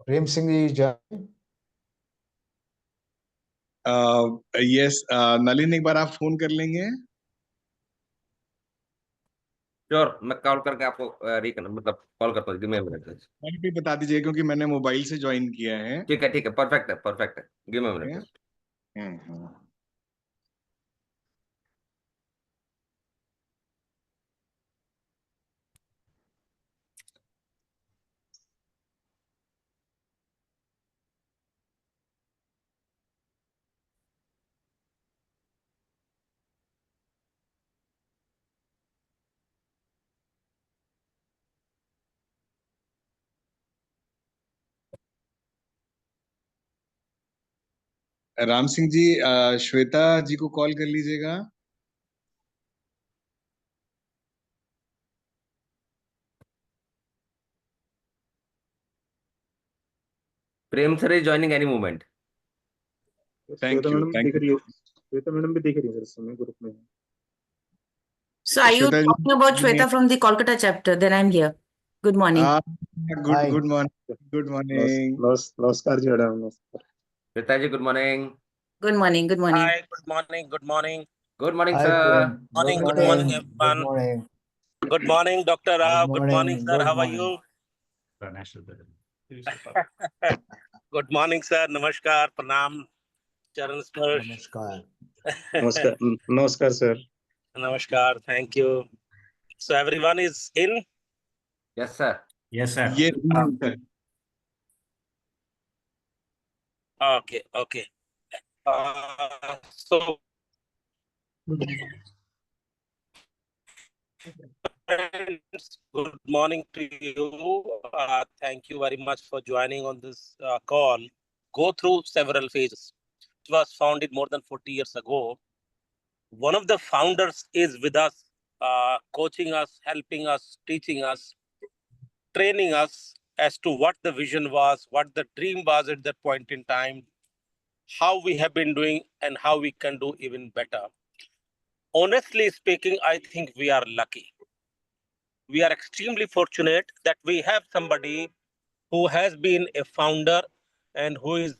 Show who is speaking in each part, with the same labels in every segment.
Speaker 1: Prem Singh ji join?
Speaker 2: Yes Nalin, एक बार आप phone कर लेंगे?
Speaker 3: श्योर, मैं कॉल करके आपको मतलब कॉल करता हूँ।
Speaker 2: मैंने भी बता दीजिए क्योंकि मैंने मोबाइल से ज्वाइन किया है।
Speaker 3: ठीक है, परफेक्ट है। Give me minute.
Speaker 2: Ram Singh ji, Shweta ji को कॉल कर लीजिएगा।
Speaker 3: Prem sir is joining any moment.
Speaker 2: Thank you.
Speaker 4: Shweta madam भी दिख रही है इस समय ग्रुप में।
Speaker 5: So are you
Speaker 2: Shweta ji,
Speaker 5: talking about Shweta from the Kolkata chapter? Then I'm here. Good morning.
Speaker 2: good morning. Good morning.
Speaker 4: नमस्कार जी madam.
Speaker 3: Shweta ji, good morning.
Speaker 5: Good morning. Good morning.
Speaker 6: Hi, good morning. Good morning.
Speaker 3: Good morning
Speaker 1: Hi,
Speaker 3: sir.
Speaker 1: Prem.
Speaker 6: Morning,
Speaker 1: Good
Speaker 6: good morning,
Speaker 1: morning. Good
Speaker 6: everyone.
Speaker 1: morning.
Speaker 6: Good morning, Dr. Rao. Good morning, sir.
Speaker 1: Good
Speaker 6: How are
Speaker 1: morning.
Speaker 6: you? Good morning, sir. Namaskar, pranam, charan sparsh.
Speaker 1: Namaskar.
Speaker 4: नमस्कार sir.
Speaker 6: Namaskar. Thank you. So everyone is in?
Speaker 3: Yes sir.
Speaker 4: Yes sir.
Speaker 2: ये
Speaker 6: Okay, okay. So friends, good morning to you. Thank you very much for joining on this call. Go through several phases. It was founded more than 40 years ago. One of the founders is with us, coaching us, helping us, teaching us, training us as to what the vision was, what the dream was at that point in time, how we have been doing, and how we can do even better. Honestly speaking, I think we are lucky. We are extremely fortunate that we have somebody who has been a founder and who is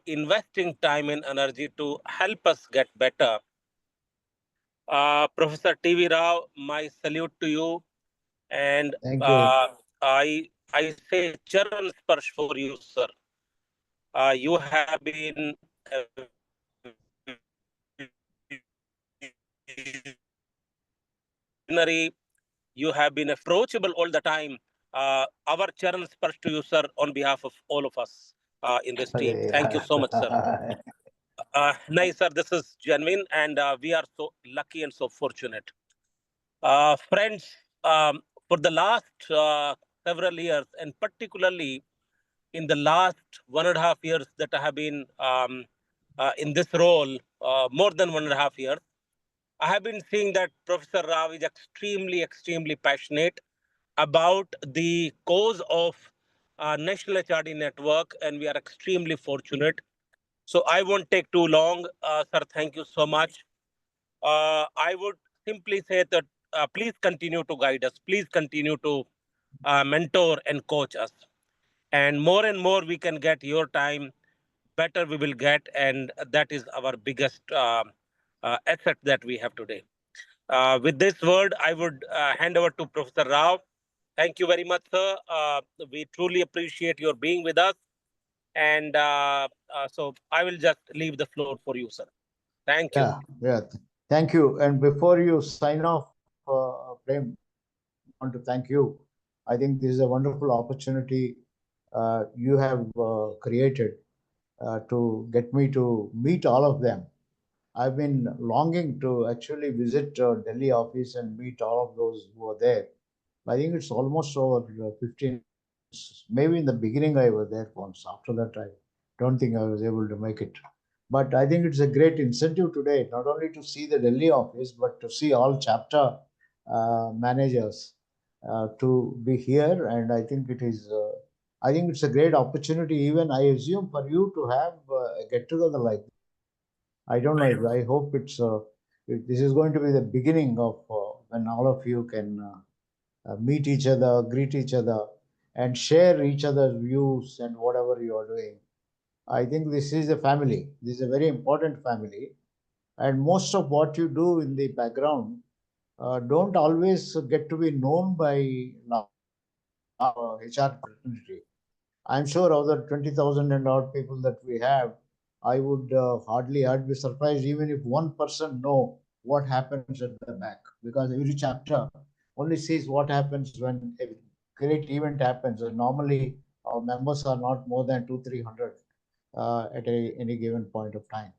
Speaker 6: investing time and energy to help us get better. Professor T.V. Rao, my salute to you. And
Speaker 1: Thank you.
Speaker 6: I say charan sparsh for you, sir. You have been a visionary. You have been approachable all the time. Our charan sparsh to you, sir, on behalf of all of us in this team. Thank you so much, sir. Nice, sir. This is genuine, and we are so lucky and so fortunate. Friends, for the last several years, and particularly in the last 1.5 years that I have been in this role, more than 1.5 years, I have been seeing that Professor Rao is extremely, extremely passionate about the cause of National HRD network, and we are extremely fortunate. So I won't take too long. Sir, thank you so much. I would simply say that please continue to guide us. Please continue to mentor and coach us. And more we can get your time, better we will get. And that is our biggest asset that we have today. With this word, I would hand over to Professor Rao. Thank you very much, sir. We truly appreciate your being with us. And so I will just leave the floor for you, sir. Thank you.
Speaker 1: Yeah. Thank you. And before you sign off, Prem, I want to thank you. I think this is a wonderful opportunity you have created to get me to meet all of them. I've been longing to actually visit Delhi office and meet all of those who are there. I think it's almost over 15. Maybe in the beginning I was there once. After that, I don't think I was able to make it. But I think it's a great incentive today, not only to see the Delhi office, but to see all chapter managers to be here. And I think it is. I think it's a great opportunity. Even I assume for you to have a get together like this. I don't know. I hope it's. This is going to be the beginning of when all of you can meet each other, greet each other, and share each other's views and whatever you are doing. I think this is a family. This is a very important family. And most of what you do in the background don't always get to be known by HR fraternity. I'm sure of the 20,000 and odd people that we have, I would I'd be surprised even if one person know what happens at the back, because every chapter only sees what happens when a great event happens. And normally our members are not more than 200-300 at any given point of time.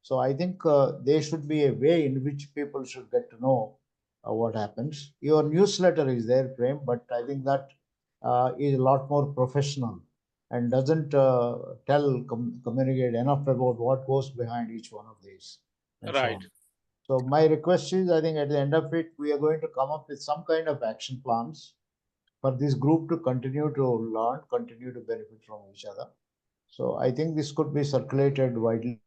Speaker 1: So I think there should be a way in which people should get to know what happens. Your newsletter is there, Prem, but I think that is a lot more professional and doesn't communicate enough about what goes behind each one of these.
Speaker 6: Right.
Speaker 1: So my request is, I think at the end of it, we are going to come up with some kind of action plans for this group to continue to learn, continue to benefit from each other. So I think this could be circulated widely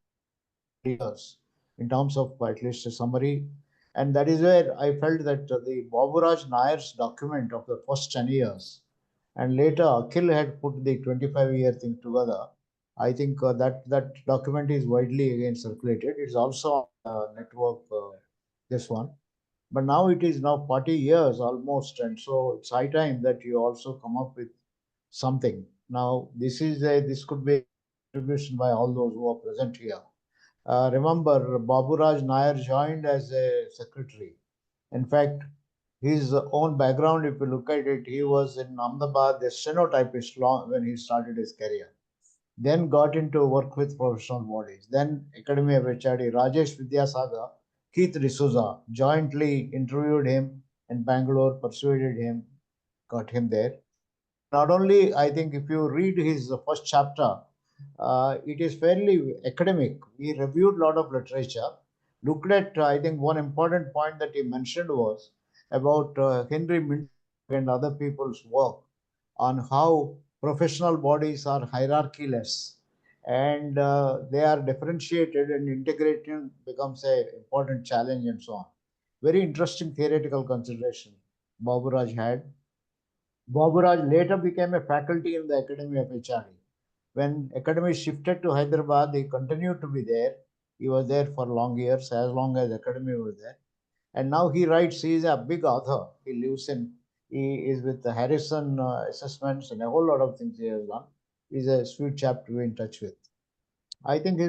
Speaker 1: in terms of at least a summary. And that is where I felt that the Baburaj Nair's document of the first 10 years, and later Akhil had put the 25-year thing together. I think that document is widely again circulated. It's also on network, this one. But now it is now 40 years almost. And so it's high time that you also come up with something. Now, this could be a contribution by all those who are present here. Remember, Baburaj Nair joined as a secretary. In fact, his own background, if you look at it, he was in Ahmedabad, a stenotypist when he started his career. Then got into work with professional bodies. Then Academy of HRD, Rajesh Vidyasagar, Keith D'Souza jointly interviewed him in Bangalore, persuaded him, got him there. Not only, I think if you read his first chapter, it is fairly academic. We reviewed a lot of literature, looked at, I think one important point that he mentioned was about Henry Minton and other people's work on how professional bodies are hierarchyless, and they are differentiated, and integration becomes an important challenge and so on. Very interesting theoretical consideration Baburaj had. Baburaj later became a faculty in the Academy of HRD. When Academy shifted to Hyderabad, he continued to be there. He was there for long years, as long as Academy was there. And now he writes, he is a big author. He is with the Harrison assessments and a whole lot of things he has done. He's a sweet chap to be in touch with. I think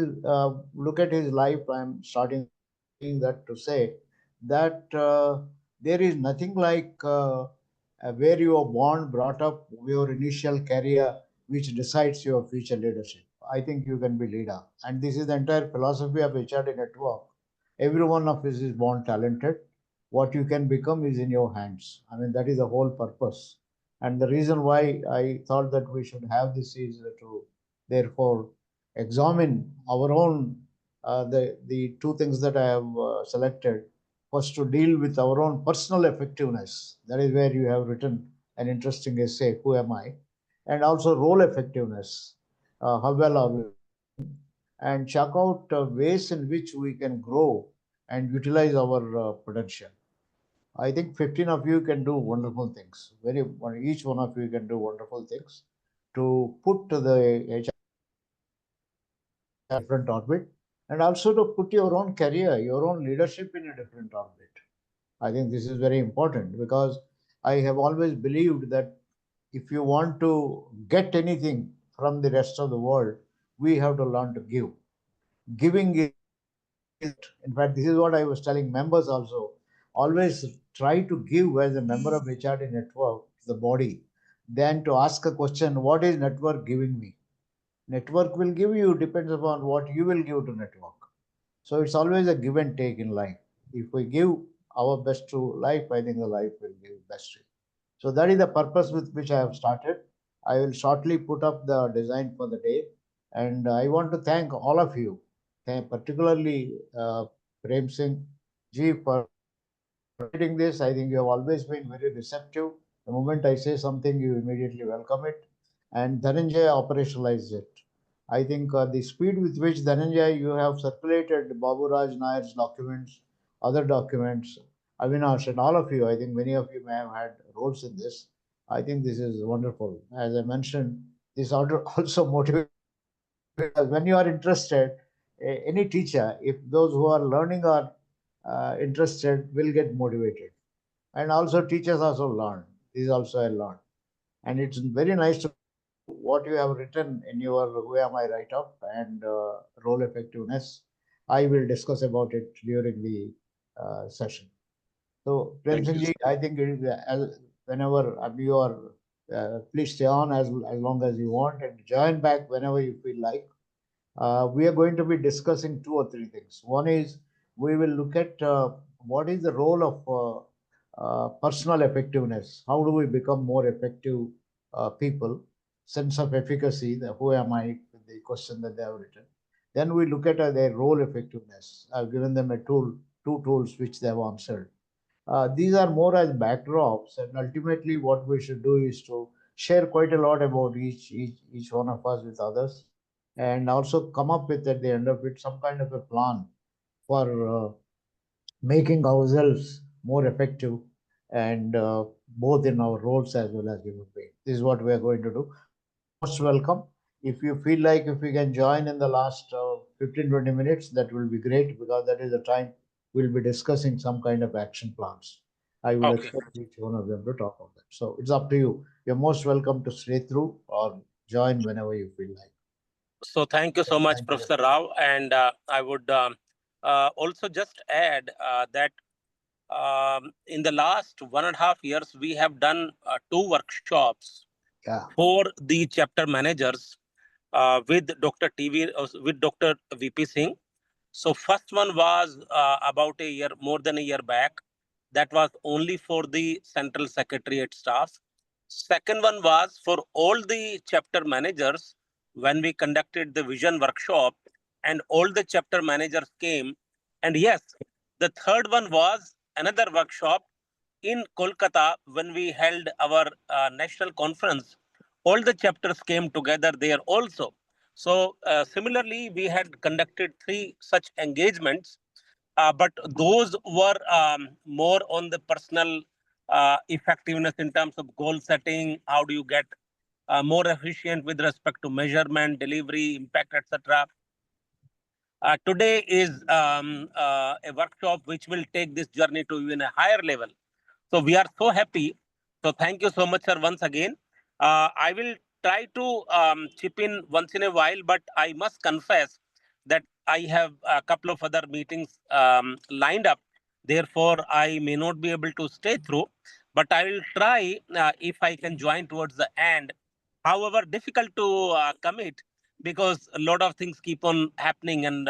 Speaker 1: look at his life. I'm starting that to say that there is nothing like where you are born, brought up, your initial career, which decides your future leadership. I think you can be leader. And this is the entire philosophy of HRD Network. Every one of us is born talented. What you can become is in your hands. I mean, that is the whole purpose. And the reason why I thought that we should have this is to therefore examine our own, the two things that I have selected. First, to deal with our own personal effectiveness. That is where you have written an interesting essay, Who Am I? And also role effectiveness. How well are we? And check out ways in which we can grow and utilize our potential. I think 15 of you can do wonderful things. Each one of you can do wonderful things to put the HR different orbit, and also to put your own career, your own leadership in a different orbit. I think this is very important, because I have always believed that if you want to get anything from the rest of the world, we have to learn to give. Giving is, in fact, this is what I was telling members also. Always try to give as a member of HRD network, the body, than to ask a question, what is network giving me? Network will give you, depends upon what you will give to network. So it's always a give and take in life. If we give our best to life, I think the life will give best to you. So that is the purpose with which I have started. I will shortly put up the design for the day. And I want to thank all of you, particularly Prem Singh ji, for writing this. I think you have always been very receptive. The moment I say something, you immediately welcome it. And Dhananjay operationalized it. I think the speed with which Dhananjay, you have circulated Baburaj Nair's documents, other documents, Avinash and all of you, I think many of you may have had roles in this. I think this is wonderful. As I mentioned, this order also motivates. When you are interested, any teacher, if those who are learning are interested, will get motivated. And also teachers also learn. This is also I learned. And it's very nice to what you have written in your Who Am I write-up and role effectiveness. I will discuss about it during the session. So, Prem
Speaker 2: Thank you,
Speaker 1: Singh ji,
Speaker 2: sir.
Speaker 1: I think it is, whenever you are, please stay on as long as you want and join back whenever you feel like. We are going to be discussing 2 or 3 things. One is we will look at what is the role of personal effectiveness. How do we become more effective people? Sense of efficacy, the who am I, the question that they have written. Then we look at their role effectiveness. I've given them a tool, 2 tools which they have answered. These are more as backdrops, and ultimately what we should do is to share quite a lot about each one of us with others, and also come up with at the end of it some kind of a plan for making ourselves more effective and both in our roles as well as human beings. This is what we are going to do. Most welcome. If you feel like if we can join in the last 15-20 minutes, that will be great, because that is the time we'll be discussing some kind of action plans. I will
Speaker 6: Okay.
Speaker 1: expect each one of them to talk on that. So it's up to you. You're most welcome to stay through or join whenever you feel like.
Speaker 6: So thank you so much,
Speaker 1: Thank you.
Speaker 6: Professor Rao. And I would also just add that in the last 1.5 years, we have done 2 workshops
Speaker 1: Yeah.
Speaker 6: for the chapter managers with Dr. with Dr. VP Singh. So first one was about a year, more than a year back. That was only for the central secretariat staff. Second one was for all the chapter managers when we conducted the vision workshop, and all the chapter managers came. And yes, the third one was another workshop in Kolkata when we held our national conference. All the chapters came together there also. So similarly, we had conducted 3 such engagements, but those were more on the personal effectiveness in terms of goal setting. How do you get more efficient with respect to measurement, delivery, impact, etc. Today is a workshop which will take this journey to even a higher level. So we are so happy. So thank you so much, sir, once again. I will try to chip in once in a while, but I must confess that I have a couple of other meetings lined up. Therefore, I may not be able to stay through, but I will try if I can join towards the end. However, difficult to commit because a lot of things keep on happening, and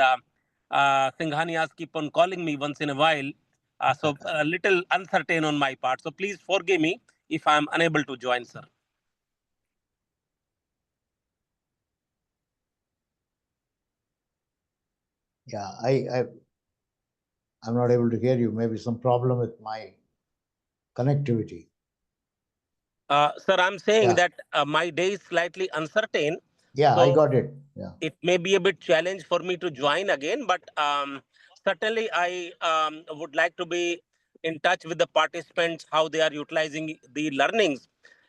Speaker 6: Singhanias keep on calling me once in a while. So a little uncertain on my part. So please forgive me if I'm unable to join, sir.
Speaker 1: Yeah, I'm not able to hear you. Maybe some problem with my connectivity.
Speaker 6: Sir, I'm saying
Speaker 1: Yeah.
Speaker 6: that my day is slightly uncertain.
Speaker 1: Yeah,
Speaker 6: So
Speaker 1: I got it. Yeah.
Speaker 6: it may be a bit challenge for me to join again, but certainly I would like to be in touch with the participants, how they are utilizing the learnings.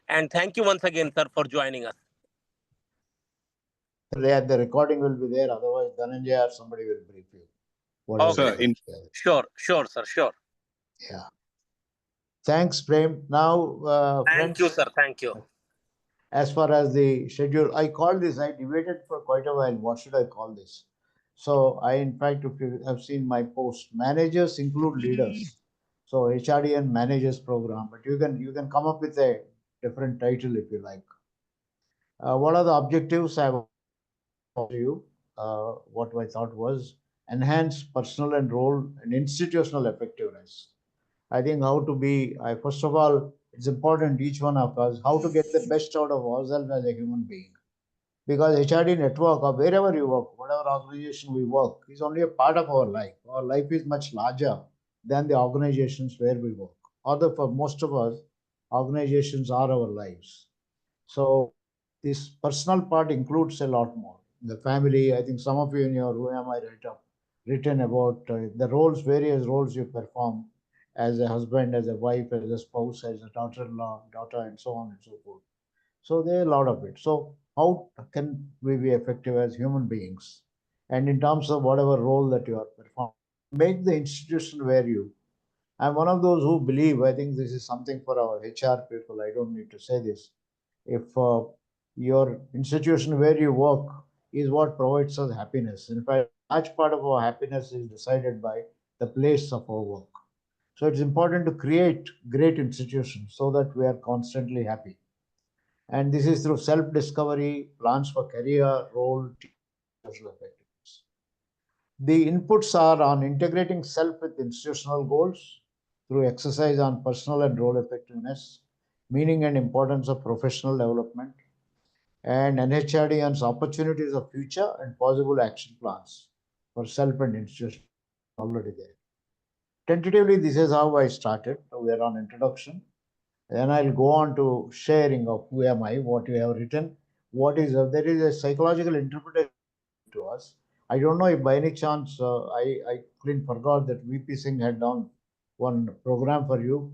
Speaker 6: And thank you once again, sir, for joining us.
Speaker 1: The recording will be there. Otherwise, Dhananjay or somebody will brief you. Whatever
Speaker 6: Okay.
Speaker 2: Sir, in
Speaker 6: Sure, sir, sure.
Speaker 1: Yeah. Thanks, Prem. Now,
Speaker 6: Thank you,
Speaker 1: friends,
Speaker 6: sir. Thank you.
Speaker 1: as far as the schedule, I called this, I debated for quite a while. What should I call this? So in fact, if you have seen my post, managers include leaders. So HRDN managers program, but you can come up with a different title if you like. What are the objectives I have to you? What I thought was enhance personal and role and institutional effectiveness. I think how to be, first of all, it's important, each one of us, how to get the best out of ourselves as a human being. Because HRD network or wherever you work, whatever organization we work, is only a part of our life. Our life is much larger than the organizations where we work. Although for most of us, organizations are our lives. So this personal part includes a lot more. The family, I think some of you in your Who Am I write-up written about the roles, various roles you perform, as a husband, as a wife, as a spouse, as a daughter-in-law, daughter, and so on and so forth. So there are a lot of it. So how can we be effective as human beings? And in terms of whatever role that you are performing, make the institution where you. I'm one of those who believe, I think this is something for our HR people, I don't need to say this. If your institution where you work is what provides us happiness. In fact, a large part of our happiness is decided by the place of our work. So it's important to create great institutions so that we are constantly happy. And this is through self-discovery, plans for career, role, social effectiveness. The inputs are on integrating self with institutional goals through exercise on personal and role effectiveness, meaning and importance of professional development, and NHRDN's opportunities of future and possible action plans for self and institution already there. Tentatively, this is how I started. We are on introduction. Then I'll go on to sharing of who am I, what you have written, what is there is a psychological interpretation to us. I don't know if by any chance I clean forgot that VP Singh had done one program for you.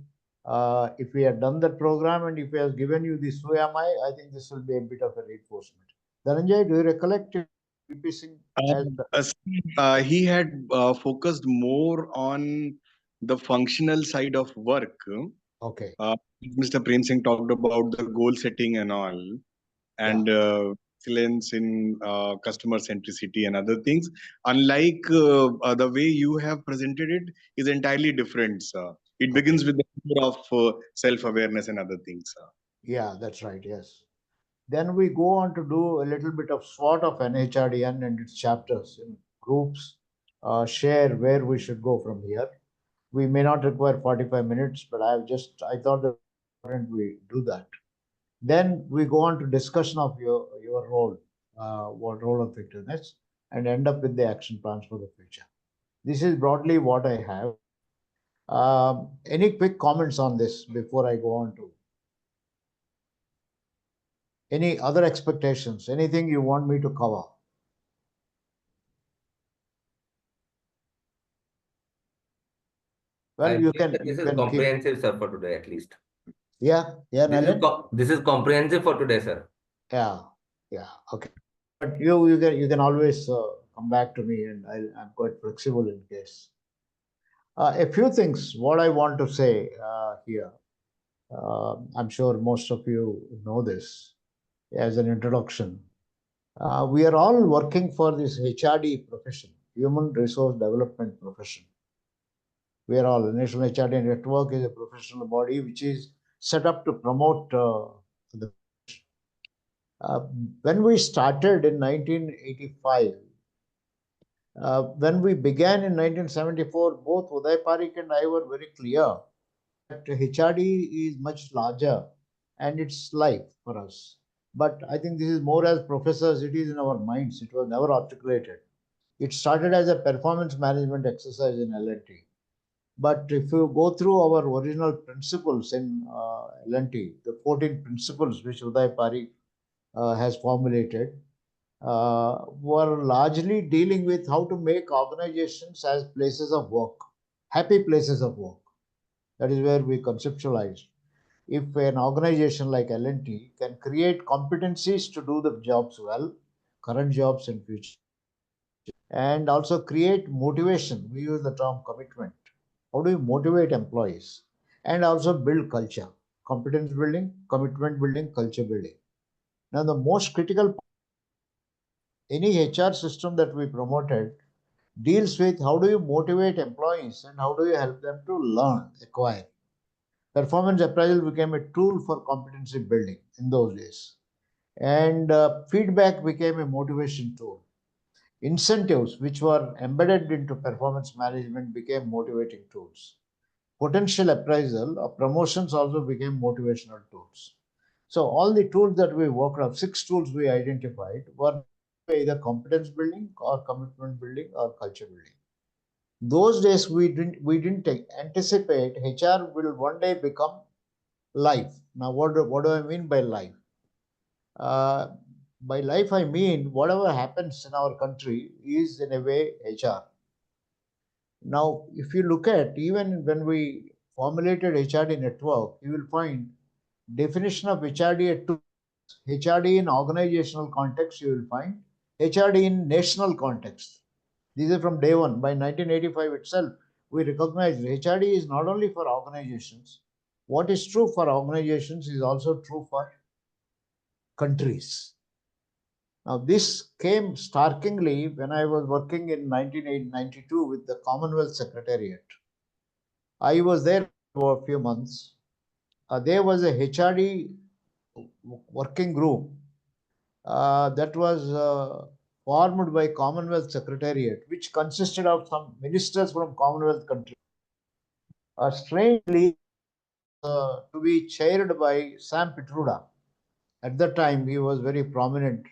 Speaker 1: If we had done that program and if he has given you this who am I think this will be a bit of a reinforcement. Dhananjay, do you recollect VP Singh?
Speaker 2: He had focused more on the functional side of work.
Speaker 1: Okay.
Speaker 2: Mr. Prem Singh talked about the goal setting and all, and excellence in customer centricity and other things. Unlike the way you have presented it, is entirely different, sir. It begins with the core of self-awareness and other things, sir.
Speaker 1: Yeah, that's right. Yes. Then we go on to do a little bit of SWOT of NHRDN and its chapters in groups, share where we should go from here. We may not require 45 minutes, but I thought that we do that. Then we go on to discussion of your role, what role of effectiveness, and end up with the action plans for the future. This is broadly what I have. Any quick comments on this before I go on to any other expectations? Anything you want me to cover? Well,
Speaker 3: This is comprehensive, sir, for today at least.
Speaker 1: Yeah, Nalin?
Speaker 3: This is comprehensive for today, sir.
Speaker 1: Yeah, okay. But you can always come back to me, and I'm quite flexible in case. A few things. What I want to say here. I'm sure most of you know this as an introduction. We are all working for this HRD profession, Human Resource Development profession. We are all, the National HRD Network is a professional body which is set up to promote the when we started in 1985, when we began in 1974, both Uday Parikh and I were very clear that HRD is much larger and it's life for us. But I think this is more as professors, it is in our minds. It was never articulated. It started as a performance management exercise in L&T. But if you go through our original principles in L&T, the 14 principles which Uday Parikh has formulated, were largely dealing with how to make organizations as places of work, happy places of work. That is where we conceptualized. If an organization like L&T can create competencies to do the jobs well, current jobs and future, and also create motivation, we use the term commitment. How do you motivate employees? And also build culture, competence building, commitment building, culture building. Now, the most critical, any HR system that we promoted deals with how do you motivate employees and how do you help them to learn, acquire. Performance appraisal became a tool for competency building in those days. And feedback became a motivation tool. Incentives, which were embedded into performance management, became motivating tools. Potential appraisal or promotions also became motivational tools. So all the tools that we worked on, 6 tools we identified, were either competence building or commitment building or culture building. Those days we didn't anticipate HR will one day become life. Now what do I mean by life? By life I mean whatever happens in our country is in a way HR. Now if you look at even when we formulated HRD network, you will find definition of HRD at two. HRD in organizational context, you will find HRD in national context. These are from day one. By 1985 itself, we recognized HRD is not only for organizations. What is true for organizations is also true for countries. Now, this came starkingly when I was working in 1992 with the Commonwealth Secretariat. I was there for a few months. There was a HRD working group that was formed by Commonwealth Secretariat, which consisted of some ministers from Commonwealth countries. Strangely, to be chaired by Sam Pitruda. At that time, he was very prominent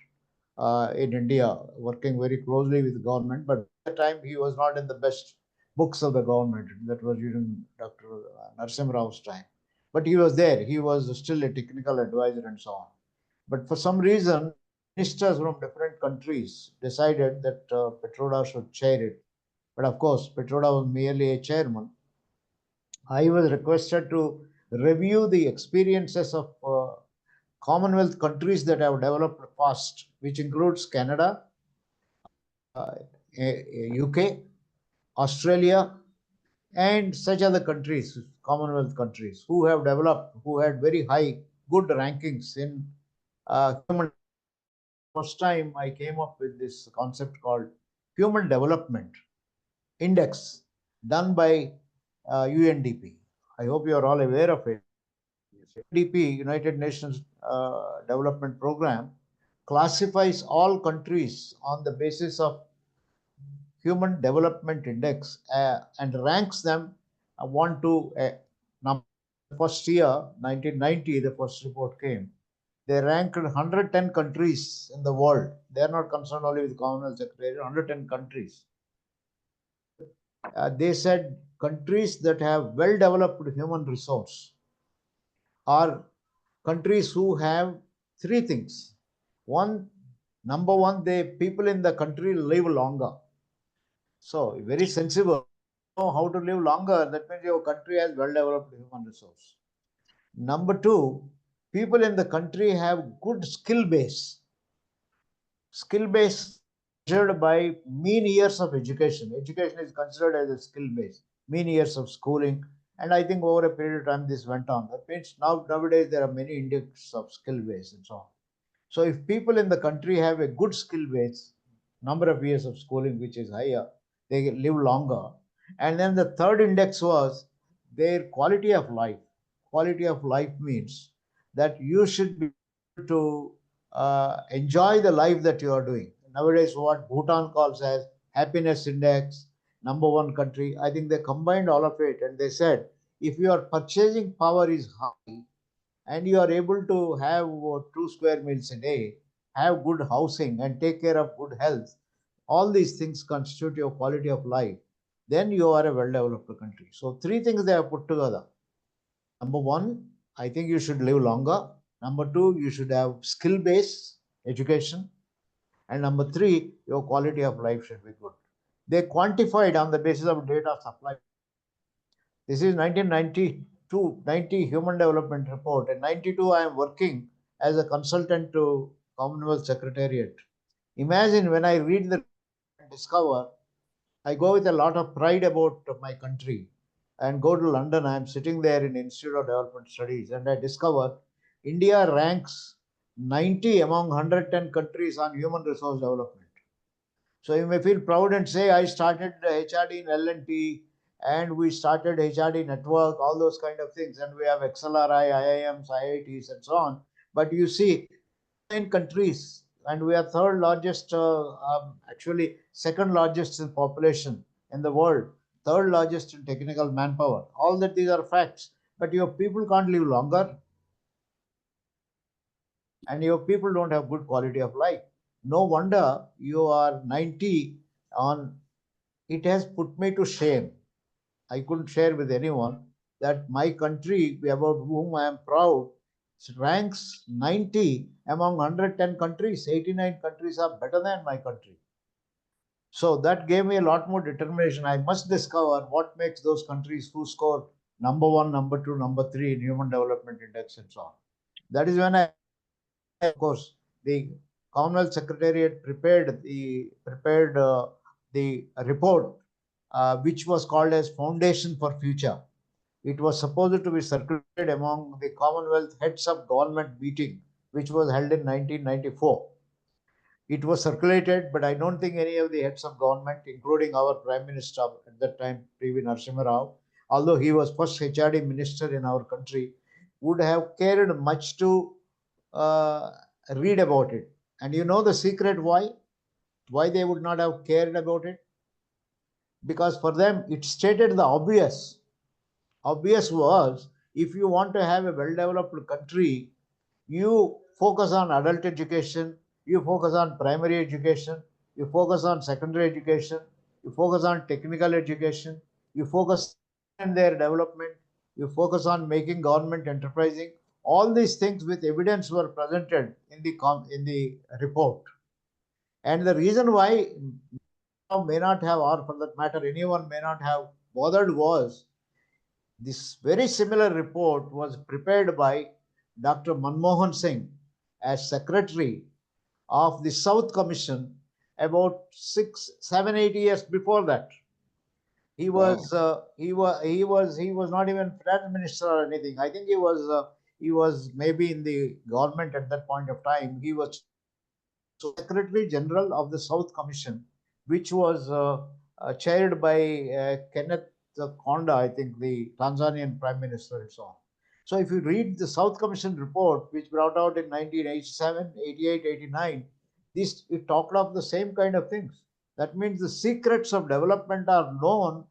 Speaker 1: in India, working very closely with the government. But at that time, he was not in the best books of the government. That was during Dr. Narasimha Rao's time. But he was there. He was still a technical advisor and so on. But for some reason, ministers from different countries decided that Pitruda should chair it. But of course, Pitruda was merely a chairman. I was requested to review the experiences of Commonwealth countries that have developed fast, which includes Canada, UK, Australia, and such other countries, Commonwealth countries, who have developed, who had very high, good rankings in human. First time I came up with this concept called Human Development Index, done by UNDP. I hope you are all aware of it. UNDP, United Nations Development Program, classifies all countries on the basis of Human Development Index and ranks them 1 to number. First year, 1990, the first report came. They ranked 110 countries in the world. They are not concerned only with Commonwealth Secretariat, 110 countries. They said countries that have well-developed human resource are countries who have three things. Number one, the people in the country live longer. So very sensible. Know how to live longer. That means your country has well-developed human resource. Number two, people in the country have good skill base. Skill base measured by mean years of education. Education is considered as a skill base, mean years of schooling. And I think over a period of time this went on. That means nowadays there are many indexes of skill base and so on. So if people in the country have a good skill base, number of years of schooling which is higher, they live longer. And then the third index was their quality of life. Quality of life means that you should be able to enjoy the life that you are doing. Nowadays, what Bhutan calls as happiness index, number one country, I think they combined all of it and they said, if your purchasing power is high and you are able to have 2 square meals a day, have good housing and take care of good health, all these things constitute your quality of life, then you are a well-developed country. So three things they have put together. Number one, I think you should live longer. Number two, you should have skill-based education. And number three, your quality of life should be good. They quantified on the basis of data supply. This is 90 Human Development Report. In 92, I am working as a consultant to Commonwealth Secretariat. Imagine when I read the and discover, I go with a lot of pride about my country and go to London. I am sitting there in Institute of Development Studies and I discover India ranks 90 among 110 countries on human resource development. So you may feel proud and say, I started HRD in L&T and we started HRD network, all those kind of things. And we have XLRI, IIMs, IITs and so on. But you see, 9 countries and we are third largest, actually second largest in population in the world, third largest in technical manpower. All that these are facts. But your people can't live longer and your people don't have good quality of life. No wonder you are 90 on. It has put me to shame. I couldn't share with anyone that my country, about whom I am proud, ranks 90 among 110 countries. 89 countries are better than my country. So that gave me a lot more determination. I must discover what makes those countries who score number 1, number 2, number 3 in Human Development Index and so on. That is when of course, the Commonwealth Secretariat prepared the report, which was called as Foundation for Future. It was supposed to be circulated among the Commonwealth Heads of Government meeting, which was held in 1994. It was circulated, but I don't think any of the heads of government, including our Prime Minister at that time, P.V. Narasimha Rao, although he was first HRD minister in our country, would have cared much to read about it. And you know the secret why? Why they would not have cared about it? Because for them, it stated the obvious. Obvious was, if you want to have a well-developed country, you focus on adult education, you focus on primary education, you focus on secondary education, you focus on technical education, you focus on their development, you focus on making government enterprising. All these things with evidence were presented in the report. And the reason why may not have, or for that matter, anyone may not have bothered was this very similar report was prepared by Dr. Manmohan Singh as secretary of the South Commission about 6, 7, 8 years before that. He was he was not even finance minister or anything. I think he was maybe in the government at that point of time. He was Secretary General of the South Commission, which was chaired by Kenneth Konda, I think, the Tanzanian Prime Minister and so on. So if you read the South Commission report, which brought out in 1987, 88, 89, it talked of the same kind of things. That means the secrets of development are known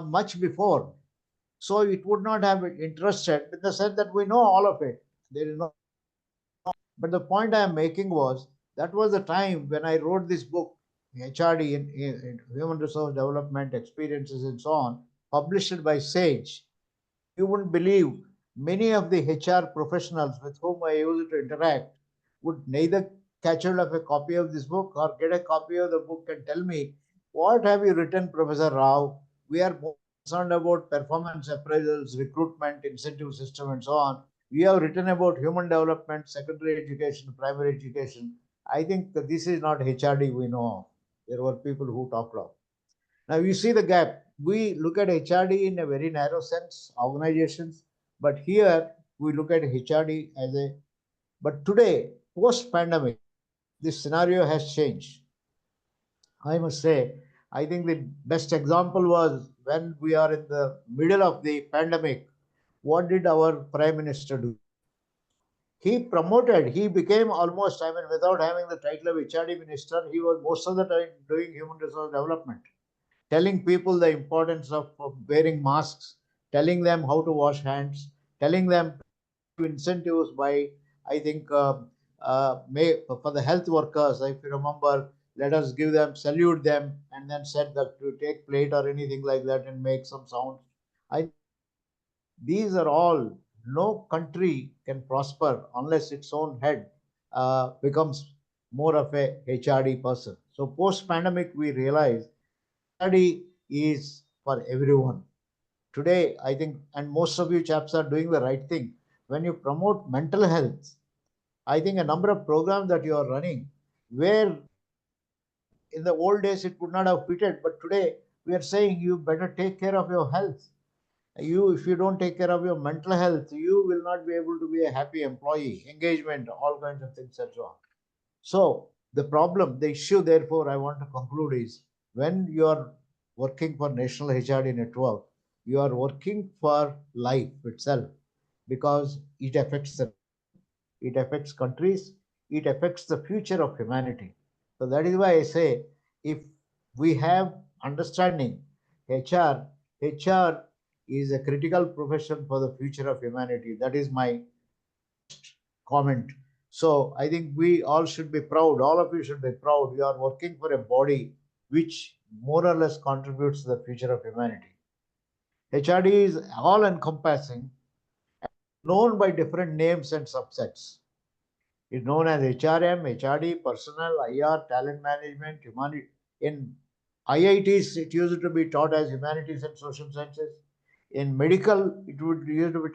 Speaker 1: much before. So it would not have interested in the sense that we know all of it. There is no. But the point I am making was that was the time when I wrote this book, HRD in Human Resource Development Experiences and so on, published by Sage. You wouldn't believe many of the HR professionals with whom I used to interact would neither catch hold of a copy of this book or get a copy of the book and tell me, what have you written, Professor Rao? We are more concerned about performance appraisals, recruitment, incentive system, and so on. We have written about human development, secondary education, primary education. I think that this is not HRD we know of. There were people who talked of. Now you see the gap. We look at HRD in a very narrow sense, organizations, but here we look at HRD as a, but today, post-pandemic, this scenario has changed. I must say, I think the best example was when we are in the middle of the pandemic, what did our Prime Minister do? He became almost, I mean, without having the title of HRD Minister, he was most of the time doing human resource development, telling people the importance of wearing masks, telling them how to wash hands, telling them incentives by, I think, for the health workers, if you remember, let us give them, salute them, and then said that to take plate or anything like that and make some sounds. These are all, no country can prosper unless its own head becomes more of a HRD person. So post-pandemic, we realize HRD is for everyone. Today, I think, and most of you chaps are doing the right thing. When you promote mental health, I think a number of programs that you are running, where in the old days it would not have fitted, but today we are saying you better take care of your health. If you don't take care of your mental health, you will not be able to be a happy employee, engagement, all kinds of things and so on. So the issue, therefore, I want to conclude is, when you are working for National HRD Network, you are working for life itself, because it affects countries, it affects the future of humanity. So that is why I say, if we have understanding, HR is a critical profession for the future of humanity. That is my comment. So I think we all should be proud. All of you should be proud. You are working for a body which more or less contributes to the future of humanity. HRD is all encompassing, known by different names and subsets. It's known as HRM, HRD, personnel, IR, talent management, humanity. In IITs, it used to be taught as humanities and social sciences. In medical, it would used to be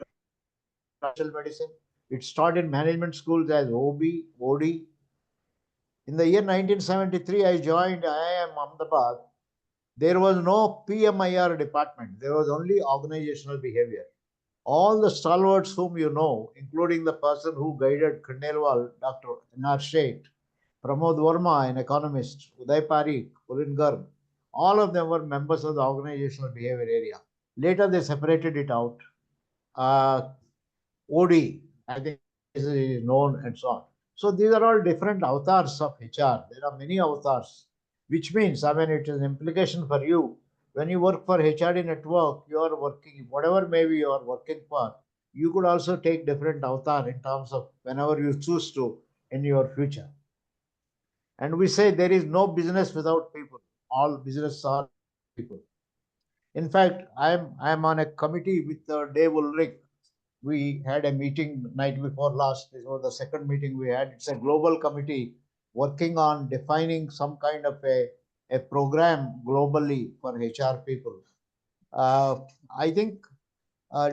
Speaker 1: financial medicine. It started in management schools as OB, OD. In the year 1973, I joined IIM Ahmedabad. There was no PMIR department. There was only organizational behavior. All the stalwarts whom you know, including the person who guided Khandelwal, Dr. N.R. Sheth, Pramod Verma, an economist, Uday Parikh, Pulin Garg, all of them were members of the organizational behavior area. Later, they separated it out. OD, I think this is known and so on. So these are all different avatars of HR. There are many avatars, which means, I mean, it is an implication for you. When you work for HRD network, you are working, whatever maybe you are working for, you could also take different avatar in terms of whenever you choose to in your future. And we say there is no business without people. All business are people. In fact, I'm on a committee with Dave Ulrich. We had a meeting night before last. This was the second meeting we had. It's a global committee working on defining some kind of a program globally for HR people. I think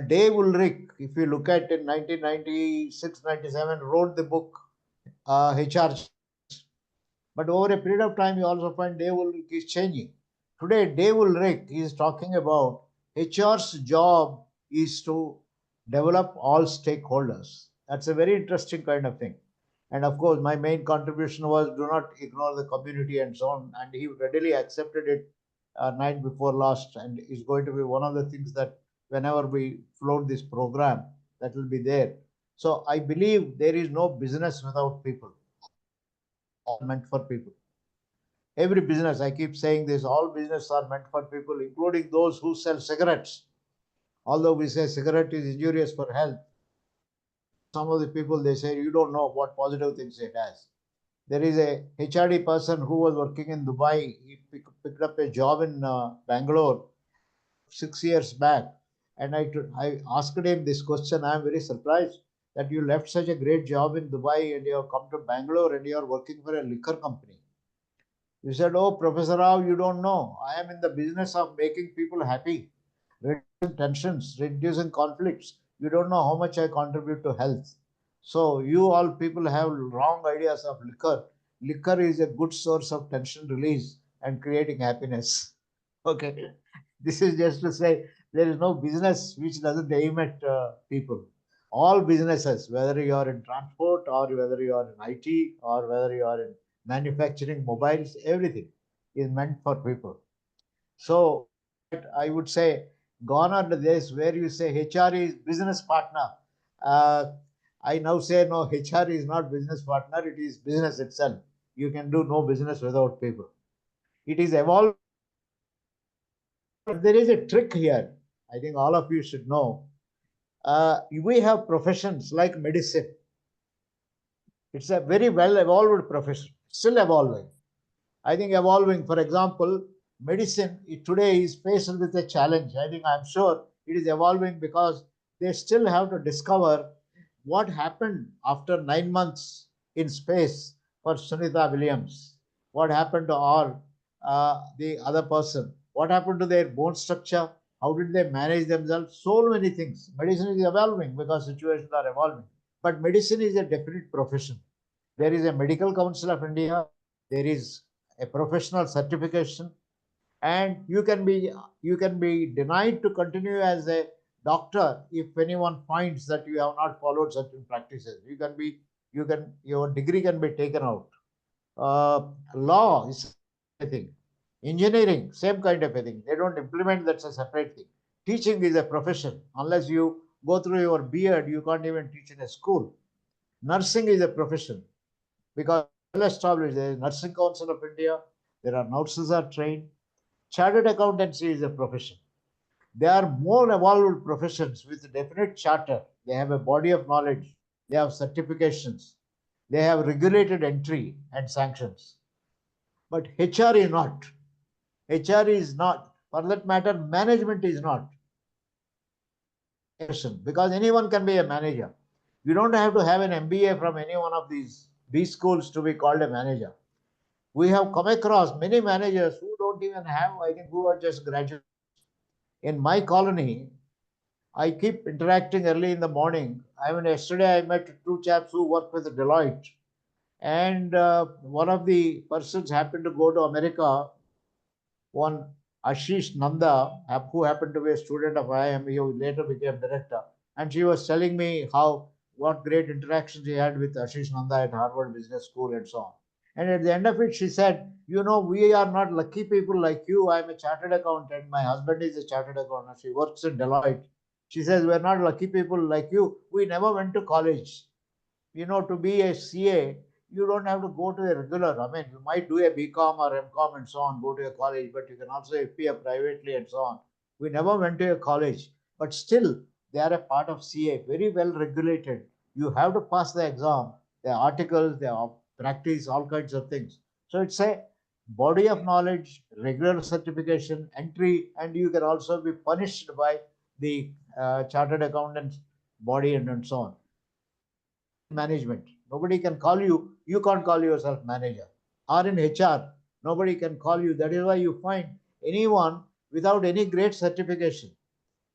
Speaker 1: Dave Ulrich, if you look at in 1996-97, wrote the book HR. But over a period of time, you also find Dave Ulrich is changing. Today, Dave Ulrich is talking about HR's job is to develop all stakeholders. That's a very interesting kind of thing. And of course, my main contribution was do not ignore the community and so on. And he readily accepted it night before last. And is going to be one of the things that whenever we float this program, that will be there. So I believe there is no business without people. All meant for people. Every business, I keep saying this, all business are meant for people, including those who sell cigarettes. Although we say cigarette is injurious for health, some of the people, they say, you don't know what positive things it has. There is a HRD person who was working in Dubai. He picked up a job in Bangalore 6 years back. And I asked him this question. I am very surprised that you left such a great job in Dubai and you have come to Bangalore and you are working for a liquor company. You said, oh, Professor Rao, you don't know. I am in the business of making people happy, reducing tensions, reducing conflicts. You don't know how much I contribute to health. So you all people have wrong ideas of liquor. Liquor is a good source of tension release and creating happiness. Okay. This is just to say there is no business which doesn't aim at people. All businesses, whether you are in transport or whether you are in IT or whether you are in manufacturing, mobiles, everything is meant for people. So I would say, gone are the days where you say HR is business partner. I now say no, HR is not business partner, it is business itself. You can do no business without people. It is evolved. There is a trick here. I think all of you should know. We have professions like medicine. It's a very well evolved profession, still evolving. I think evolving, for example, medicine today is faced with a challenge. I think I'm sure it is evolving because they still have to discover what happened after 9 months in space for Sunita Williams. What happened to all the other person? What happened to their bone structure? How did they manage themselves? So many things. Medicine is evolving because situations are evolving. But medicine is a definite profession. There is a Medical Council of India. There is a professional certification, and you can be denied to continue as a doctor if anyone finds that you have not followed certain practices. Your degree can be taken out. Law is a thing. Engineering, same kind of a thing. They don't implement, that's a separate thing. Teaching is a profession. Unless you go through your beard, you can't even teach in a school. Nursing is a profession because well established. There is Nursing Council of India. There are nurses are trained. Chartered accountancy is a profession. They are more evolved professions with definite charter. They have a body of knowledge. They have certifications. They have regulated entry and sanctions. But HR is not. HR is not. For that matter, management is not. Because anyone can be a manager. You don't have to have an MBA from any one of these B schools to be called a manager. We have come across many managers who don't even have, I think, who are just graduates. In my colony, I keep interacting early in the morning. I mean, yesterday I met two chaps who work with Deloitte, and one of the persons happened to go to America. One Ashish Nanda, who happened to be a student of IIM, who later became director, and she was telling me how what great interactions she had with Ashish Nanda at Harvard Business School and so on. And at the end of it, she said, "You know, we are not lucky people like you. I'm a chartered accountant. My husband is a chartered accountant. She works in Deloitte." She says, "We're not lucky people like you. We never went to college. You know, to be a CA, you don't have to go to a regular. I mean, you might do a BCom or MCom and so on, go to a college, but you can also appear privately and so on. We never went to a college, but still they are a part of CA, very well regulated. You have to pass the exam, the articles, the practice, all kinds of things. So it's a body of knowledge, regular certification, entry, and you can also be punished by the chartered accountants body and so on. Management. Nobody can call you. You can't call yourself manager. Or in HR, nobody can call you. That is why you find anyone without any great certification.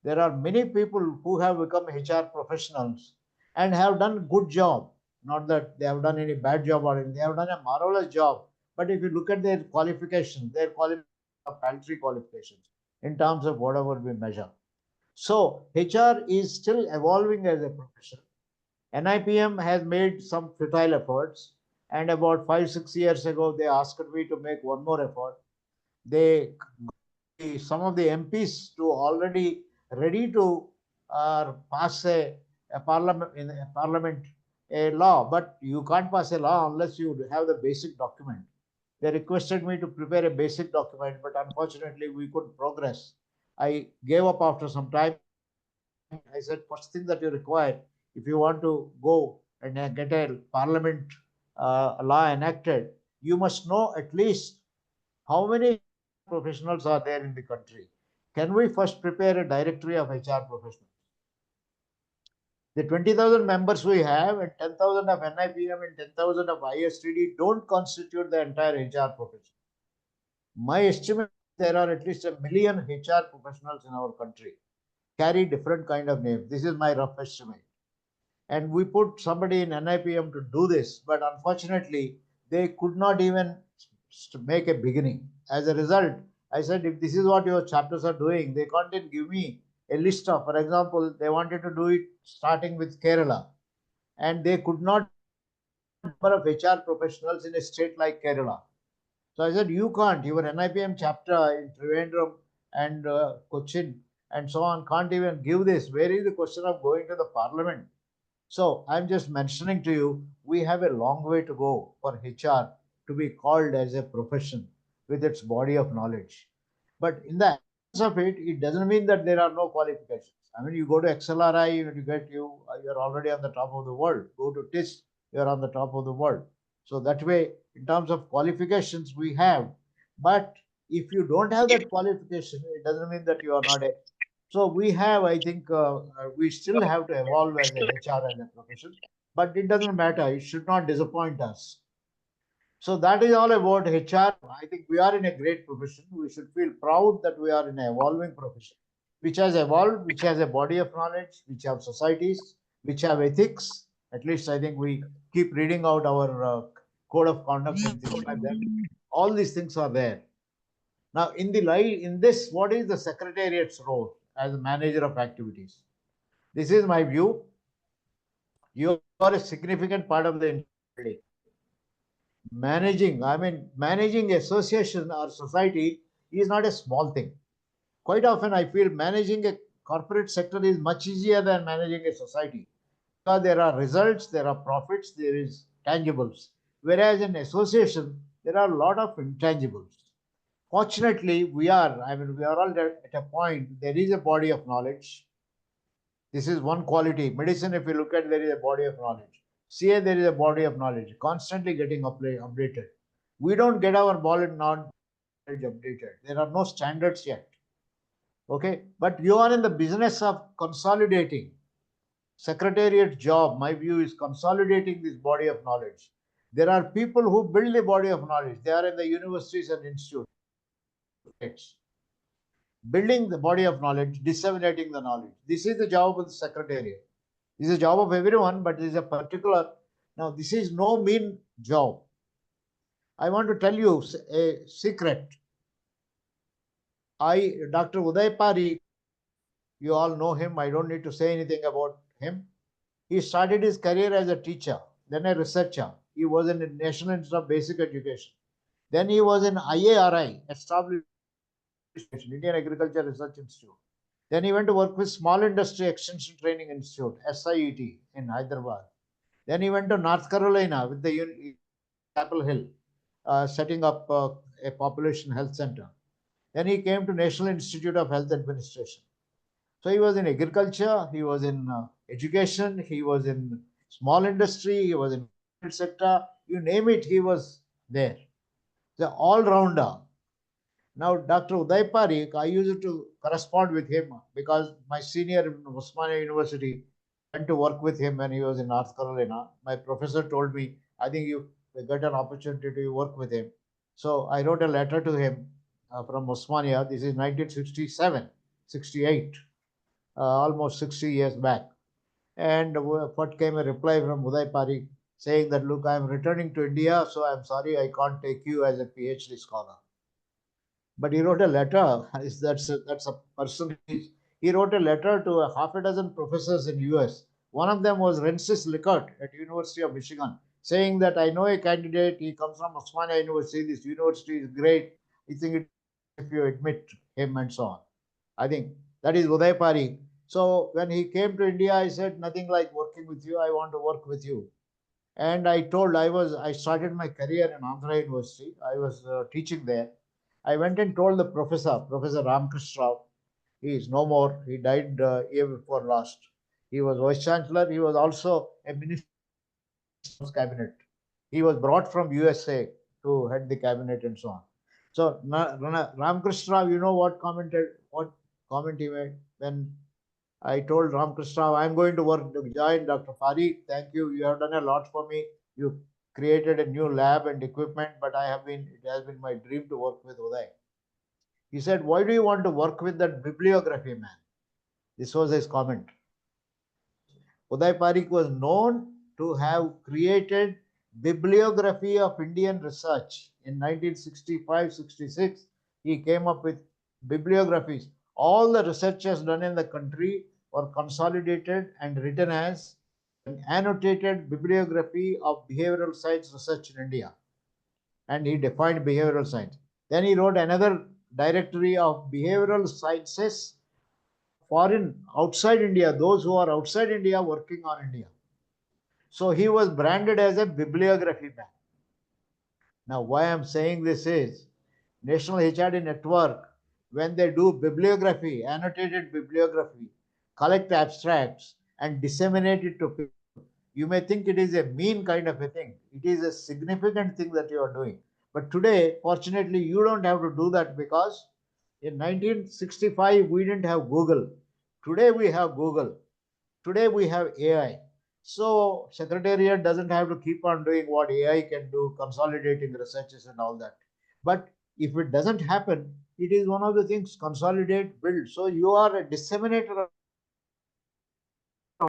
Speaker 1: There are many people who have become HR professionals and have done good job. Not that they have done any bad job or anything. They have done a marvelous job. But if you look at their qualifications, their qualifications are paltry qualifications in terms of whatever we measure. So HR is still evolving as a profession. NIPM has made some futile efforts, and about 5-6 years ago, they asked me to make one more effort. They some of the MPs to already ready to pass a parliament in a parliament a law, but you can't pass a law unless you have the basic document. They requested me to prepare a basic document, but unfortunately we couldn't progress. I gave up after some time. I said, first thing that you require, if you want to go and get a parliament law enacted, you must know at least how many professionals are there in the country. Can we first prepare a directory of HR professionals? The 20,000 members we have and 10,000 of NIPM and 10,000 of ISTD don't constitute the entire HR profession. My estimate, there are at least 1 million HR professionals in our country, carry different kind of names. This is my rough estimate. And we put somebody in NIPM to do this, but unfortunately, they could not even make a beginning. As a result, I said, if this is what your chapters are doing, they can't even give me a list of, for example, they wanted to do it starting with Kerala, and they could not number of HR professionals in a state like Kerala. So I said, you can't. Your NIPM chapter in Trivandrum and Cochin and so on can't even give this. Where is the question of going to the parliament? So I'm just mentioning to you, we have a long way to go for HR to be called as a profession with its body of knowledge. But in the absence of it, it doesn't mean that there are no qualifications. I mean, you go to XLRI, you're already on the top of the world. Go to TIS, you're on the top of the world. So that way, in terms of qualifications, we have. But if you don't have that qualification, it doesn't mean that you are not a. So we have, I think, we still have to evolve as a HR as a profession, but it doesn't matter. It should not disappoint us. So that is all about HR. I think we are in a great profession. We should feel proud that we are in an evolving profession, which has evolved, which has a body of knowledge, which have societies, which have ethics. At least I think we keep reading out our code of conduct and things like that. All these things are there. Now, in this, what is the secretariat's role as a manager of activities? This is my view. You are a significant part of the building. Managing association or society is not a small thing. Quite often, I feel managing a corporate sector is much easier than managing a society. Because there are results, there are profits, there is tangibles. Whereas in association, there are a lot of intangibles. Fortunately, we are all at a point, there is a body of knowledge. This is one quality. Medicine, if you look at, there is a body of knowledge. CA, there is a body of knowledge, constantly getting updated. We don't get our knowledge updated. There are no standards yet. Okay, but you are in the business of consolidating. Secretariat job, my view, is consolidating this body of knowledge. There are people who build the body of knowledge. They are in the universities and institutes. building the body of knowledge, disseminating the knowledge. This is the job of the secretariat. This is a job of everyone, but this is a particular. Now, this is no mean job. I want to tell you a secret. Dr. Uday Parikh, you all know him. I don't need to say anything about him. He started his career as a teacher, then a researcher. He was in the National Institute of Basic Education. Then he was in IARI, established Indian Agriculture Research Institute. Then he went to work with Small Industry Extension Training Institute, SIET, in Hyderabad. Then he went to North Carolina with the Chapel Hill, setting up a population health center. Then he came to National Institute of Health Administration. So he was in agriculture, he was in education, he was in small industry, he was in sector, you name it, he was there. The all-rounder. Now, Dr. Uday Parikh, I used to correspond with him because my senior in Osmania University went to work with him when he was in North Carolina. My professor told me, I think you got an opportunity to work with him. So I wrote a letter to him from Osmania. This is 1967, 68, almost 60 years back. And what came a reply from Uday Parikh saying that, look, I am returning to India, so I'm sorry I can't take you as a PhD scholar. But he wrote a letter. That's a person. He wrote a letter to a half a dozen professors in US. One of them was Rensis Lickert at University of Michigan, saying that I know a candidate. He comes from Osmania University. This university is great. I think it if you admit him and so on. I think that is Uday Parikh. So when he came to India, I said nothing like working with you. I want to work with you. And I started my career in Andhra University. I was teaching there. I went and told the Professor Ramkrishna Rao. He is no more. He died year before last. He was Vice Chancellor. He was also a minister of cabinet. He was brought from USA to head the cabinet and so on. So Ramkrishna Rao, you know what comment he made when I told Ramkrishna Rao, I'm going to work to join Dr. Parikh. Thank you. You have done a lot for me. You created a new lab and equipment, but it has been my dream to work with Uday. He said, why do you want to work with that bibliography man? This was his comment. Uday Parikh was known to have created bibliography of Indian research. In 1965-66, he came up with bibliographies. All the researches done in the country were consolidated and written as an annotated bibliography of behavioral science research in India. And he defined behavioral science. Then he wrote another directory of behavioral sciences outside India, those who are outside India working on India. So he was branded as a bibliography man. Now, why I'm saying this is National HRD Network, when they do bibliography, annotated bibliography, collect abstracts and disseminate it to people, you may think it is a mean kind of a thing. It is a significant thing that you are doing. But today, fortunately, you don't have to do that because in 1965, we didn't have Google. Today, we have Google. Today, we have AI. So, Secretariat doesn't have to keep on doing what AI can do, consolidating researches and all that. But if it doesn't happen, it is one of the things, consolidate, build. So, you are a disseminator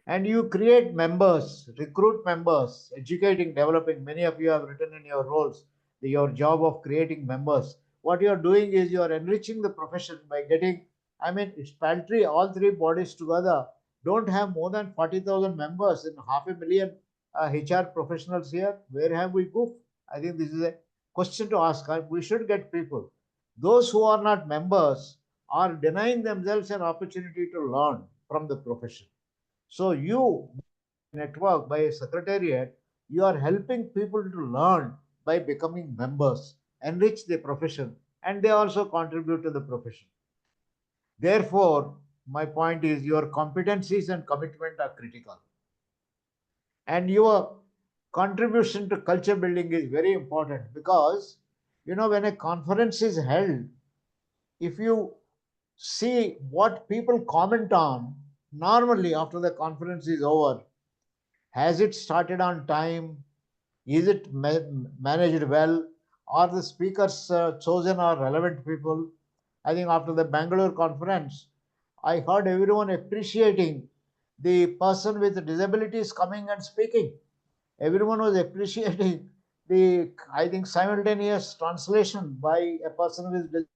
Speaker 1: and you create members, recruit members, educating, developing. Many of you have written in your roles your job of creating members. What you are doing is you are enriching the profession by getting, it's paltry, all three bodies together don't have more than 40,000 members in 500,000 HR professionals here. Where have we goofed? I think this is a question to ask. We should get people. Those who are not members are denying themselves an opportunity to learn from the profession. So you network by a secretariat, you are helping people to learn by becoming members, enrich the profession, and they also contribute to the profession. Therefore, my point is your competencies and commitment are critical. And your contribution to culture building is very important because, when a conference is held, if you see what people comment on, normally after the conference is over, has it started on time? Is it managed well? Are the speakers chosen are relevant people? I think after the Bangalore conference, I heard everyone appreciating the person with disabilities coming and speaking. Everyone was appreciating the, I think, simultaneous translation by a person with disabilities.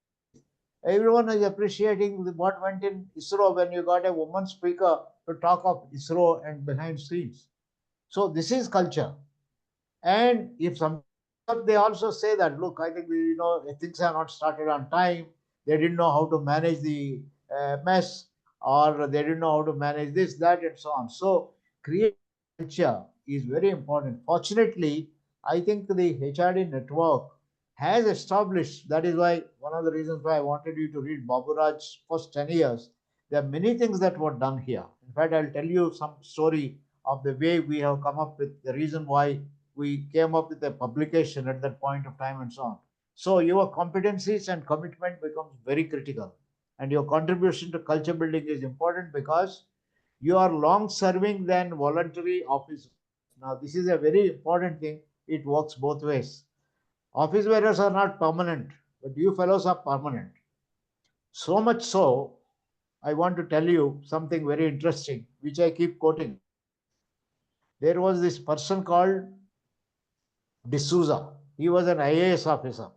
Speaker 1: Everyone is appreciating what went in ISRO when you got a woman speaker to talk of ISRO and behind scenes. So this is culture. And if some, they also say that, look, I think things are not started on time. They didn't know how to manage the mess, or they didn't know how to manage this, that, and so on. So create culture is very important. Fortunately, I think the HRD network has established. That is why one of the reasons why I wanted you to read Baburaj's first 10 years. There are many things that were done here. In fact, I'll tell you some story of the way we have come up with the reason why we came up with a publication at that point of time and so on. So your competencies and commitment becomes very critical, and your contribution to culture building is important because you are long serving than voluntary office. Now this is a very important thing. It works both ways. Office bearers are not permanent, but you fellows are permanent. So much so, I want to tell you something very interesting, which I keep quoting. There was this person called D'Souza. He was an IAS officer.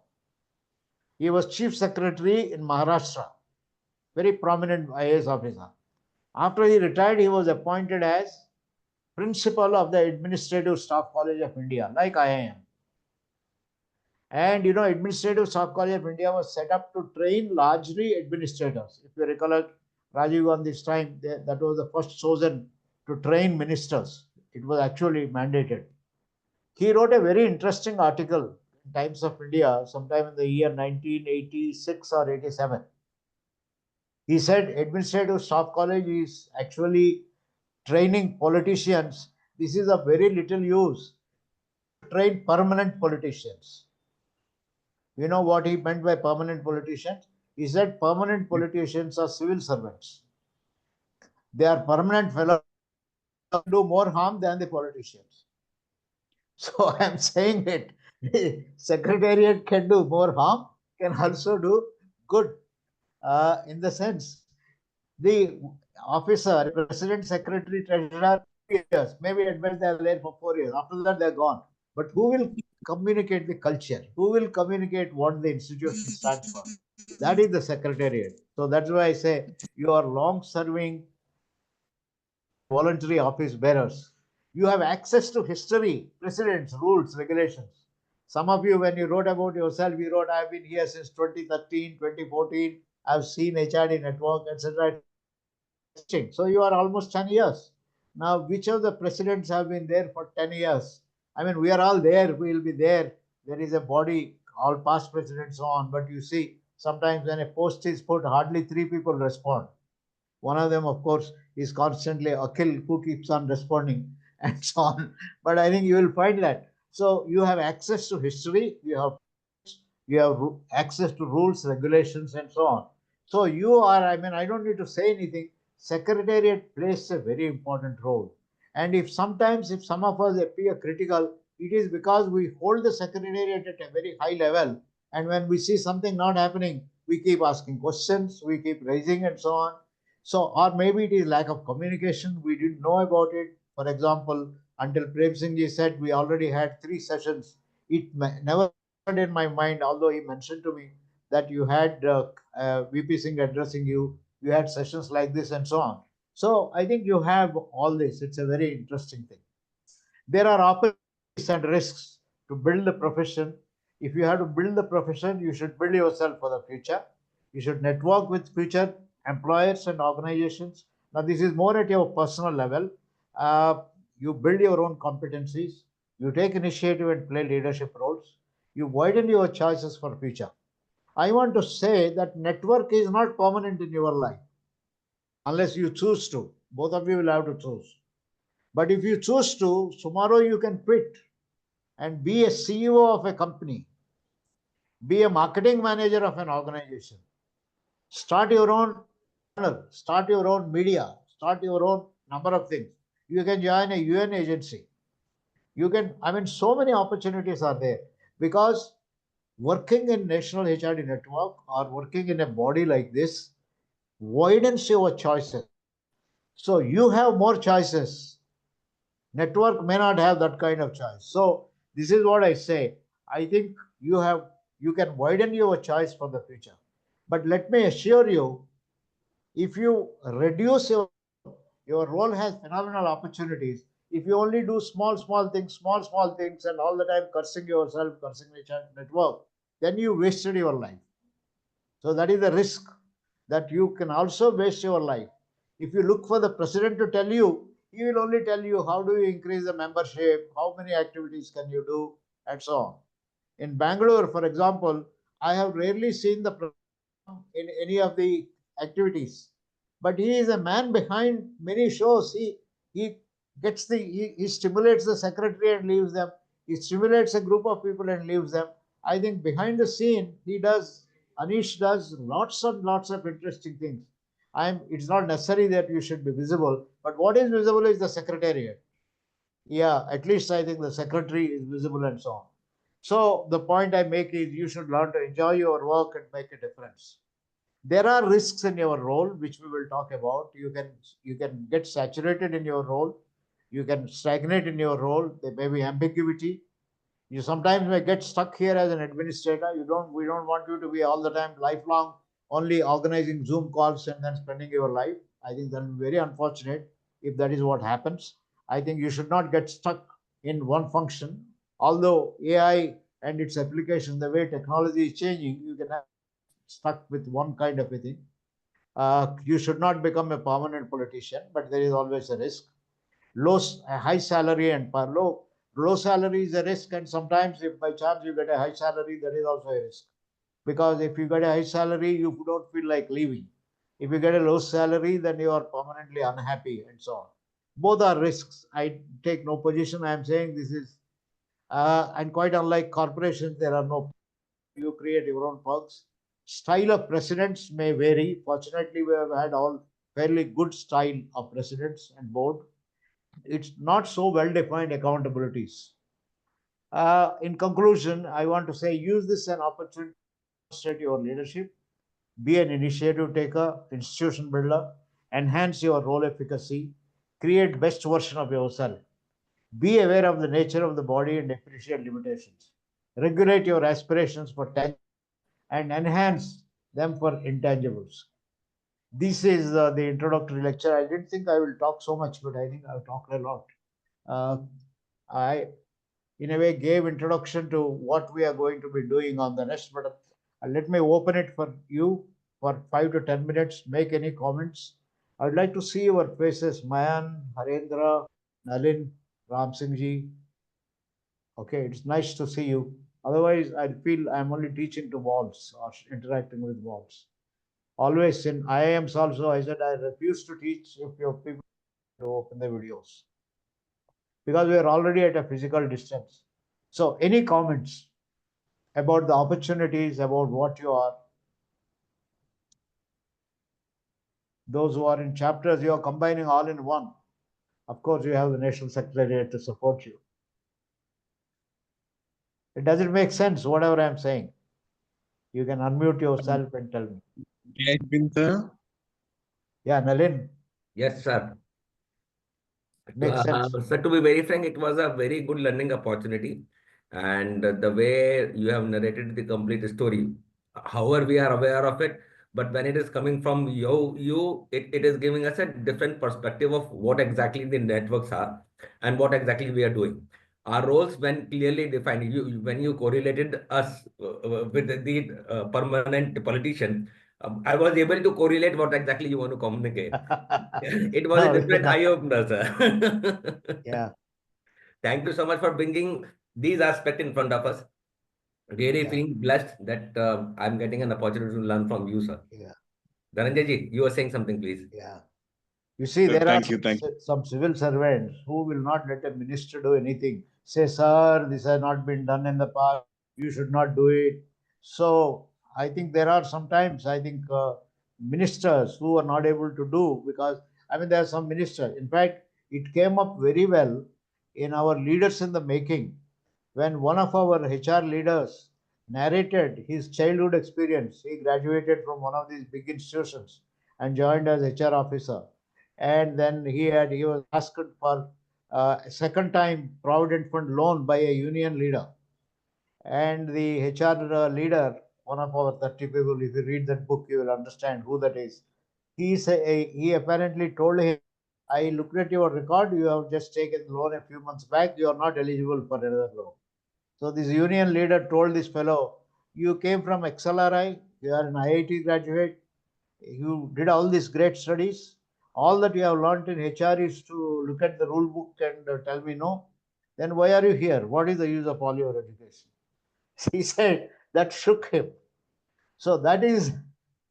Speaker 1: He was chief secretary in Maharashtra, very prominent IAS officer. After he retired, he was appointed as principal of the Administrative Staff College of India, like I am. And Administrative Staff College of India was set up to train largely administrators. If you recollect, Rajiv Gandhi's time, that was the first chosen to train ministers. It was actually mandated. He wrote a very interesting article in Times of India sometime in the year 1986 or 87. He said Administrative Staff College is actually training politicians. This is of very little use. Train permanent politicians. You know what he meant by permanent politicians? He said permanent politicians are civil servants. They are permanent fellows who do more harm than the politicians. So I am saying it. Secretariat can do more harm, can also do good. In the sense, the officer, president, secretary, treasurer, 2 years, maybe at best they are there for 4 years. After that, they are gone. But who will communicate the culture? Who will communicate what the institution stands for? That is the secretariat. So that's why I say you are long serving voluntary office bearers. You have access to history, precedents, rules, regulations. Some of you, when you wrote about yourself, you wrote, I've been here since 2013, 2014, I've seen HRD network, etc. So you are almost 10 years. Now, which of the presidents have been there for 10 years? I mean, we are all there, we will be there. There is a body, all past presidents on, but you see, sometimes when a post is put, hardly 3 people respond. One of them, of course, is constantly Akhil, who keeps on responding and so on. But I think you will find that. So you have access to history, you have access to rules, regulations, and so on. So you are, I mean, I don't need to say anything. Secretariat plays a very important role. And if some of us appear critical, it is because we hold the secretariat at a very high level. And when we see something not happening, we keep asking questions, we keep raising and so on. So, or maybe it is lack of communication. We didn't know about it. For example, until Prem Singh ji said we already had 3 sessions, it never entered in my mind, although he mentioned to me that you had VP Singh addressing you, you had sessions like this and so on. So I think you have all this. It's a very interesting thing. There are opportunities and risks to build the profession. If you have to build the profession, you should build yourself for the future. You should network with future employers and organizations. Now, this is more at your personal level. You build your own competencies. You take initiative and play leadership roles. You widen your choices for future. I want to say that network is not permanent in your life unless you choose to. Both of you will have to choose. But if you choose to, tomorrow you can quit and be a CEO of a company, be a marketing manager of an organization, start your own channel, start your own media, start your own number of things. You can join a UN agency. You can, I mean, so many opportunities are there because working in National HRD Network or working in a body like this widens your choices. So you have more choices. Network may not have that kind of choice. So this is what I say. I think you can widen your choice for the future. But let me assure you, if you reduce your role has phenomenal opportunities. If you only do small things, and all the time cursing yourself, cursing the network, then you wasted your life. So that is the risk, that you can also waste your life. If you look for the president to tell you, he will only tell you how do you increase the membership, how many activities can you do, and so on. In Bangalore, for example, I have rarely seen the president in any of the activities, but he is a man behind many shows. He gets he stimulates the secretary and leaves them. He stimulates a group of people and leaves them. I think behind the scene, Anish does lots and lots of interesting things. It's not necessary that you should be visible, but what is visible is the secretariat. Yeah, at least I think the secretary is visible and so on. So the point I make is you should learn to enjoy your work and make a difference. There are risks in your role, which we will talk about. You can get saturated in your role. You can stagnate in your role. There may be ambiguity. You sometimes may get stuck here as an administrator. We don't want you to be all the time lifelong only organizing Zoom calls and then spending your life. I think that will be very unfortunate if that is what happens. I think you should not get stuck in one function. Although AI and its application, the way technology is changing, you can have stuck with one kind of a thing. You should not become a permanent politician, but there is always a risk. High salary and low salary is a risk, and sometimes if by chance you get a high salary, that is also a risk. Because if you get a high salary, you don't feel like leaving. If you get a low salary, then you are permanently unhappy and so on. Both are risks. I take no position. I am saying this is, and quite unlike corporations, there are no, you create your own perks. Style of presidents may vary. Fortunately, we have had all fairly good style of presidents and board. It's not so well defined accountabilities. In conclusion, I want to say use this as an opportunity to demonstrate your leadership, be an initiative taker, institution builder, enhance your role efficacy, create best version of yourself. Be aware of the nature of the body and appreciate limitations. Regulate your aspirations for tangible and enhance them for intangibles. This is the introductory lecture. I didn't think I will talk so much, but I think I've talked a lot. I, in a way, gave introduction to what we are going to be doing on the rest, but let me open it for you for 5 to 10 minutes. Make any comments. I would like to see your faces, Mayan, Harendra, Nalin, Ram Singh ji. Okay, it's nice to see you. Otherwise, I feel I'm only teaching to walls or interacting with walls. Always in IIMs also, I said I refuse to teach if your people to open the videos, because we are already at a physical distance. So any comments about the opportunities, about what you are? Those who are in chapters, you are combining all in one. Of course, you have the National Secretariat to support you. It doesn't make sense, whatever I'm saying. You can unmute yourself and tell me.
Speaker 2: Sir.
Speaker 1: Yeah, Nalin.
Speaker 3: Yes, sir.
Speaker 1: Makes sense.
Speaker 3: So to be very frank, it was a very good learning opportunity. And the way you have narrated the complete story, however, we are aware of it, but when it is coming from it is giving us a different perspective of what exactly the networks are and what exactly we are doing. Our roles, when clearly defined, when you correlated us with the permanent politician, I was able to correlate what exactly you want to communicate. It was a different eye opener, sir.
Speaker 1: Yeah.
Speaker 3: Thank you so much for bringing these aspects in front of us. Really feeling blessed that I'm getting an opportunity to learn from you, sir.
Speaker 1: Yeah.
Speaker 3: Dhananjay ji, you were saying something, please.
Speaker 1: Yeah. You see, there
Speaker 2: Thank
Speaker 1: are some civil servants who will not let a minister do anything. Say, sir, this has not been done in the past. You should not do it. So I think there are sometimes, I think, ministers who are not able to do, because, I mean, there are some ministers. In fact, it came up very well in our leaders in the making when one of our HR leaders narrated his childhood experience. He graduated from one of these big institutions and joined as HR officer. And then he was asked for a second time Provident Fund loan by a union leader. And the HR leader, one of our 30 people, if you read that book, you will understand who that is. He apparently told him, I looked at your record, you have just taken the loan a few months back, you are not eligible for another loan. So this union leader told this fellow, you came from XLRI, you are an IIT graduate, you did all these great studies, all that you have learned in HR is to look at the rule book and tell me no, then why are you here? What is the use of all your education? He said that shook him. So that is,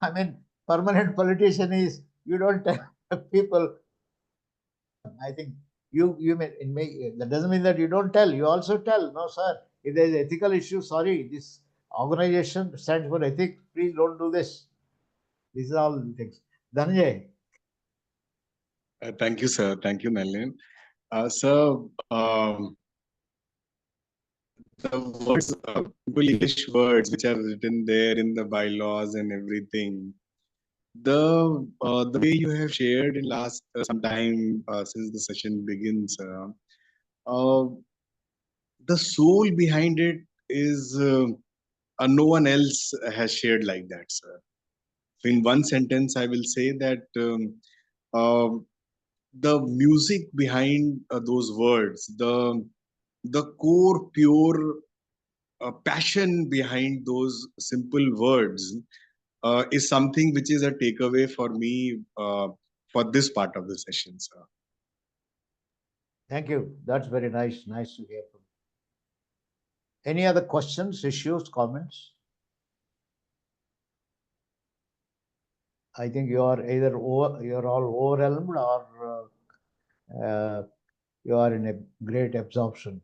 Speaker 1: I mean, permanent politician is you don't tell people. I think you may that doesn't mean that you don't tell. You also tell, no, sir. If there is ethical issue, sorry, this organization stands for ethics. Please don't do this. These are all things. Dhananjay.
Speaker 2: Thank you, sir. Thank you, Nalin. So, the words, English words which are written there in the bylaws and everything, the way you have shared in last some time since the session begins, uh, the soul behind it is no one else has shared like that, sir. In one sentence, I will say that uh, the music behind those words, the core pure passion behind those simple words is something which is a takeaway for me for this part of the session, sir.
Speaker 1: Thank you. That's very nice. Nice to hear from you. Any other questions, issues, comments? I think you are either you're all overwhelmed or you are in a great absorption.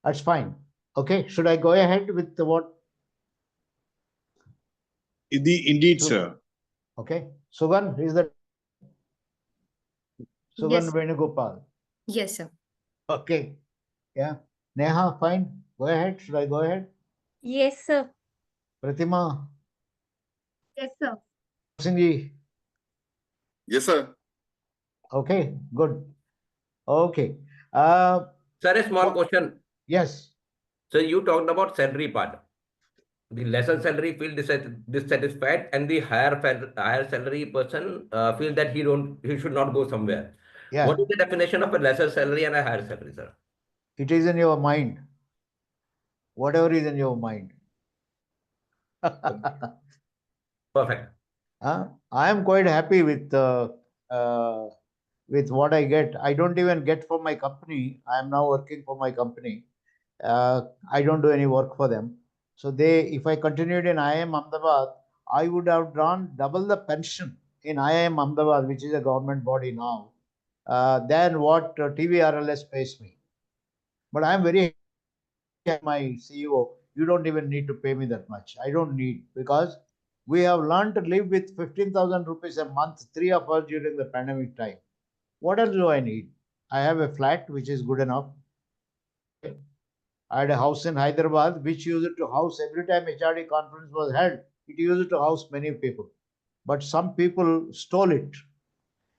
Speaker 1: That's fine. Okay, should I go ahead with what?
Speaker 2: Indeed, sir.
Speaker 1: Okay, Sugan, is that Sugan
Speaker 7: Yes.
Speaker 1: Venugopal?
Speaker 7: Yes, sir.
Speaker 1: Okay, yeah. Neha, fine. Go ahead. Should I go ahead?
Speaker 7: Yes, sir.
Speaker 1: Pratima,
Speaker 7: Yes, sir.
Speaker 1: Singhi.
Speaker 8: Yes, sir.
Speaker 1: Okay, good. Okay.
Speaker 3: Sir, a small question.
Speaker 1: Yes.
Speaker 3: So you talked about salary part. The lesser salary feel dissatisfied, and the higher salary person feel that he should not go somewhere.
Speaker 1: Yeah.
Speaker 3: What is the definition of a lesser salary and a higher salary, sir?
Speaker 1: It is in your mind. Whatever is in your mind.
Speaker 3: Perfect.
Speaker 1: I am quite happy with what I get. I don't even get for my company. I am now working for my company. I don't do any work for them. So if I continued in IIM Ahmedabad, I would have drawn double the pension in IIM Ahmedabad, which is a government body now, than what TVRLS pays me. But I am very happy, my CEO, you don't even need to pay me that much. I don't need, because we have learned to live with 15,000 rupees a month, three of us during the pandemic time. What else do I need? I have a flat which is good enough. I had a house in Hyderabad which used to house every time HRD conference was held. It used to house many people, but some people stole it,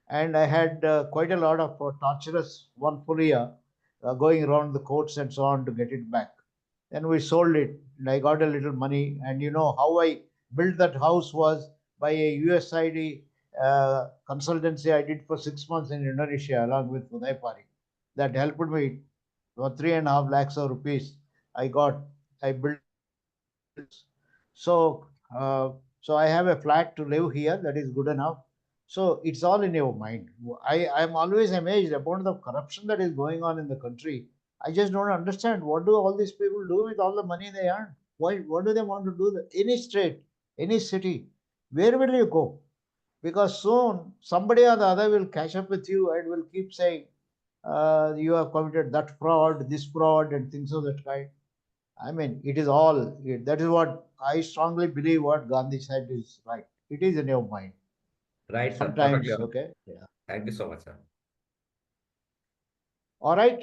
Speaker 1: and I had quite a lot of torturous one full year going around the courts and so on to get it back. Then we sold it, and I got a little money. And you know how I built that house was by a USID consultancy I did for 6 months in Indonesia along with Uday Parik. That helped me for 3.5 lakhs of rupees. I built. So, so I have a flat to live here. That is good enough. So it's all in your mind. I'm always amazed about the corruption that is going on in the country. I just don't understand, what do all these people do with all the money they earn? Why? What do they want to do? Any state, any city, where will you go? Because soon somebody or the other will catch up with you and will keep saying, you have committed that fraud, this fraud, and things of that kind. I mean, it is all, that is what I strongly believe what Gandhi said is right. It is in your mind.
Speaker 3: Right, sir.
Speaker 1: Sometimes,
Speaker 3: Perfectly.
Speaker 1: okay. Yeah.
Speaker 3: Thank you so much, sir.
Speaker 1: All right,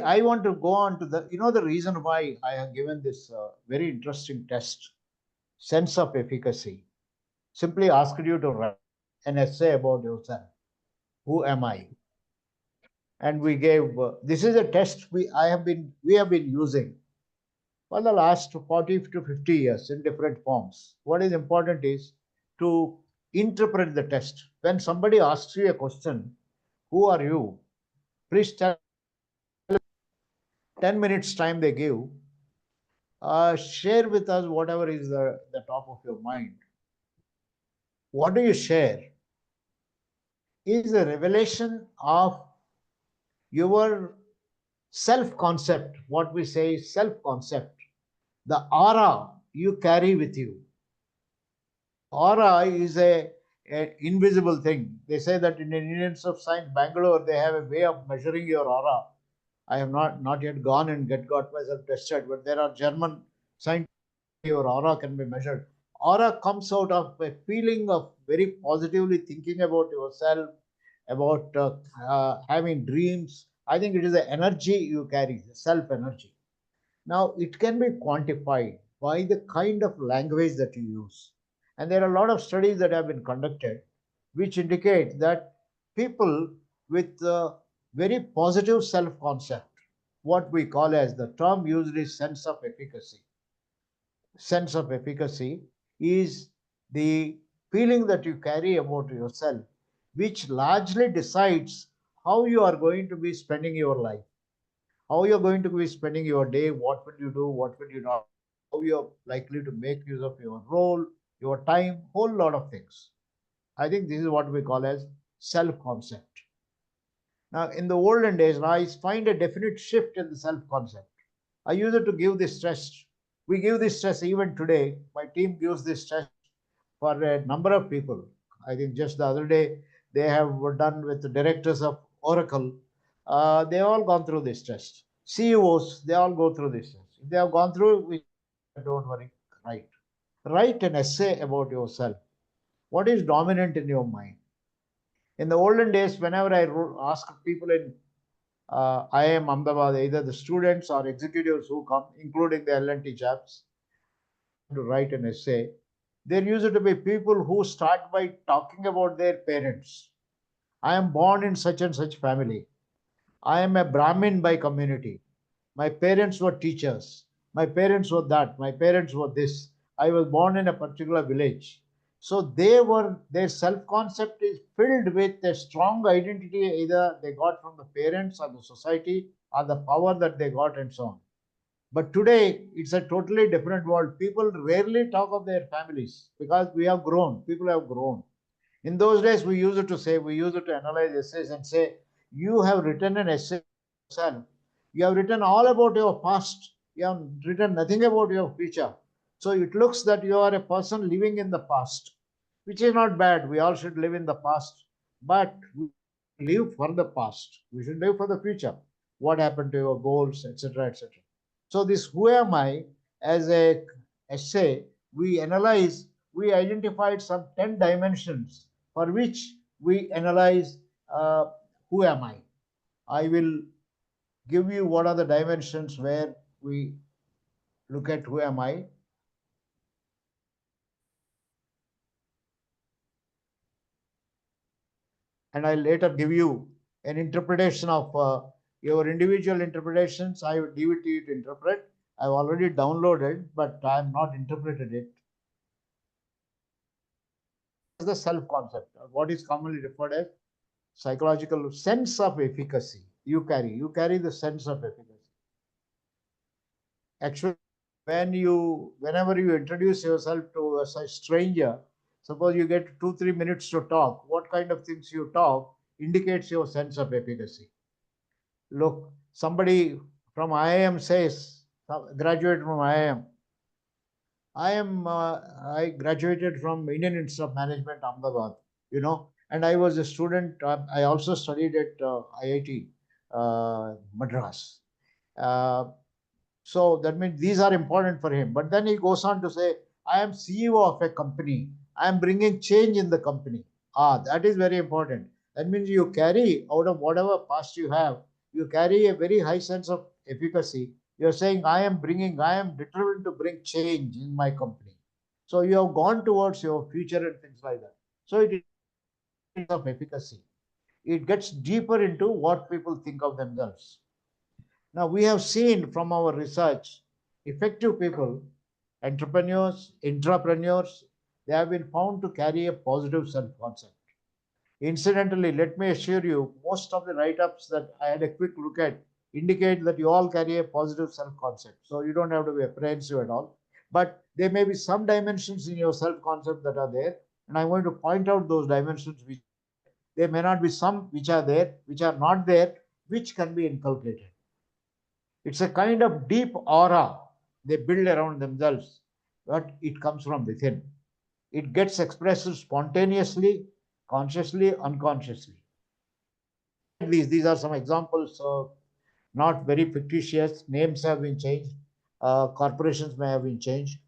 Speaker 1: I want to go on to the reason why I have given this very interesting test, sense of efficacy. Simply asked you to write an essay about yourself. Who am I? And we gave this is a test we have been using for the last 40 to 50 years in different forms. What is important is to interpret the test. When somebody asks you a question, who are you? Please tell 10 minutes time they give. Share with us whatever is the top of your mind. What do you share? Is a revelation of your self-concept. What we say is self-concept. The aura you carry with you. Aura is a invisible thing. They say that in Indians of Science, Bangalore, they have a way of measuring your aura. I have not yet gone and got myself tested, but there are German scientists. Your aura can be measured. Aura comes out of a feeling of very positively thinking about yourself, about having dreams. I think it is the energy you carry, the self energy. Now, it can be quantified by the kind of language that you use. And there are a lot of studies that have been conducted which indicate that people with very positive self concept, what we call as the term used is sense of efficacy. Sense of efficacy is the feeling that you carry about yourself, which largely decides how you are going to be spending your life, how you're going to be spending your day, what will you do, what will you not, how you're likely to make use of your role, your time, whole lot of things. I think this is what we call as self-concept. Now, in the olden days, now I find a definite shift in the self-concept. I use it to give this test. We give this test even today. My team gives this test for a number of people. I think just the other day they have done with the directors of Oracle. They all gone through this test. CEOs, they all go through this test. If they have gone through, don't worry, write an essay about yourself. What is dominant in your mind? In the olden days, whenever I ask people in IIM Ahmedabad, either the students or executives who come, including the L&T chaps, to write an essay, there used to be people who start by talking about their parents. I am born in such and such family. I am a Brahmin by community. My parents were teachers. My parents were that. My parents were this. I was born in a particular village. So their self-concept is filled with a strong identity either they got from the parents or the society or the power that they got and so on. But today, it's a totally different world. People rarely talk of their families because we have grown. People have grown. In those days, we used to analyze essays and say, you have written an essay yourself. You have written all about your past. You have written nothing about your future. So it looks that you are a person living in the past, which is not bad. We all should live in the past, but we live for the past. We should live for the future. What happened to your goals, etc., etc. So this who am I as a essay, we identified some 10 dimensions for which we analyze who am I. I will give you what are the dimensions where we look at who am I. And I'll later give you an interpretation of your individual interpretations. I will give it to you to interpret. I've already downloaded, but I have not interpreted it. The self-concept, what is commonly referred as psychological sense of efficacy. You carry the sense of efficacy. Actually, whenever you introduce yourself to a stranger, suppose you get 2-3 minutes to talk, what kind of things you talk indicates your sense of efficacy. Look, somebody from IIM says, graduate from IIM. I graduated from Indian Institute of Management, Ahmedabad, and I was a student. I also studied at IIT Madras. So that means these are important for him. But then he goes on to say, I am CEO of a company. I am bringing change in the company. That is very important. That means you carry out of whatever past you have, you carry a very high sense of efficacy. You're saying, I am determined to bring change in my company. So you have gone towards your future and things like that. So it is of efficacy. It gets deeper into what people think of themselves. Now, we have seen from our research, effective people, entrepreneurs, they have been found to carry a positive self concept. Incidentally, let me assure you, most of the write ups that I had a quick look at indicate that you all carry a positive self concept. So you don't have to be apprehensive at all. But there may be some dimensions in your self concept that are there. And I'm going to point out those dimensions which there may not be some which are there, which are not there, which can be inculcated. It's a kind of deep aura they build around themselves, but it comes from within. It gets expressed spontaneously, consciously, unconsciously. These are some examples, not very fictitious. Names have been changed, corporations may have been changed.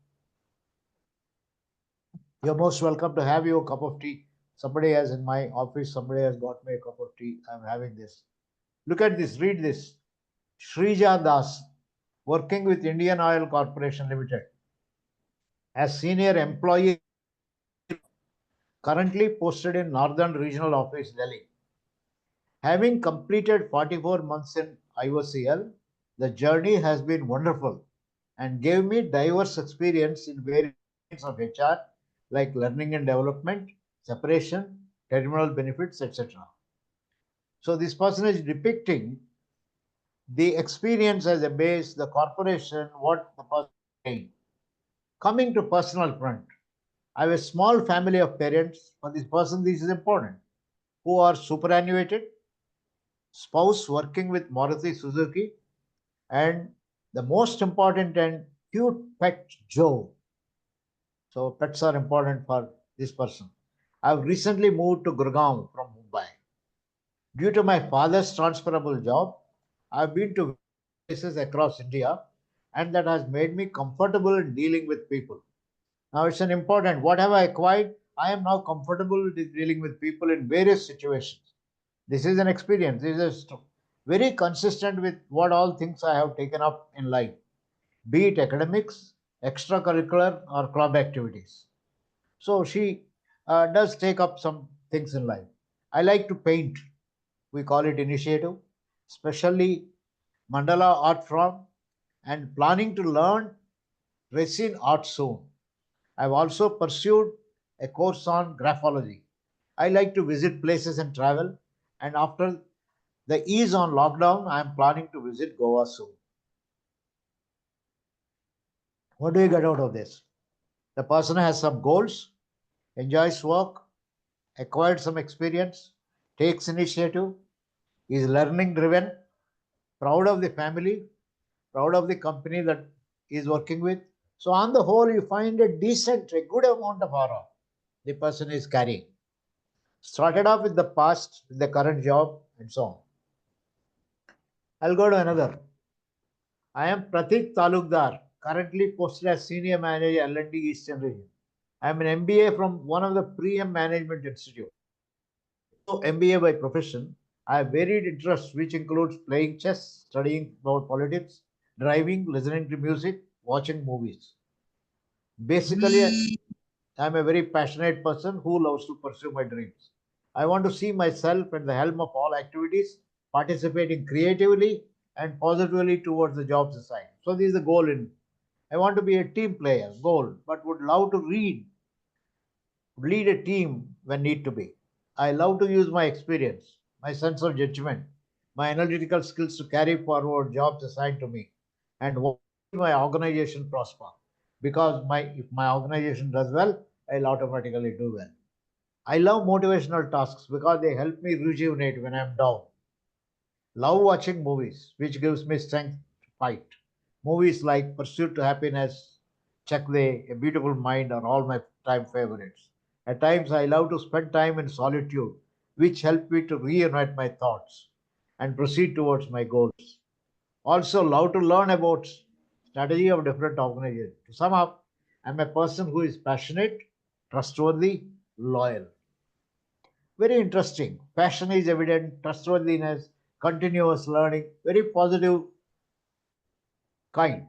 Speaker 1: You're most welcome to have you a cup of tea. Somebody has in my office, somebody has got me a cup of tea. I'm having this. Look at this, read this. Shrija Das, working with Indian Oil Corporation Limited as senior employee, currently posted in Northern Regional Office, Delhi. Having completed 44 months in IOCL, the journey has been wonderful and gave me diverse experience in various areas of HR like learning and development, separation, terminal benefits, etc. So this person is depicting the experience as a base, the corporation, what the person is saying. Coming to personal front, I have a small family of parents. For this person, this is important, who are superannuated, spouse working with Maruti Suzuki, and the most important and cute pet Joe. So pets are important for this person. I've recently moved to Gurgaon from Mumbai. Due to my father's transferable job, I've been to places across India, and that has made me comfortable in dealing with people. Now it's an important, what have I acquired? I am now comfortable with dealing with people in various situations. This is an experience. This is very consistent with what all things I have taken up in life, be it academics, extracurricular, or club activities. So she does take up some things in life. I like to paint. We call it initiative, especially mandala art form, and planning to learn resin art soon. I've also pursued a course on graphology. I like to visit places and travel, and after the ease on lockdown, I am planning to visit Goa soon. What do you get out of this? The person has some goals, enjoys work, acquired some experience, takes initiative, is learning driven, proud of the family, proud of the company that he is working with. So, on the whole, you find a decent, a good amount of aura the person is carrying. Started off with the past, with the current job, and so on. I'll go to another. I am Pratik Talukdar, currently posted as Senior Manager L&D Eastern Region. I am an MBA from one of the Pre-M Management Institute. So MBA by profession, I have varied interests which includes playing chess, studying about politics, driving, listening to music, watching movies. Basically, I am a very passionate person who loves to pursue my dreams. I want to see myself at the helm of all activities, participating creatively and positively towards the jobs assigned. So this is the goal in I want to be a team player, goal, but would love to lead a team when need to be. I love to use my experience, my sense of judgment, my analytical skills to carry forward jobs assigned to me and want to see my organization prosper. Because if my organization does well, I'll automatically do well. I love motivational tasks because they help me rejuvenate when I'm down. Love watching movies, which gives me strength to fight. Movies like Pursuit to Happiness, Chakde, A Beautiful Mind are all my time favorites. At times, I love to spend time in solitude, which help me to reunite my thoughts and proceed towards my goals. Also, love to learn about strategy of different organizations. To sum up, I'm a person who is passionate, trustworthy, loyal. Very interesting. Passion is evident, trustworthiness, continuous learning, very positive kind.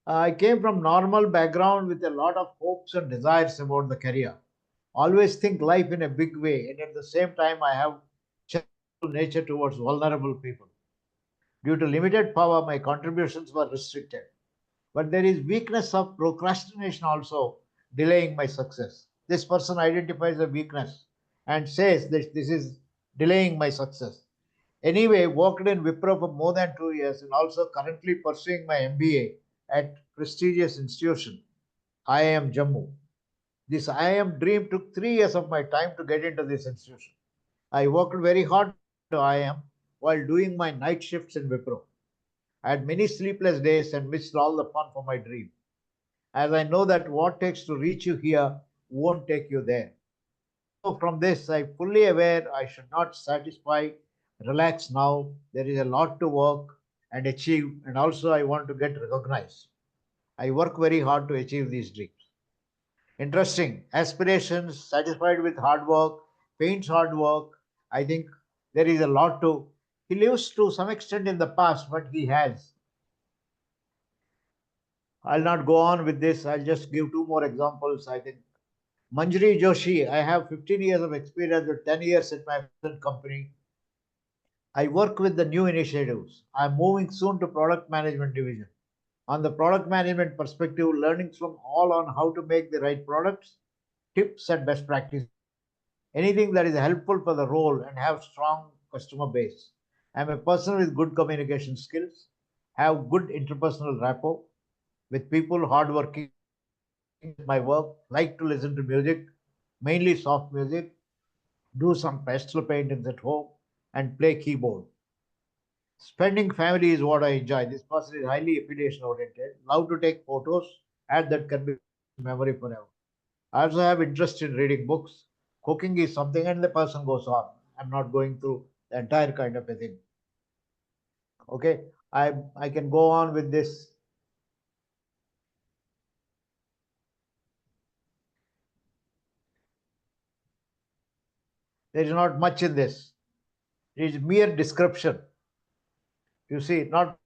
Speaker 1: I came from normal background with a lot of hopes and desires about the career. Always think life in a big way, and at the same time, I have charitable nature towards vulnerable people. Due to limited power, my contributions were restricted. But there is weakness of procrastination also delaying my success. This person identifies a weakness and says that this is delaying my success. Anyway, worked in Wipro for more than 2 years and also currently pursuing my MBA at prestigious institution, IIM Jammu. This IIM dream took 3 years of my time to get into this institution. I worked very hard to IIM while doing my night shifts in Wipro. I had many sleepless days and missed all the fun for my dream, as I know that what takes to reach you here won't take you there. So from this, I'm fully aware I should not satisfy, relax now. There is a lot to work and achieve, and also I want to get recognized. I work very hard to achieve these dreams. Interesting. Aspirations, satisfied with hard work, paints hard work. I think there is a lot to. He lives to some extent in the past, but he has. I'll not go on with this. I'll just give two more examples. I think Manjari Joshi, I have 15 years of experience with 10 years at my present company. I work with the new initiatives. I'm moving soon to product management division. On the product management perspective, learnings from all on how to make the right products, tips and best practices. Anything that is helpful for the role and have strong customer base. I'm a person with good communication skills, have good interpersonal rapport with people, hardworking my work, like to listen to music, mainly soft music, do some pastel paintings at home, and play keyboard. Spending family is what I enjoy. This person is highly affiliation oriented, love to take photos, and that can be memory forever. I also have interest in reading books. Cooking is something, and the person goes on. I'm not going through the entire kind of a thing. Okay, I can go on with this. There is not much in this. It is mere description. You see, not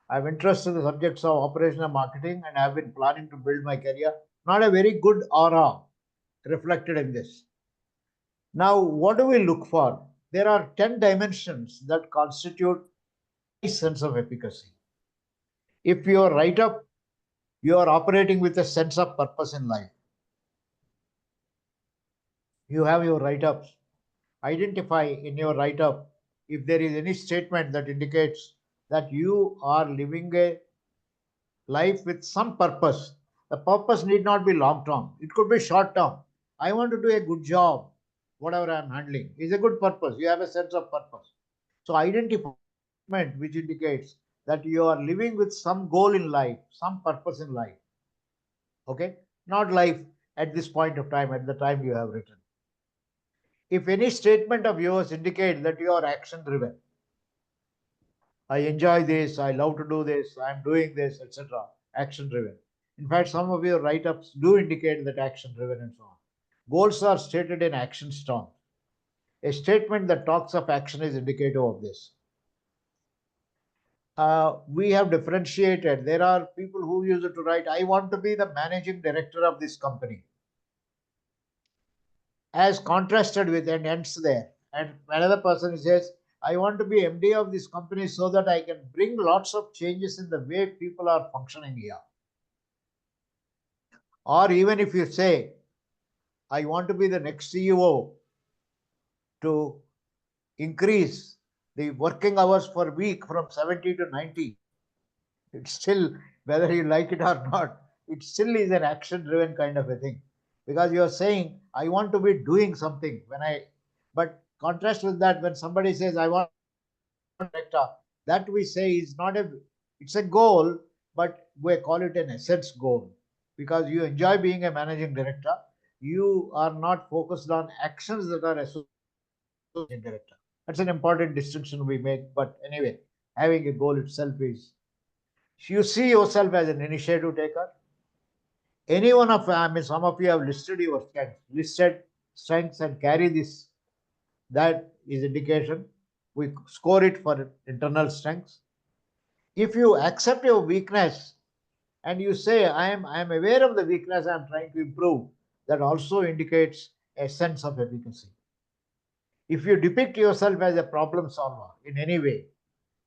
Speaker 1: I'm interested in the subjects of operation and marketing, and I've been planning to build my career. Not a very good aura reflected in this. Now, what do we look for? There are 10 dimensions that constitute a sense of efficacy. If you are right up, you are operating with a sense of purpose in life. You have your write ups. Identify in your write up if there is any statement that indicates that you are living a life with some purpose. The purpose need not be long term, it could be short term. I want to do a good job, whatever I am handling is a good purpose. You have a sense of purpose. So, identify which indicates that you are living with some goal in life, some purpose in life. Okay, not life at this point of time, at the time you have written. If any statement of yours indicates that you are action driven, I enjoy this, I love to do this, I am doing this, etc. Action driven. In fact, some of your write ups do indicate that action driven and so on. Goals are stated in action terms. A statement that talks of action is indicative of this. We have differentiated. There are people who use it to write, I want to be the managing director of this company, as contrasted with, and ends there. And another person says, I want to be MD of this company so that I can bring lots of changes in the way people are functioning here. Or even if you say, I want to be the next CEO to increase the working hours per week from 70 to 90, it's still, whether you like it or not, it still is an action driven kind of a thing. Because you're saying, I want to be doing something but contrast with that, when somebody says, I want director, that we say is not it's a goal, but we call it an essence goal. Because you enjoy being a managing director, you are not focused on actions that are associated with managing director. That's an important distinction we make. But anyway, having a goal itself is, you see yourself as an initiative taker. Any one of, I mean, some of you have listed your strengths and carry this. That is indication. we score it for internal strengths. If you accept your weakness and you say, I am aware of the weakness, I am trying to improve, that also indicates a sense of efficacy. If you depict yourself as a problem solver in any way,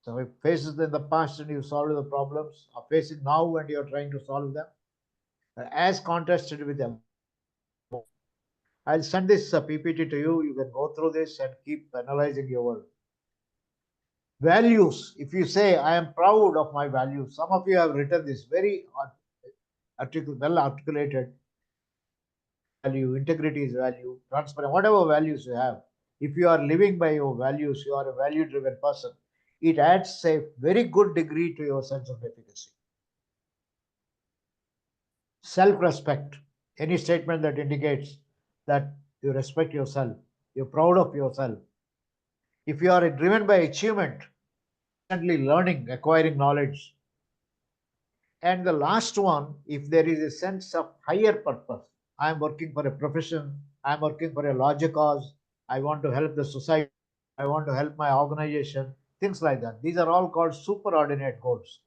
Speaker 1: so if faces in the past and you solve the problems, or facing now and you're trying to solve them, as contrasted with them. I'll send this PPT to you. You can go through this and keep analyzing your values. If you say, I am proud of my values, some of you have written this very well articulated. Value, integrity is value, transparent, whatever values you have. If you are living by your values, you are a value driven person. It adds a very good degree to your sense of efficacy. Self-respect, any statement that indicates that you respect yourself, you're proud of yourself. If you are driven by achievement, constantly learning, acquiring knowledge. And the last one, if there is a sense of higher purpose, I am working for a profession, I am working for a larger cause, I want to help the society, I want to help my organization, things like that. These are all called superordinate goals.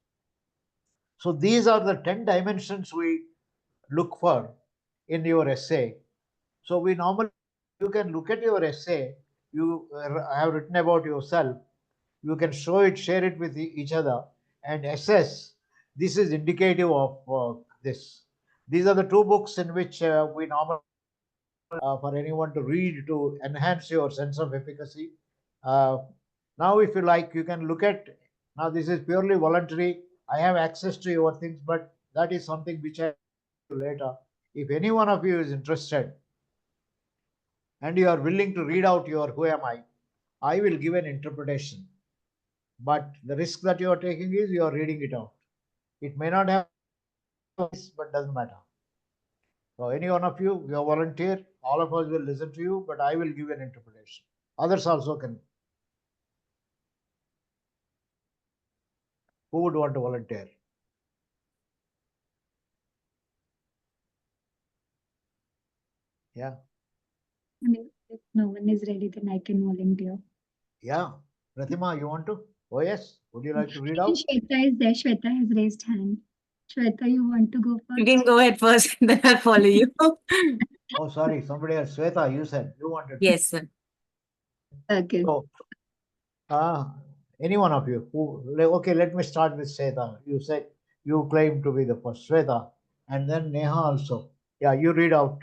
Speaker 1: So these are the 10 dimensions we look for in your essay. So we normally, you can look at your essay, you have written about yourself, you can show it, share it with each other and assess. This is indicative of this. These are the two books in which we normally for anyone to read to enhance your sense of efficacy. Now, if you like, you can look at, now this is purely voluntary. I have access to your things, but that is something which I will do later. If any one of you is interested and you are willing to read out your who am I will give an interpretation. But the risk that you are taking is you are reading it out. It may not have, but doesn't matter. So any one of you are volunteer, all of us will listen to you, but I will give an interpretation. Others also can. Who would want to volunteer? Yeah.
Speaker 7: If no one is ready, then I can volunteer.
Speaker 1: Yeah. Pratima, you want to? Oh, yes. Would you like to read out?
Speaker 7: Shweta is there. Shweta has raised hand. Shweta, you want to go
Speaker 5: You
Speaker 7: first?
Speaker 5: can go ahead first, then I'll follow you.
Speaker 1: Oh, sorry. Somebody else. Sweta, you said you wanted.
Speaker 5: Yes, sir.
Speaker 7: Okay.
Speaker 1: So, any one of you who, okay, let me start with Sweta. You said you claim to be the first. Sweta, and then Neha also. Yeah, you read out.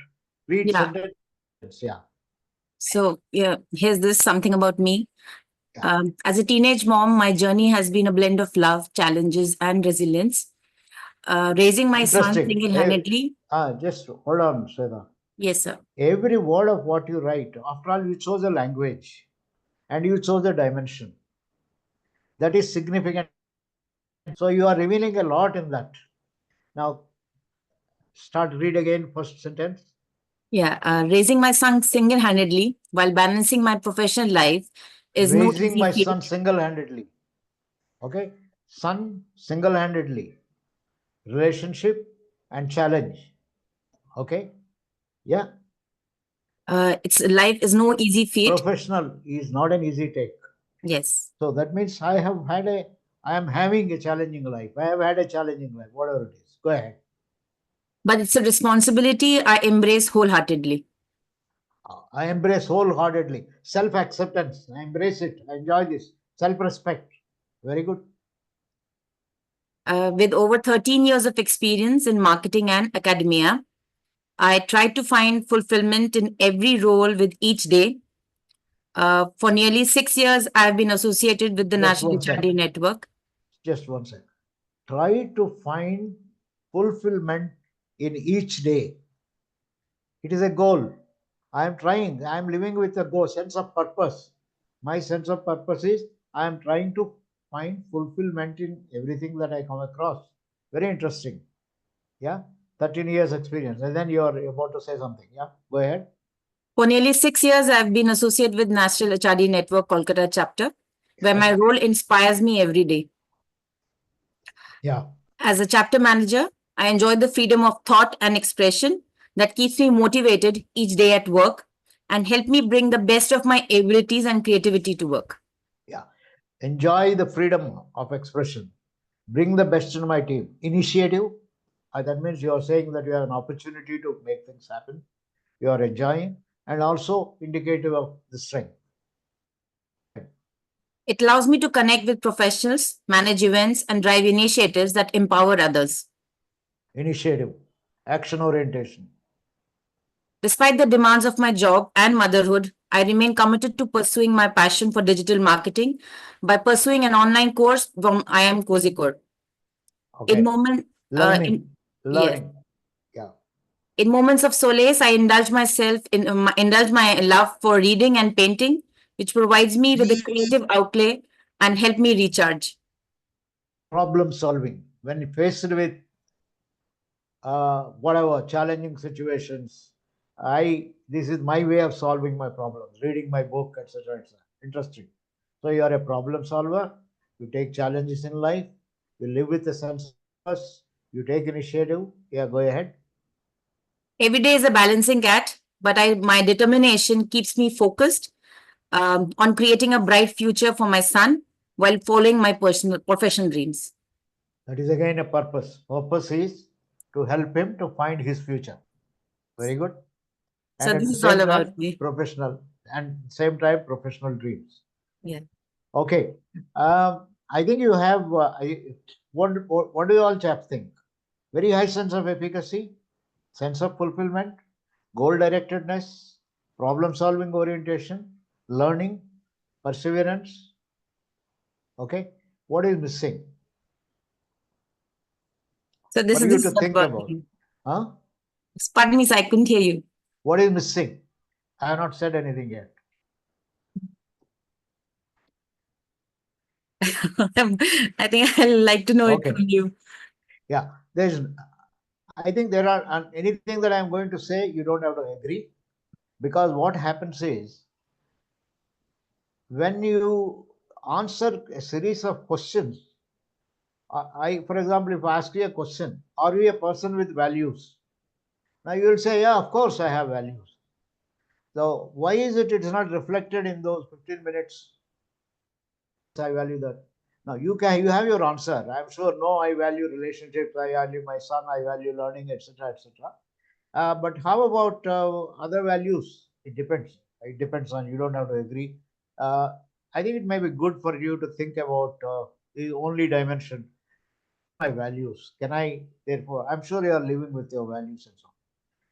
Speaker 1: Read
Speaker 5: Yeah.
Speaker 1: sentence. Yeah.
Speaker 5: So, yeah, here's this something about me.
Speaker 1: Yeah.
Speaker 5: As a teenage mom, my journey has been a blend of love, challenges, and resilience. Raising my son
Speaker 1: Interesting.
Speaker 5: single-handedly.
Speaker 1: Just hold on, Sweta.
Speaker 5: Yes, sir.
Speaker 1: Every word of what you write, after all, you chose a language and you chose a dimension. That is significant. So you are revealing a lot in that. Now, start read again first sentence.
Speaker 5: Yeah, raising my son single-handedly while balancing my professional life is no
Speaker 1: Raising
Speaker 5: easy
Speaker 1: my
Speaker 5: feat.
Speaker 1: son single-handedly. Okay, son single-handedly. Relationship and challenge. Okay, yeah.
Speaker 5: It's life is no easy feat.
Speaker 1: Professional is not an easy take.
Speaker 5: Yes.
Speaker 1: So that means I am having a challenging life. I have had a challenging life, whatever it is. Go ahead.
Speaker 5: But it's a responsibility I embrace wholeheartedly.
Speaker 1: I embrace wholeheartedly. Self-acceptance. I embrace it. I enjoy this. Self-respect. Very good.
Speaker 5: With over 13 years of experience in marketing and academia, I try to find fulfillment in every role with each day. For nearly 6 years, I've been associated with the
Speaker 1: Just
Speaker 5: National
Speaker 1: one sec.
Speaker 5: HRD Network.
Speaker 1: Just one second. Try to find fulfillment in each day. It is a goal. I am trying. I am living with a goal, sense of purpose. My sense of purpose is I am trying to find fulfillment in everything that I come across. Very interesting. Yeah. 13 years experience. And then you are about to say something. Yeah. Go ahead.
Speaker 5: For nearly 6 years, I've been associated with National HRD Network Kolkata chapter, where my role inspires me every day.
Speaker 1: Yeah.
Speaker 5: As a chapter manager, I enjoy the freedom of thought and expression that keeps me motivated each day at work and help me bring the best of my abilities and creativity to work.
Speaker 1: Yeah. enjoy the freedom of expression, bring the best in my team. Initiative, that means you are saying that you have an opportunity to make things happen. You are enjoying, and also indicative of the strength.
Speaker 5: It allows me to connect with professionals, manage events, and drive initiatives that empower others.
Speaker 1: Initiative, action orientation.
Speaker 5: Despite the demands of my job and motherhood, I remain committed to pursuing my passion for digital marketing by pursuing an online course from IIM Kozhikode.
Speaker 1: Okay.
Speaker 5: In moment,
Speaker 1: Learning.
Speaker 5: yes.
Speaker 1: Yeah.
Speaker 5: In moments of solace, I indulge my love for reading and painting, which provides me with a creative outlet and help me recharge.
Speaker 1: Problem solving. When faced with whatever challenging situations, this is my way of solving my problems, reading my book, etc. etc. Interesting. So you are a problem solver, you take challenges in life, you live with a sense of purpose, you take initiative. Yeah, go ahead.
Speaker 5: Every day is a balancing act, but my determination keeps me focused on creating a bright future for my son while following my professional dreams.
Speaker 1: That is again a purpose. Purpose is to help him to find his future. Very good. And
Speaker 5: So
Speaker 1: at
Speaker 5: this
Speaker 1: the
Speaker 5: is all
Speaker 1: same
Speaker 5: about
Speaker 1: time,
Speaker 5: me.
Speaker 1: Professional dreams.
Speaker 5: Yeah.
Speaker 1: Okay. I think you have, what do you all chaps think? Very high sense of efficacy, sense of fulfillment, goal-directedness, problem-solving orientation, learning, perseverance. Okay. What is missing?
Speaker 5: So this
Speaker 1: For
Speaker 5: is
Speaker 1: you
Speaker 5: this
Speaker 1: to
Speaker 5: is what
Speaker 1: think
Speaker 5: about
Speaker 1: about.
Speaker 5: me.
Speaker 1: Huh?
Speaker 5: Pardon me, sir, I couldn't hear you.
Speaker 1: What is missing? I have not said anything yet.
Speaker 5: I think I'd like to know
Speaker 1: Okay.
Speaker 5: it from you.
Speaker 1: Yeah. I think there are anything that I'm going to say, you don't have to agree, because what happens is when you answer a series of questions, for example, if I ask you a question, are you a person with values? Now you will say, yeah, of course I have values. So why is it's not reflected in those 15 minutes? I value that. Now you have your answer. I'm sure, no, I value relationships, I value my son, I value learning, etc., etc. But how about other values? It depends. It depends on, you don't have to agree. I think it may be good for you to think about the only dimension, my values. Therefore, I'm sure you are living with your values and so on.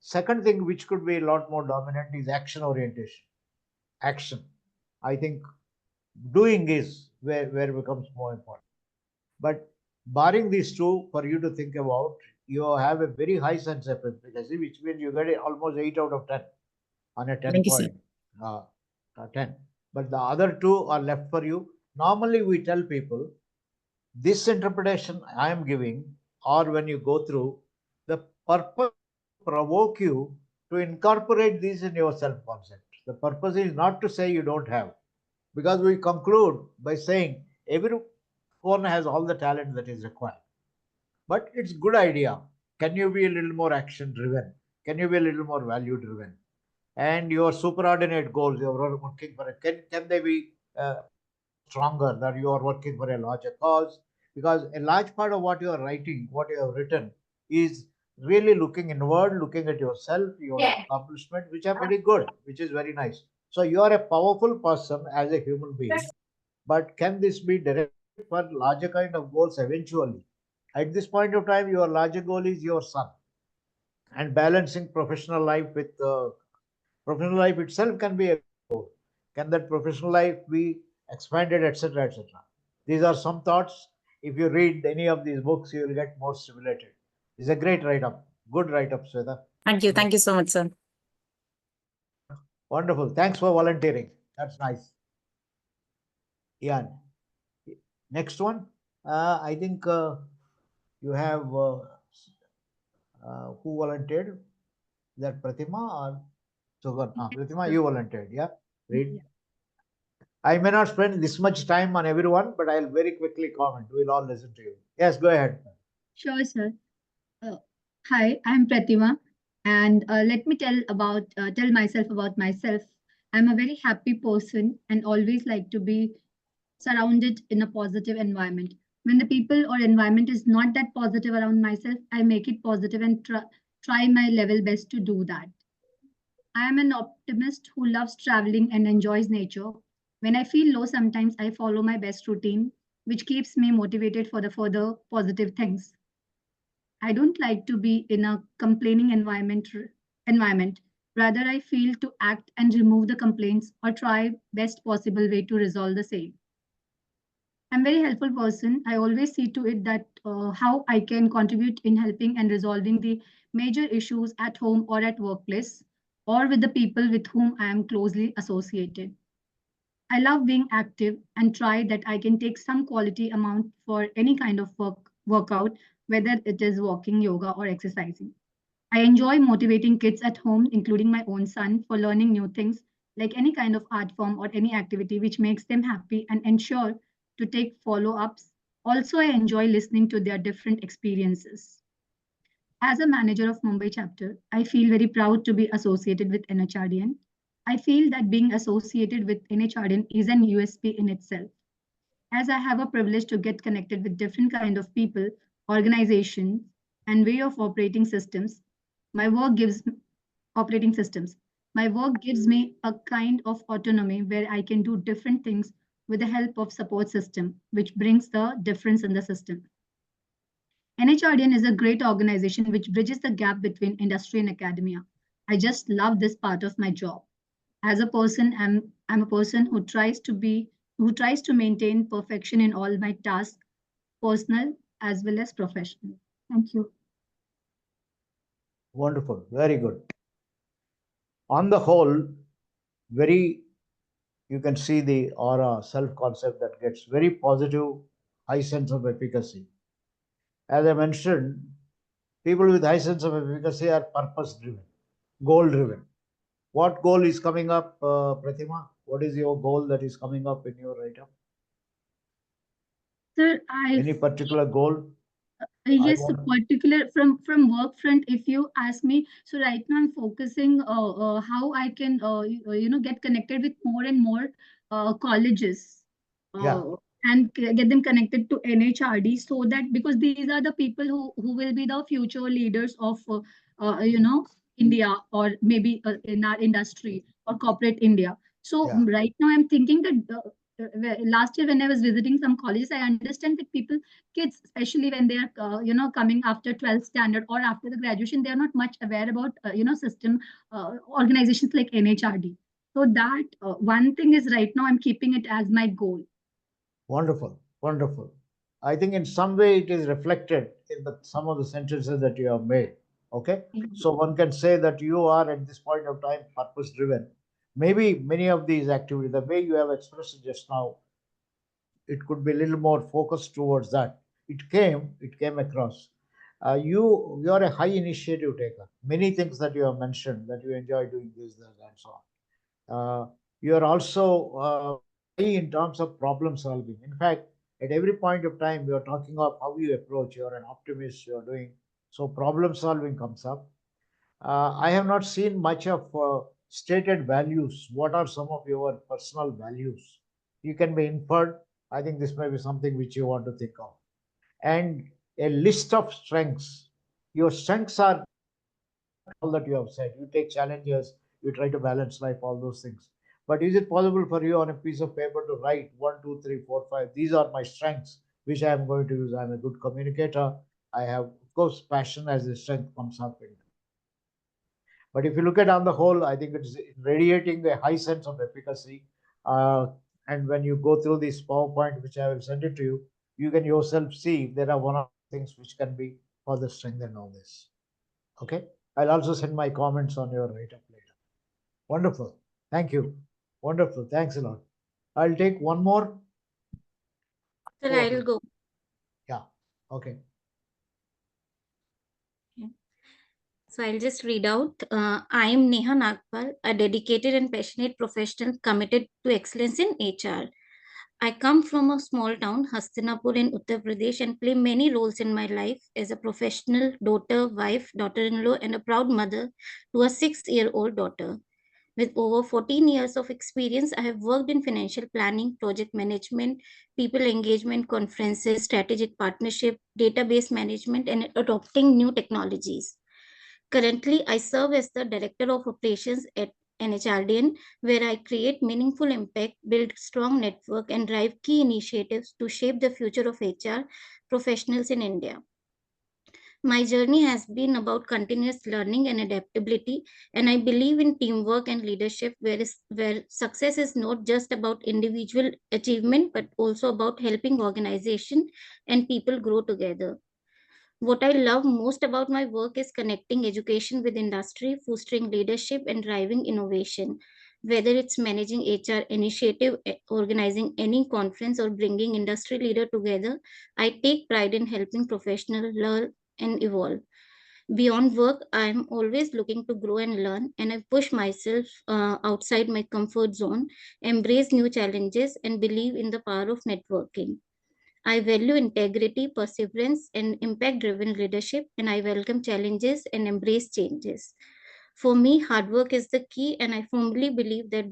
Speaker 1: Second thing, which could be a lot more dominant, is action orientation. Action. I think doing is where it becomes more important. But barring these two, for you to think about, you have a very high sense of efficacy, which means you get almost 8 out of 10 on a 10
Speaker 5: Thank you, sir.
Speaker 1: point. 10. But the other two are left for you. Normally, we tell people this interpretation I am giving, or when you go through, the purpose provoke you to incorporate these in your self concept. The purpose is not to say you don't have, because we conclude by saying everyone has all the talent that is required. But it's good idea. Can you be a little more action driven? Can you be a little more value driven? And your superordinate goals you're working for, can they be stronger, that you are working for a larger cause? Because a large part of what you are writing, what you have written, is really looking inward, looking at yourself, your accomplishment, which are very good, which is very nice. So you are a powerful person as a human being, but can this be directed for larger kind of goals eventually? At this point of time, your larger goal is your son, and balancing professional life with professional life itself can be a goal. Can that professional life be expanded, etc., etc.? These are some thoughts. If you read any of these books, you will get more stimulated. It's a great write-up. Good write-up, Sweta.
Speaker 5: Thank you. Thank you so much, sir.
Speaker 1: Wonderful. Thanks for volunteering. That's nice. Ian. Next one. I think you have who volunteered? Is that Pratima or Sugar? Pratima, you volunteered. Yeah. Read. I may not spend this much time on everyone, but I'll very quickly comment. We'll all listen to you. Yes, go ahead.
Speaker 7: Sure, sir. Hi, I'm Pratima, and let me tell myself about myself. I'm a very happy person and always like to be surrounded in a positive environment. When the people or environment is not that positive around myself, I make it positive and try my level best to do that. I am an optimist who loves traveling and enjoys nature. When I feel low, sometimes I follow my best routine, which keeps me motivated for the further positive things. I don't like to be in a complaining environment. Rather, I feel to act and remove the complaints or try best possible way to resolve the same. I'm a very helpful person. I always see to it that how I can contribute in helping and resolving the major issues at home or at workplace or with the people with whom I am closely associated. I love being active and try that I can take some quality amount for any kind of workout, whether it is walking, yoga, or exercising. I enjoy motivating kids at home, including my own son, for learning new things, like any kind of art form or any activity which makes them happy and ensure to take follow ups. Also, I enjoy listening to their different experiences. As a manager of Mumbai chapter, I feel very proud to be associated with NHRDN. I feel that being associated with NHRDN is an USP in itself, as I have a privilege to get connected with different kind of people, organizations, and way of operating systems. My work gives operating systems. My work gives me a kind of autonomy where I can do different things with the help of support system, which brings the difference in the system. NHRDN is a great organization which bridges the gap between industry and academia. I just love this part of my job. As a person, I'm a person who tries to maintain perfection in all my tasks, personal as well as professional. Thank you.
Speaker 1: Wonderful. Very good. On the whole, you can see the aura, self-concept that gets very positive, high sense of efficacy. As I mentioned, people with high sense of efficacy are purpose-driven, goal-driven. What goal is coming up, Pratima? What is your goal that is coming up in your write-up?
Speaker 7: Sir,
Speaker 1: Any particular goal?
Speaker 7: yes, particular from work front. If you ask me, so right now I'm focusing how I can get connected with more and more colleges.
Speaker 1: Yeah.
Speaker 7: And get them connected to NHRD, so that because these are the people who will be the future leaders of India, or maybe in our industry or corporate India. So
Speaker 1: Yeah.
Speaker 7: right now I'm thinking that last year when I was visiting some colleges, I understand that kids, especially when they are coming after 12th standard or after the graduation, they are not much aware about system organizations like NHRD. So that one thing is right now I'm keeping it as my goal.
Speaker 1: Wonderful, wonderful. I think in some way it is reflected in some of the sentences that you have made. Okay, so one can say that you are at this point of time purpose driven. Maybe many of these activities, the way you have expressed it just now, it could be a little more focused towards that. It came across. You are a high initiative taker. Many things that you have mentioned that you enjoy doing this, that, and so on. You are also high in terms of problem solving. In fact, at every point of time, you are talking of how you approach. You are an optimist. You are doing so. Problem solving comes up. I have not seen much of stated values. What are some of your personal values? You can be inferred. I think this may be something which you want to think of. And a list of strengths. Your strengths are all that you have said. You take challenges, you try to balance life, all those things. But is it possible for you on a piece of paper to write 1, 2, 3, 4, 5? These are my strengths, which I am going to use. I'm a good communicator. I have, of course, passion as a strength comes up in. But if you look at on the whole, I think it's radiating a high sense of efficacy. And when you go through this PowerPoint, which I will send it to you, you can yourself see there are one of the things which can be further strengthened on this. Okay. I'll also send my comments on your write-up later. Wonderful. Thank you. Wonderful. Thanks a lot. I'll take one more.
Speaker 9: Sir, I'll go.
Speaker 1: Yeah. Okay.
Speaker 9: So I'll just read out. I am Neha Nagpal, a dedicated and passionate professional committed to excellence in HR. I come from a small town, Hastinapur in Uttar Pradesh, and play many roles in my life as a professional, daughter, wife, daughter-in-law, and a proud mother to a 6-year-old daughter. With over 14 years of experience, I have worked in financial planning, project management, people engagement, conferences, strategic partnership, database management, and adopting new technologies. Currently, I serve as the Director of Operations at NHRDN, where I create meaningful impact, build strong network, and drive key initiatives to shape the future of HR professionals in India. My journey has been about continuous learning and adaptability, and I believe in teamwork and leadership, where success is not just about individual achievement, but also about helping organization and people grow together. What I love most about my work is connecting education with industry, fostering leadership, and driving innovation. Whether it's managing HR initiative, organizing any conference, or bringing industry leader together, I take pride in helping professionals learn and evolve. Beyond work, I'm always looking to grow and learn, and I push myself outside my comfort zone, embrace new challenges, and believe in the power of networking. I value integrity, perseverance, and impact driven leadership, and I welcome challenges and embrace changes. For me, hard work is the key, and I firmly believe that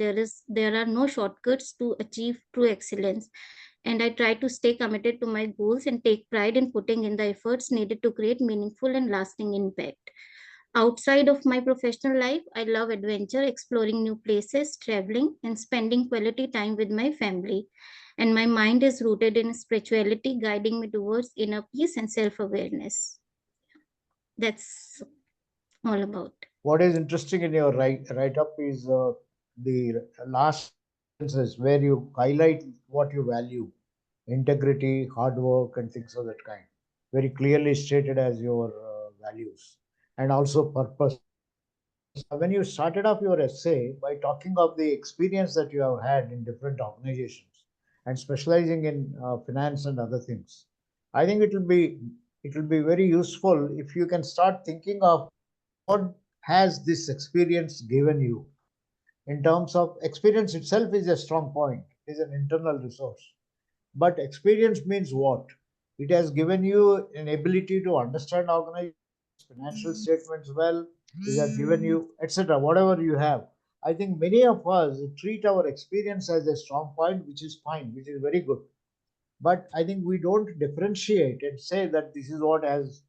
Speaker 9: there are no shortcuts to achieve true excellence. And I try to stay committed to my goals and take pride in putting in the efforts needed to create meaningful and lasting impact. Outside of my professional life, I love adventure, exploring new places, traveling, and spending quality time with my family. And my mind is rooted in spirituality, guiding me towards inner peace and self awareness. That's all about.
Speaker 1: What is interesting in your write up is the last sentences where you highlight what you value: integrity, hard work, and things of that kind. Very clearly stated as your values, and also purpose. When you started off your essay by talking of the experience that you have had in different organizations and specializing in finance and other things, I think it will be very useful if you can start thinking of what has this experience given you. In terms of experience itself is a strong point, is an internal resource. But experience means what? It has given you an ability to understand organizations, financial statements well. It has given you, etc. Whatever you have. I think many of us treat our experience as a strong point, which is fine, which is very good. But I think we don't differentiate and say that this is what has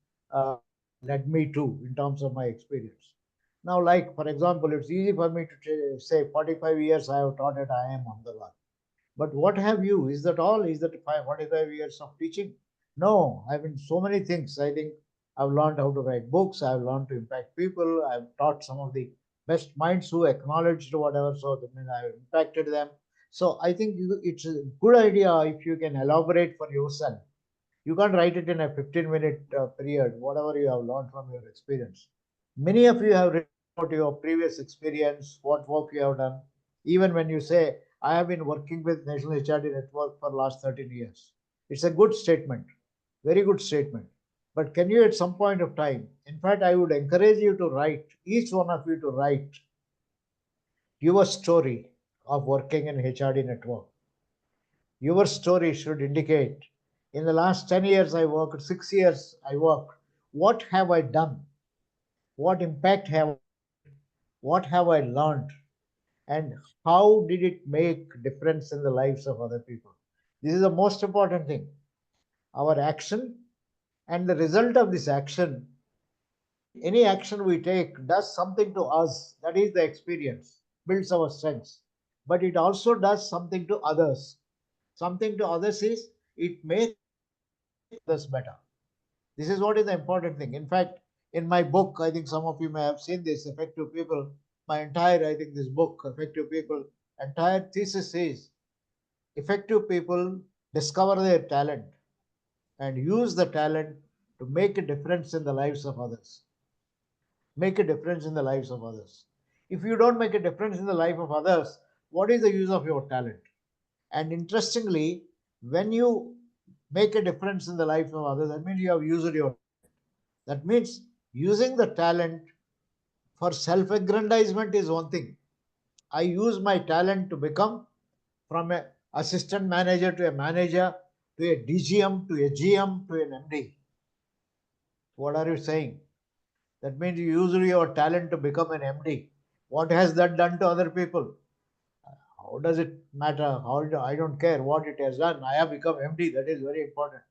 Speaker 1: led me to in terms of my experience. Now, like for example, it's easy for me to say 45 years I have taught at IIM Ahmedabad. But what have you? Is that all? Is that 45 years of teaching? No, I've been so many things. I think I've learned how to write books. I've learned to impact people. I've taught some of the best minds who acknowledged whatever. So that means I've impacted them. So I think it's a good idea if you can elaborate for yourself. You can't write it in a 15-minute period, whatever you have learned from your experience. Many of you have written about your previous experience, what work you have done. Even when you say, I have been working with National HRD Network for last 13 years. It's a good statement, very good statement. But can you at some point of time, in fact, I would encourage you to write, each one of you to write your story of working in HRD Network. Your story should indicate, in the last 10 years I worked, 6 years I worked, what have I done? What impact what have I learned? And how did it make difference in the lives of other people? This is the most important thing. Our action and the result of this action, any action we take does something to us. That is the experience, builds our strengths. But it also does something to others. Something to others is it makes others better. This is what is the important thing. In fact, in my book, I think some of you may have seen this, Effective People. My entire, I think this book, Effective People, entire thesis is effective people discover their talent and use the talent to make a difference in the lives of others. Make a difference in the lives of others. If you don't make a difference in the life of others, what is the use of your talent? And interestingly, when you make a difference in the life of others, that means you have used your. That means using the talent for self aggrandizement is one thing. I use my talent to become from an assistant manager to a manager to a DGM to a GM to an MD. What are you saying? That means you use your talent to become an MD. What has that done to other people? How does it matter? I don't care what it has done. I have become MD. That is very important.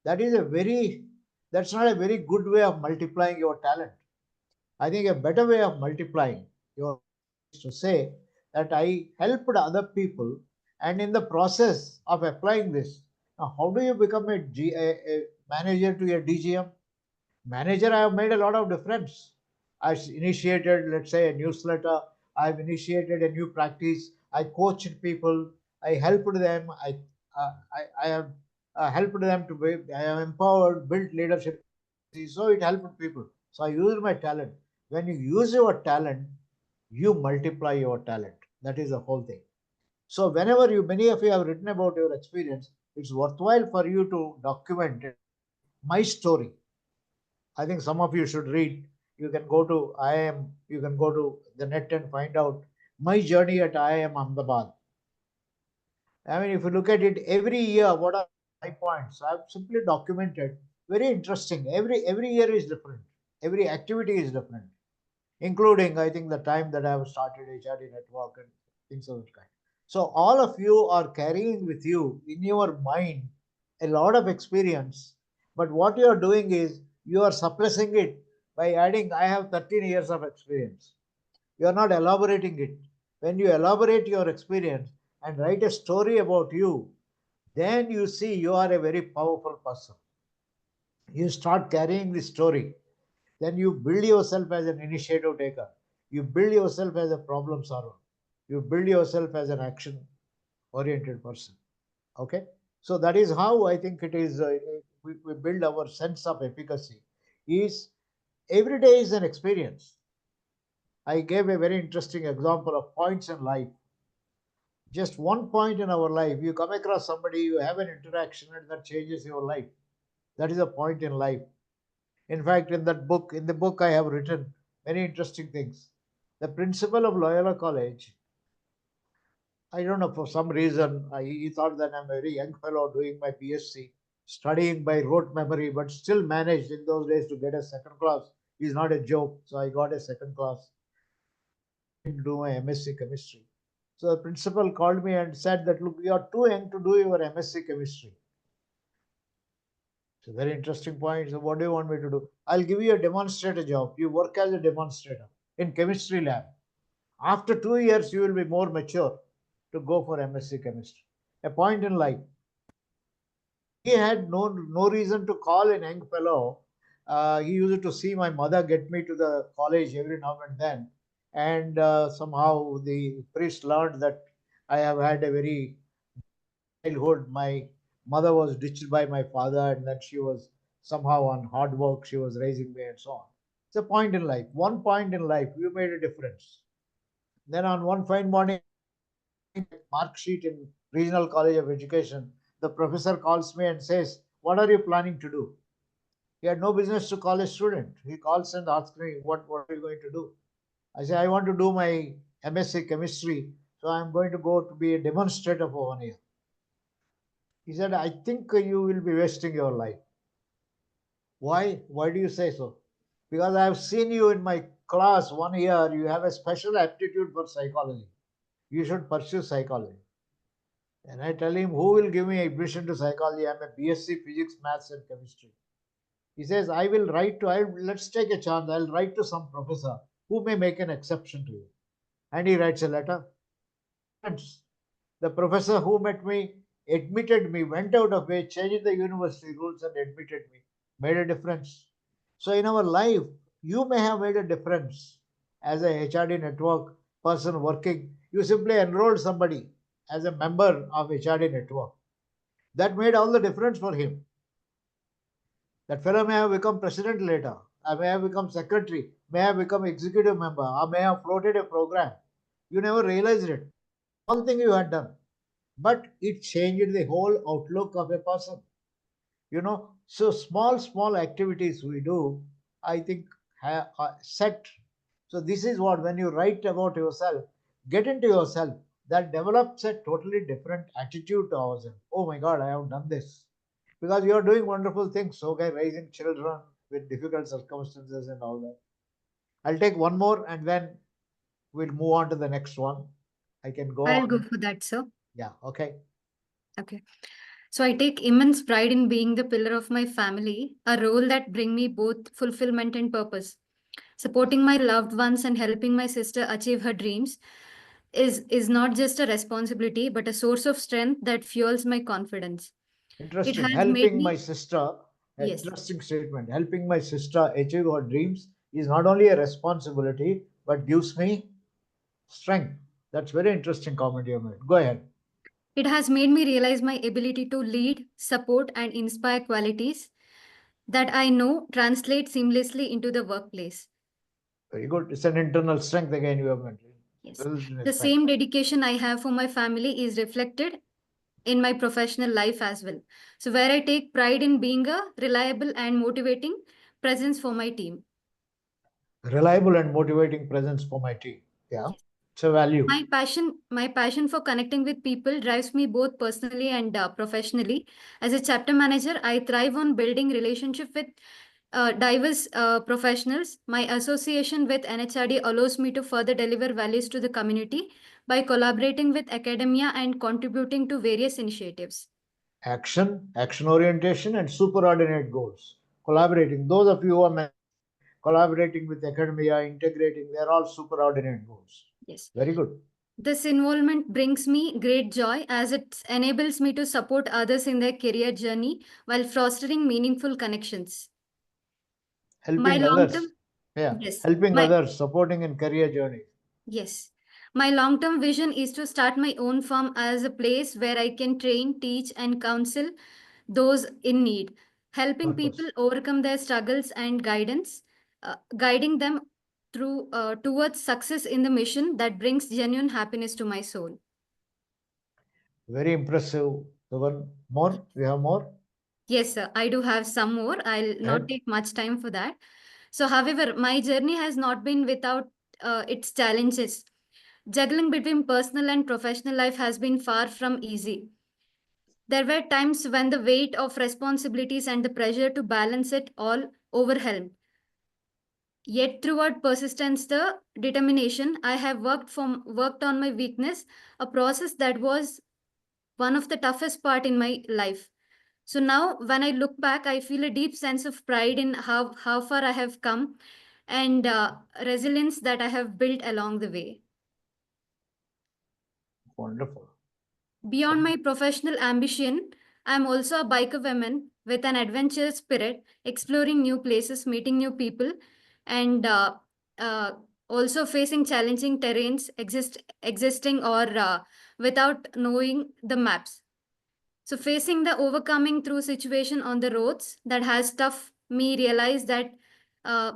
Speaker 1: That's not a very good way of multiplying your talent. I think a better way of multiplying your is to say that I helped other people, and in the process of applying this, now how do you become a manager to a DGM? Manager, I have made a lot of difference. I initiated, let's say, a newsletter. I've initiated a new practice. I coached people. I helped them. I have helped them to be. I have empowered, built leadership. So it helped people. So I used my talent. When you use your talent, you multiply your talent. That is the whole thing. So whenever many of you have written about your experience, it's worthwhile for you to document it. My story. I think some of you should read. You can go to IIM, you can go to the net and find out my journey at IIM Ahmedabad. I mean, if you look at it every year, what are my points? I've simply documented. Very interesting. Every year is different. Every activity is different, including I think the time that I have started HRD network and things of that kind. So all of you are carrying with you in your mind a lot of experience, but what you are doing is you are suppressing it by adding, I have 13 years of experience. You are not elaborating it. When you elaborate your experience and write a story about you, then you see you are a very powerful person. You start carrying the story. Then you build yourself as an initiative taker. You build yourself as a problem solver. You build yourself as an action oriented person. Okay. So that is how I think it is. We build our sense of efficacy. Is every day is an experience. I gave a very interesting example of points in life. Just one point in our life, you come across somebody, you have an interaction, and that changes your life. That is a point in life. In fact, in the book, I have written many interesting things. The principal of Loyola College, I don't know, for some reason, he thought that I'm a very young fellow doing my PhD, studying by rote memory, but still managed in those days to get a second class. Is not a joke. So I got a second class to do my MSc chemistry. So the principal called me and said that, look, you are too young to do your MSc chemistry. It's a very interesting point. So what do you want me to do? I'll give you a demonstrator job. You work as a demonstrator in chemistry lab. After 2 years, you will be more mature to go for MSc chemistry. A point in life. He had no reason to call an young fellow. He used to see my mother get me to the college every now and then. And somehow the priest learned that I have had a very childhood. My mother was ditched by my father, and then she was somehow on hard work. She was raising me, and so on. It's a point in life. One point in life, you made a difference. Then on one fine morning, mark sheet in Regional College of Education, the professor calls me and says, "What are you planning to do?" He had no business to call a student. He calls and asks me, "What are you going to do?" I say, "I want to do my MSc chemistry, so I'm going to go to be a demonstrator for 1 year." He said, "I think you will be wasting your life." Why? Why do you say so? Because I have seen you in my class 1 year. You have a special aptitude for psychology. You should pursue psychology. And I tell him, who will give me admission to psychology? I'm a BSc Physics, Maths, and Chemistry. He says, let's take a chance. I'll write to some professor who may make an exception to you. And he writes a letter. The professor who met me, admitted me, went out of way, changed the university rules and admitted me, made a difference. So in our life, you may have made a difference as a HRD network person working. You simply enrolled somebody as a member of HRD network. That made all the difference for him. That fellow may have become president later, or may have become secretary, may have become executive member, or may have floated a program. You never realized it. One thing you had done, but it changed the whole outlook of a person. So small activities we do, I think, set. So this is what, when you write about yourself, get into yourself, that develops a totally different attitude to ourselves. Oh my God, I have done this. Because you are doing wonderful things. Okay, raising children with difficult circumstances and all that. I'll take one more and then we'll move on to the next one. I can go
Speaker 10: I'll
Speaker 1: on.
Speaker 10: go for that, sir.
Speaker 1: Yeah, okay.
Speaker 10: Okay. So I take immense pride in being the pillar of my family, a role that bring me both fulfillment and purpose. Supporting my loved ones and helping my sister achieve her dreams is not just a responsibility, but a source of strength that fuels my confidence. It
Speaker 1: Interesting.
Speaker 10: has made
Speaker 1: Helping
Speaker 10: me,
Speaker 1: my sister,
Speaker 10: yes,
Speaker 1: interesting statement. Helping my sister achieve her dreams is not only a responsibility, but gives me strength. That's very interesting comment you made. Go ahead.
Speaker 10: it has made me realize my ability to lead, support, and inspire qualities that I know translate seamlessly into the workplace.
Speaker 1: Very good. It's an internal strength again you have mentioned.
Speaker 10: Yes.
Speaker 1: Built in
Speaker 10: The
Speaker 1: strength.
Speaker 10: same dedication I have for my family is reflected in my professional life as well. So, where I take pride in being a reliable and motivating presence for my team.
Speaker 1: Reliable and motivating presence for my team. Yeah,
Speaker 10: Yes.
Speaker 1: it's a value.
Speaker 10: My passion for connecting with people drives me both personally and professionally. As a chapter manager, I thrive on building relationship with diverse professionals. My association with NHRD allows me to further deliver values to the community by collaborating with academia and contributing to various initiatives.
Speaker 1: Action orientation, and superordinate goals. Collaborating. Those of you who are collaborating with academia, integrating, they're all superordinate goals.
Speaker 10: Yes.
Speaker 1: Very good.
Speaker 10: This involvement brings me great joy as it enables me to support others in their career journey while fostering meaningful connections. My
Speaker 1: Helping
Speaker 10: long
Speaker 1: others.
Speaker 10: term,
Speaker 1: Yeah,
Speaker 10: yes,
Speaker 1: helping others, supporting in career journey.
Speaker 10: yes. My long term vision is to start my own firm as a place where I can train, teach, and counsel those in need, helping
Speaker 1: Purpose.
Speaker 10: people overcome their struggles and guiding them towards success in the mission that brings genuine happiness to my soul.
Speaker 1: Very impressive. One more? We have more?
Speaker 10: Yes, sir. I do have some more. I'll not
Speaker 1: Ahead.
Speaker 10: take much time for that. So, however, my journey has not been without its challenges. Juggling between personal and professional life has been far from easy. There were times when the weight of responsibilities and the pressure to balance it all overwhelmed. Yet, throughout persistence, the determination, I have worked on my weakness, a process that was one of the toughest part in my life. So now, when I look back, I feel a deep sense of pride in how far I have come and resilience that I have built along the way.
Speaker 1: Wonderful.
Speaker 10: Beyond my professional ambition, I am also a biker woman with an adventurous spirit, exploring new places, meeting new people, and uh, also facing challenging terrains, existing or without knowing the maps. So facing the overcoming through situation on the roads that has tough me realize that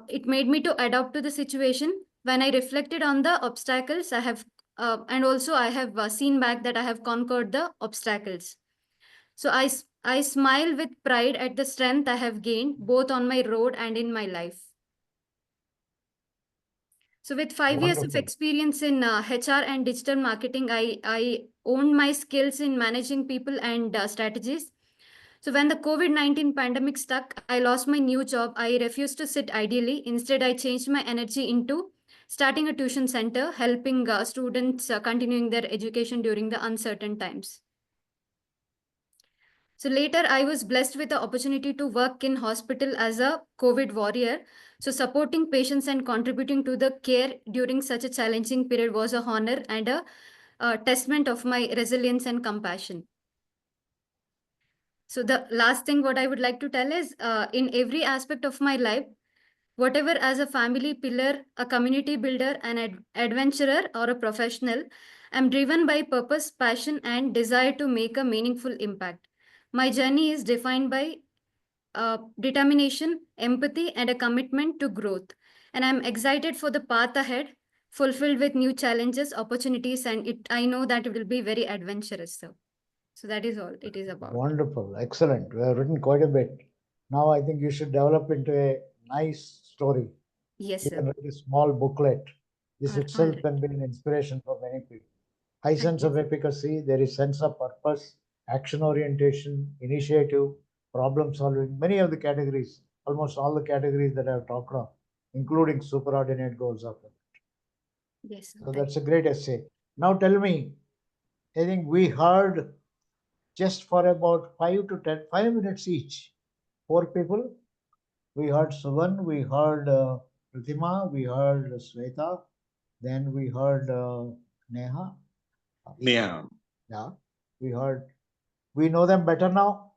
Speaker 10: it made me to adapt to the situation. When I reflected on the obstacles I have and also I have seen back that I have conquered the obstacles. So I smile with pride at the strength I have gained both on my road and in my life. So with 5 years of
Speaker 1: Wonderful.
Speaker 10: experience in HR and digital marketing, I owned my skills in managing people and strategies. So when the COVID-19 pandemic stuck, I lost my new job. I refused to sit ideally. Instead, I changed my energy into starting a tuition center, helping students continuing their education during the uncertain times. So later, I was blessed with the opportunity to work in hospital as a COVID warrior. So supporting patients and contributing to the care during such a challenging period was a honor and a testament of my resilience and compassion. So the last thing what I would like to tell is in every aspect of my life, whatever as a family pillar, a community builder, an adventurer, or a professional, I'm driven by purpose, passion, and desire to make a meaningful impact. My journey is defined by determination, empathy, and a commitment to growth. And I'm excited for the path ahead, fulfilled with new challenges, opportunities, and I know that it will be very adventurous. So that is all it is about.
Speaker 1: Wonderful. Excellent. We have written quite a bit. Now I think you should develop into a nice story.
Speaker 10: Yes,
Speaker 1: You
Speaker 10: sir.
Speaker 1: can write a small booklet. This
Speaker 10: All
Speaker 1: itself
Speaker 10: right.
Speaker 1: can be an inspiration for many people. High
Speaker 10: Thank
Speaker 1: sense
Speaker 10: you.
Speaker 1: of efficacy, there is sense of purpose, action orientation, initiative, problem solving, many of the categories, almost all the categories that I have talked of, including superordinate goals of it.
Speaker 10: Yes, sir.
Speaker 1: So that's a great essay. Now tell me, I think we heard just for about 5 minutes each. 4 people. We heard Suvan, we heard Pratima, we heard Sweta, then we heard Neha.
Speaker 2: Yeah.
Speaker 1: Yeah, we heard. We know them better now.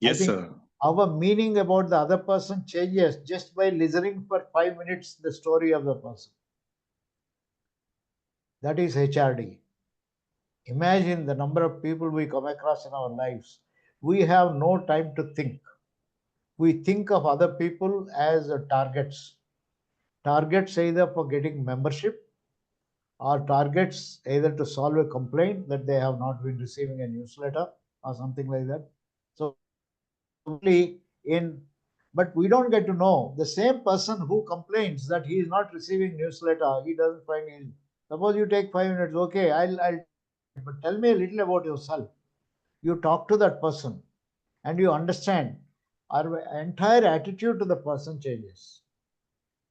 Speaker 1: I
Speaker 2: Yes,
Speaker 1: think
Speaker 2: sir.
Speaker 1: our meaning about the other person changes just by listening for 5 minutes the story of the person. That is HRD. Imagine the number of people we come across in our lives. We have no time to think. We think of other people as targets. Targets either for getting membership or targets either to solve a complaint that they have not been receiving a newsletter or something like that. So only in, but we don't get to know the same person who complains that he is not receiving newsletter, he doesn't find it. Suppose you take 5 minutes, okay, I'll but tell me a little about yourself. You talk to that person and you understand our entire attitude to the person changes.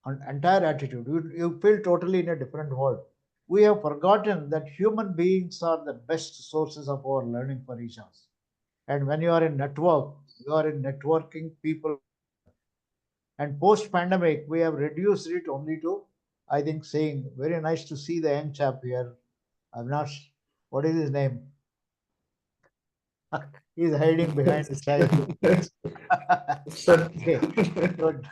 Speaker 1: Entire attitude. You feel totally in a different world. We have forgotten that human beings are the best sources of our learning for each other. And when you are in network, you are in networking people. And post pandemic, we have reduced it only to, I think, saying, very nice to see the young chap here. Avinash, what is his name? He's hiding behind the child. Okay, good.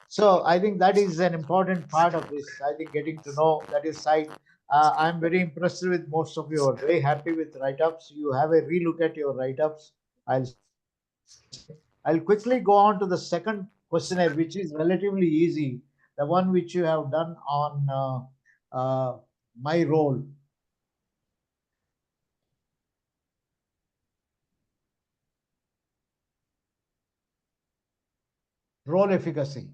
Speaker 1: So I think that is an important part of this. I think getting to know that is side. I'm very impressed with most of you. Are very happy with write-ups. You have a relook at your write-ups. I'll quickly go on to the second questionnaire, which is relatively easy. The one which you have done on my role. Role efficacy.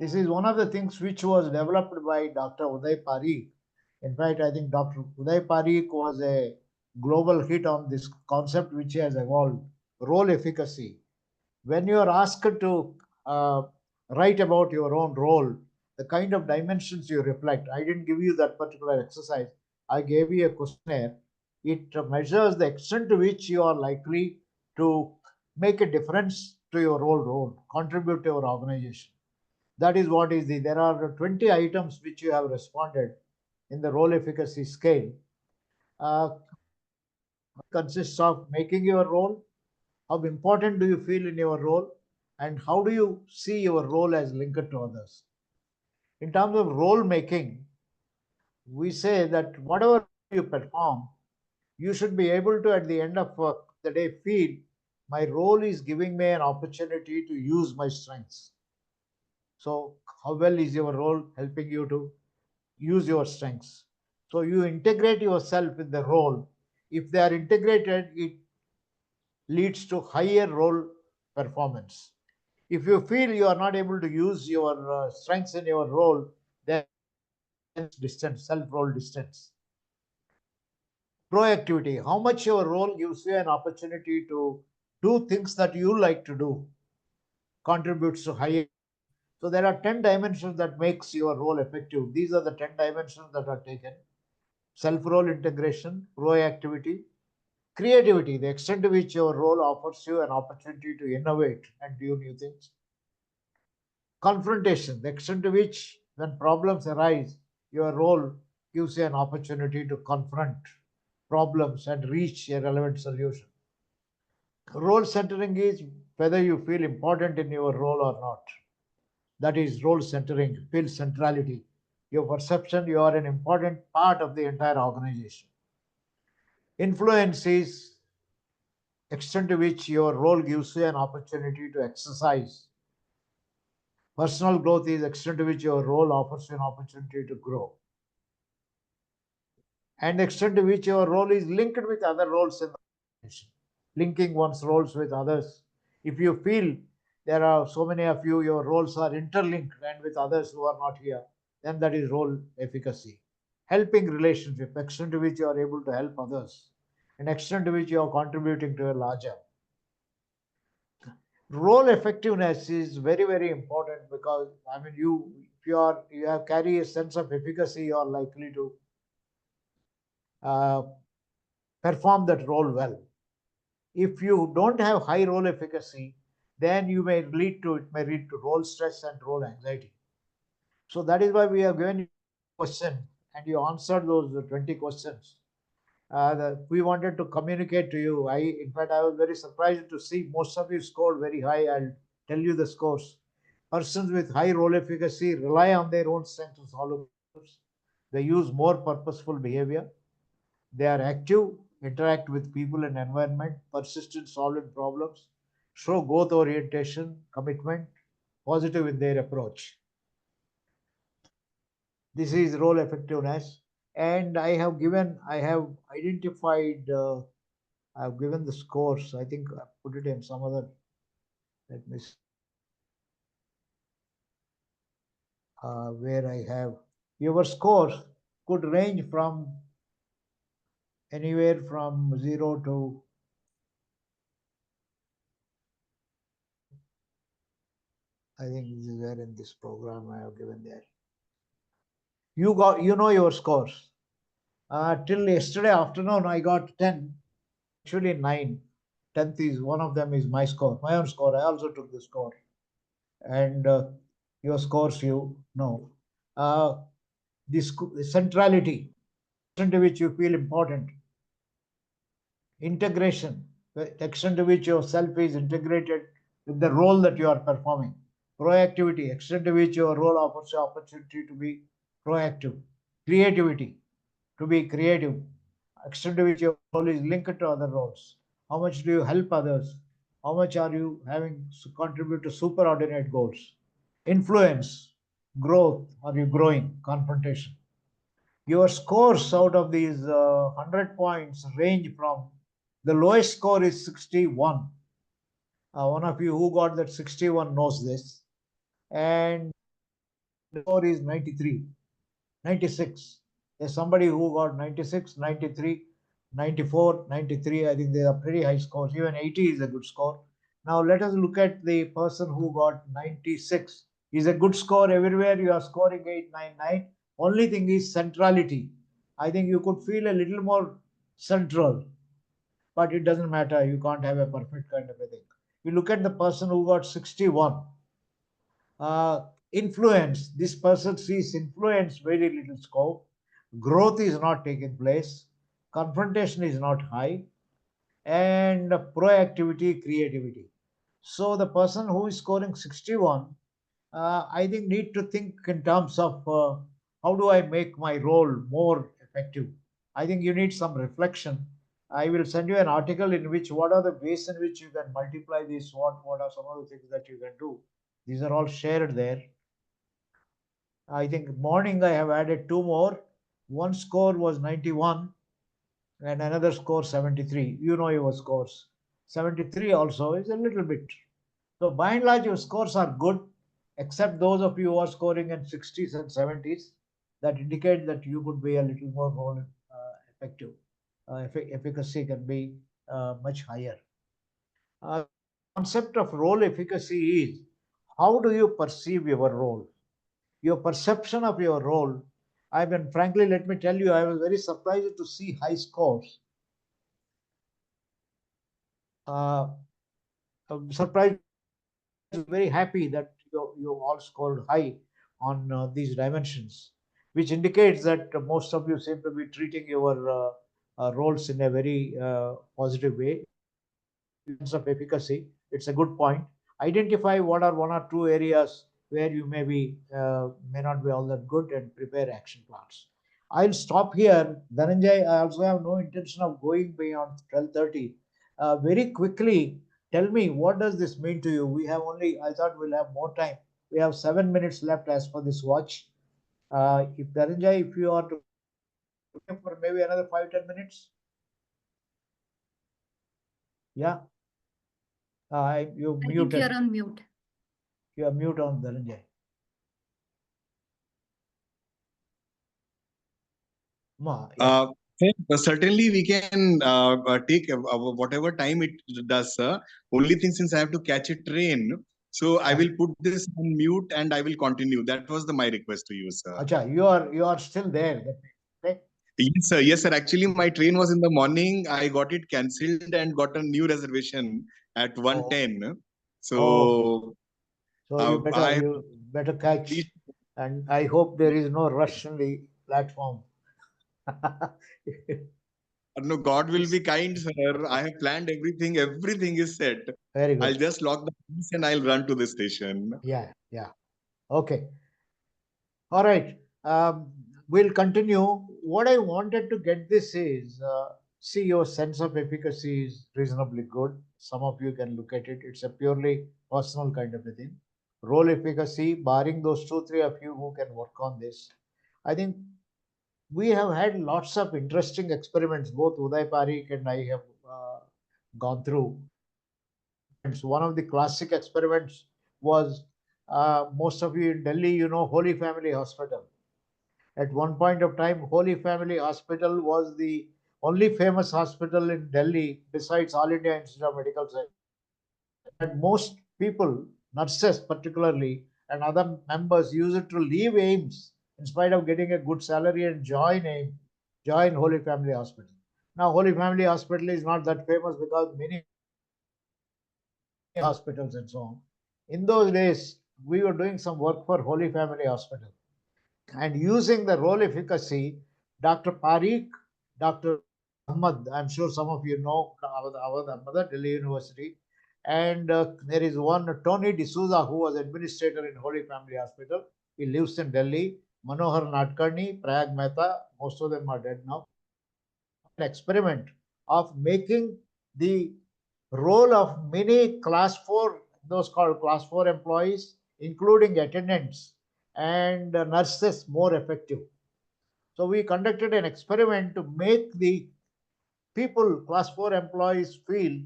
Speaker 1: This is one of the things which was developed by Dr. Uday Parikh. In fact, I think Dr. Uday Parikh was a global hit on this concept which has evolved. Role efficacy. When you are asked to write about your own role, the kind of dimensions you reflect, I didn't give you that particular exercise. I gave you a questionnaire. It measures the extent to which you are likely to make a difference to your role, contribute to your organization. That is what is the, there are 20 items which you have responded in the role efficacy scale. Consists of making your role, how important do you feel in your role, and how do you see your role as linked to others. In terms of role making, we say that whatever you perform, you should be able to, at the end of the day, feel my role is giving me an opportunity to use my strengths. So, how well is your role helping you to use your strengths? So, you integrate yourself with the role. If they are integrated, it leads to higher role performance. If you feel you are not able to use your strengths in your role, then distance, self-role distance. Proactivity, how much your role gives you an opportunity to do things that you like to do, contributes to higher. So there are 10 dimensions that makes your role effective. These are the 10 dimensions that are taken. Self-role integration, proactivity, creativity, the extent to which your role offers you an opportunity to innovate and do new things. Confrontation, the extent to which when problems arise, your role gives you an opportunity to confront problems and reach a relevant solution. Role centering is whether you feel important in your role or not. That is role centering, feel centrality. Your perception you are an important part of the entire organization. Influence is extent to which your role gives you an opportunity to exercise. Personal growth is extent to which your role offers you an opportunity to grow. And the extent to which your role is linked with other roles in the organization. Linking one's roles with others. If you feel there are so many of you, your roles are interlinked and with others who are not here, then that is role efficacy. Helping relationship, extent to which you are able to help others, and extent to which you are contributing to a larger. Role effectiveness is very, very important because I mean if you have carry a sense of efficacy, you are likely to perform that role well. If you don't have high role efficacy, then it may lead to role stress and role anxiety. So that is why we have given you a question and you answered those 20 questions. We wanted to communicate to you. In fact, I was very surprised to see most of you scored very high. I'll tell you the scores. Persons with high role efficacy rely on their own strength to solve problems. They use more purposeful behavior. They are active, interact with people and environment, persist in solving problems, show growth orientation, commitment, positive in their approach. This is role effectiveness. And I have identified, I've given the scores. I think I put it in some other, let me see, where I have your scores could range from anywhere from 0 to I think this is where in this program I have given there. You know your scores. Till yesterday afternoon, I got 10, actually 9. 10th is one of them is my score, my own score. I also took the score. And your scores, you know. This centrality, extent to which you feel important. Integration, the extent to which yourself is integrated with the role that you are performing. Proactivity, extent to which your role offers the opportunity to be proactive. Creativity, to be creative, extent to which your role is linked to other roles. How much do you help others? How much are you having to contribute to superordinate goals? Influence, growth, are you growing? Confrontation. Your scores out of these 100 points range from the lowest score is 61. One of you who got that 61 knows this. And the score is 93, 96. There's somebody who got 96, 93, 94, 93. I think they are pretty high scores. Even 80 is a good score. Now let us look at the person who got 96. Is a good score everywhere. You are scoring 899. Only thing is centrality. I think you could feel a little more central, but it doesn't matter. You can't have a perfect kind of a thing. You look at the person who got 61. Influence. This person sees influence very little scope. Growth is not taking place. Confrontation is not high. And proactivity, creativity. So the person who is scoring 61, I think need to think in terms of how do I make my role more effective. I think you need some reflection. I will send you an article in which what are the ways in which you can multiply this, what are some of the things that you can do. These are all shared there. I think morning I have added 2 more. One score was 91 and another score 73. You know your scores. 73 also is a little bit. So by and large, your scores are good, except those of you who are scoring in 60s and 70s that indicate that you could be a little more role effective. Efficacy can be much higher. Concept of role efficacy is how do you perceive your role? Your perception of your role. I mean, frankly, let me tell you, I was very surprised to see high scores. I'm surprised, very happy that you all scored high on these dimensions, which indicates that most of you seem to be treating your roles in a very positive way. Sense of efficacy, it's a good point. Identify what are 1 or 2 areas where you may not be all that good and prepare action plans. I'll stop here. Dhananjay, I also have no intention of going beyond 12:30. Very quickly, tell me, what does this mean to you? I thought we'll have more time. We have 7 minutes left as per this watch. If Dhananjay, if you are to for maybe another 5-10 minutes. Yeah. You're
Speaker 10: I think
Speaker 1: muted.
Speaker 10: you're on mute.
Speaker 1: You are mute on Dhananjay. Yeah.
Speaker 2: Certainly, we can take whatever time it does, sir. Only thing, since I have to catch a train, so I will put this on mute and I will continue. That was my request to you, sir.
Speaker 1: Acha, you are still there. Okay?
Speaker 2: Yes, sir. Yes, sir. Actually, my train was in the morning. I got it cancelled and got a new reservation at 1:10. So,
Speaker 1: So you
Speaker 2: I
Speaker 1: better catch, and I hope there is no rush in the platform.
Speaker 2: no, God will be kind, sir. I have planned everything. Everything is set.
Speaker 1: Very good.
Speaker 2: I'll just lock the keys and I'll run to the station.
Speaker 1: Yeah. Okay. All right. We'll continue. What I wanted to get this is, see, your sense of efficacy is reasonably good. Some of you can look at it. It's a purely personal kind of a thing. Role efficacy, barring those 2-3 of you who can work on this, I think we have had lots of interesting experiments. Both Uday Parikh and I have gone through experiments. One of the classic experiments was, most of you in Delhi, you know, Holy Family Hospital. At one point of time, Holy Family Hospital was the only famous hospital in Delhi besides All India Institute of Medical Science. And most people, nurses particularly, and other members used to leave AIMS in spite of getting a good salary and join Holy Family Hospital. Now, Holy Family Hospital is not that famous because many hospitals and so on. In those days, we were doing some work for Holy Family Hospital. And using the role efficacy, Dr. Parikh, Dr. Ahmad, I'm sure some of you know Ahmad, Delhi University, and there is one Tony D'Souza who was administrator in Holy Family Hospital. He lives in Delhi. Manohar Nadkarni, Prayag Mehta, most of them are dead now. An experiment of making the role of many class 4, those called class 4 employees, including attendants and nurses, more effective. So we conducted an experiment to make the people, class 4 employees, feel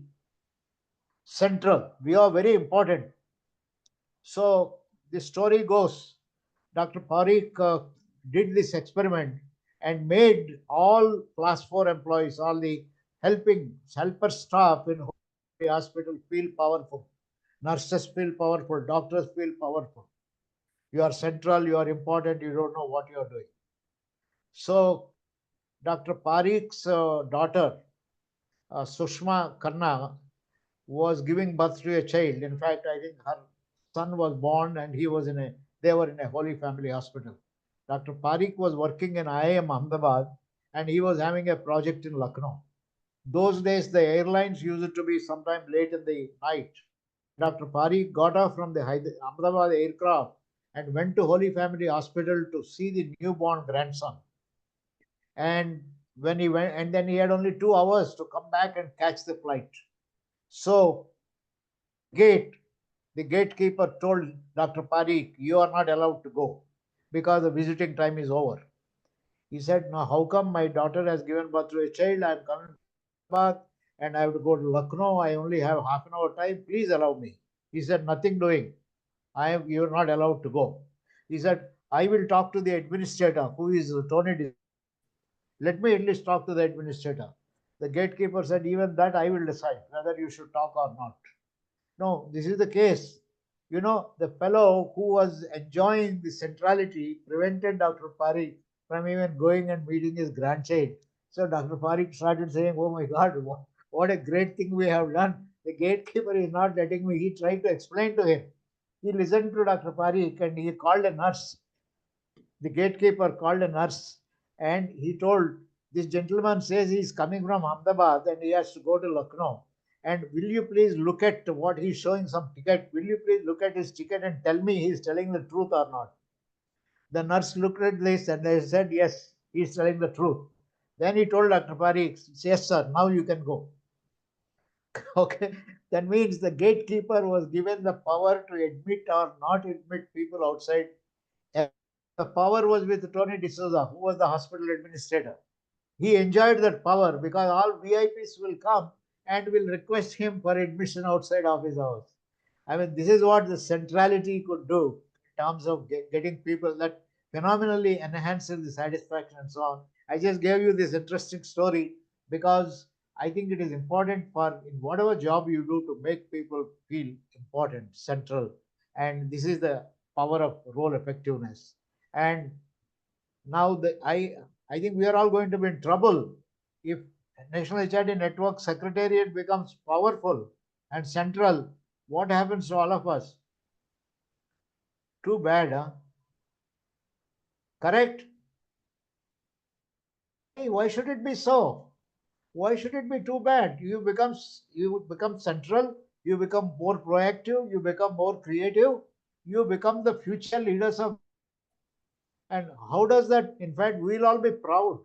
Speaker 1: central. We are very important. So the story goes, Dr. Parikh did this experiment and made all class 4 employees, all the helper staff in the hospital feel powerful. Nurses feel powerful, doctors feel powerful. You are central, you are important, you don't know what you are doing. So Dr. Parikh's daughter, Sushma Khanna, was giving birth to a child. In fact, I think her son was born and they were in a Holy Family Hospital. Dr. Parikh was working in IIM Ahmedabad and he was having a project in Lucknow. Those days, the airlines used to be sometime late in the night. Dr. Parikh got off from the Ahmedabad aircraft and went to Holy Family Hospital to see the newborn grandson. And when he went, and then he had only 2 hours to come back and catch the flight. So, the gatekeeper told Dr. Parikh, you are not allowed to go because the visiting time is over. He said, now how come my daughter has given birth to a child? I'm coming back and I have to go to Lucknow. I only have half an hour time. Please allow me. He said, nothing doing. You're not allowed to go. He said, I will talk to the administrator, who is Tony. Let me at least talk to the administrator. The gatekeeper said, even that I will decide whether you should talk or not. No, this is the case. You know, the fellow who was enjoying the centrality prevented Dr. Parikh from even going and meeting his grandchild. So Dr. Parikh started saying, oh my God, what a great thing we have done. The gatekeeper is not letting me. He tried to explain to him. He listened to Dr. Parikh and he called a nurse. The gatekeeper called a nurse and he told, this gentleman says he is coming from Ahmedabad and he has to go to Lucknow. And will you please look at what he's showing, some ticket? Will you please look at his ticket and tell me he's telling the truth or not? The nurse looked at this and they said, yes, he's telling the truth. Then he told Dr. Parikh, yes, sir, now you can go. Okay, that means the gatekeeper was given the power to admit or not admit people outside. The power was with Tony D'Souza, who was the hospital administrator. He enjoyed that power because all VIPs will come and will request him for admission outside of his house. I mean, this is what the centrality could do in terms of getting people, that phenomenally enhances the satisfaction and so on. I just gave you this interesting story because I think it is important for in whatever job you do to make people feel important, central, and this is the power of role effectiveness. And now I think we are all going to be in trouble if National HRD Network Secretariat becomes powerful and central. What happens to all of us? Too bad, huh? Correct? Hey, why should it be so? Why should it be too bad? You become central, you become more proactive, you become more creative, you become the future leaders of. And how does that? In fact, we'll all be proud.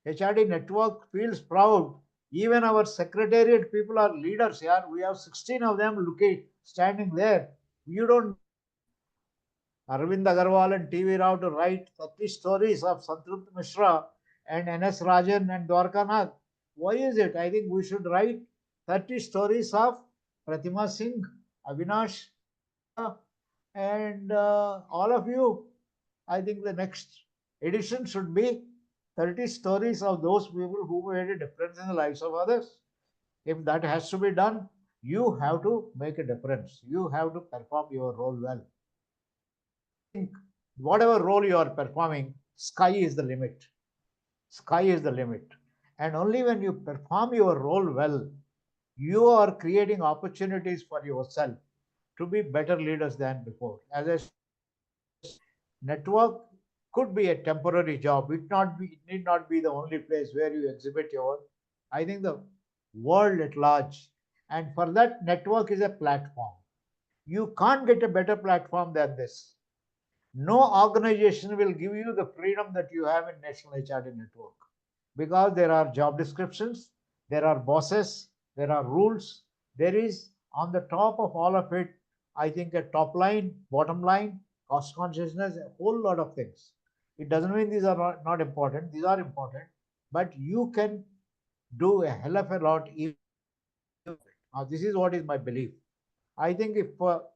Speaker 1: HRD network feels proud. Even our secretariat people are leaders here. We have 16 of them looking standing there. You don't Arvind Agarwal and TV Rao to write 30 stories of Santrupt Mishra and NS Rajan and Dwarkanath. Why is it? I think we should write 30 stories of Pratima Singh, Avinash, and all of you. I think the next edition should be 30 stories of those people who made a difference in the lives of others. If that has to be done, you have to make a difference. You have to perform your role well. Whatever role you are performing, sky is the limit. Sky is the limit. And only when you perform your role well, you are creating opportunities for yourself to be better leaders than before. As I said, network could be a temporary job. It need not be the only place where you exhibit your work. I think the world at large, and for that, network is a platform. You can't get a better platform than this. No organization will give you the freedom that you have in National HRD Network because there are job descriptions, there are bosses, there are rules. There is on the top of all of it, I think a top line, bottom line, cost consciousness, a whole lot of things. It doesn't mean these are not important, these are important, but you can do a hell of a lot. Now, this is what is my belief. I think if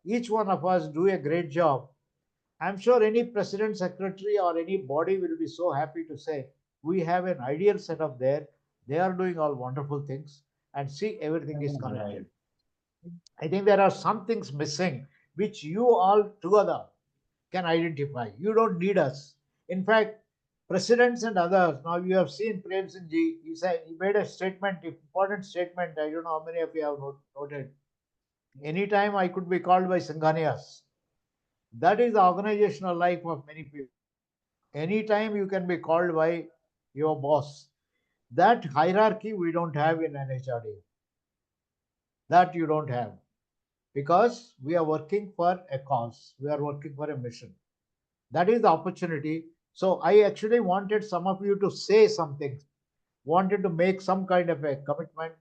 Speaker 1: each one of us do a great job, I'm sure any president, secretary, or any body will be so happy to say, we have an ideal setup there. They are doing all wonderful things, and see, everything is connected. I think there are some things missing which you all together can identify. You don't need us. In fact, presidents and others, now you have seen Prem Singh ji, he made a statement, important statement. I don't know how many of you have noted. Anytime I could be called by Singhaniyas. That is the organizational life of many people. Anytime you can be called by your boss. That hierarchy we don't have in NHRD. That you don't have. Because we are working for a cause. We are working for a mission. That is the opportunity. So I actually wanted some of you to say something. Wanted to make some kind of a commitment.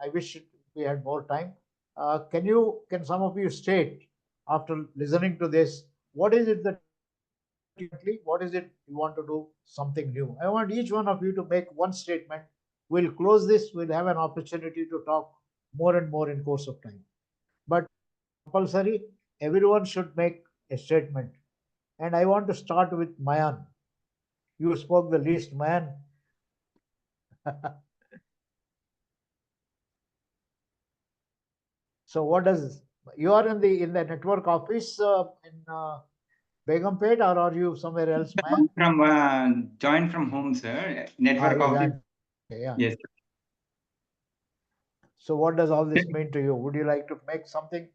Speaker 1: I wish we had more time. Can some of you state after listening to this, what is it that what is it you want to do something new? I want each one of you to make one statement. We'll close this. We'll have an opportunity to talk more and more in course of time. But compulsory, everyone should make a statement. And I want to start with Mayan. You spoke the least, Mayan. So what does you are in the network office in Begumpet, or are you somewhere else, man?
Speaker 11: From joined from home, sir. Network office.
Speaker 1: Yeah.
Speaker 11: Yes.
Speaker 1: So what does all this mean to you? Would you like to make something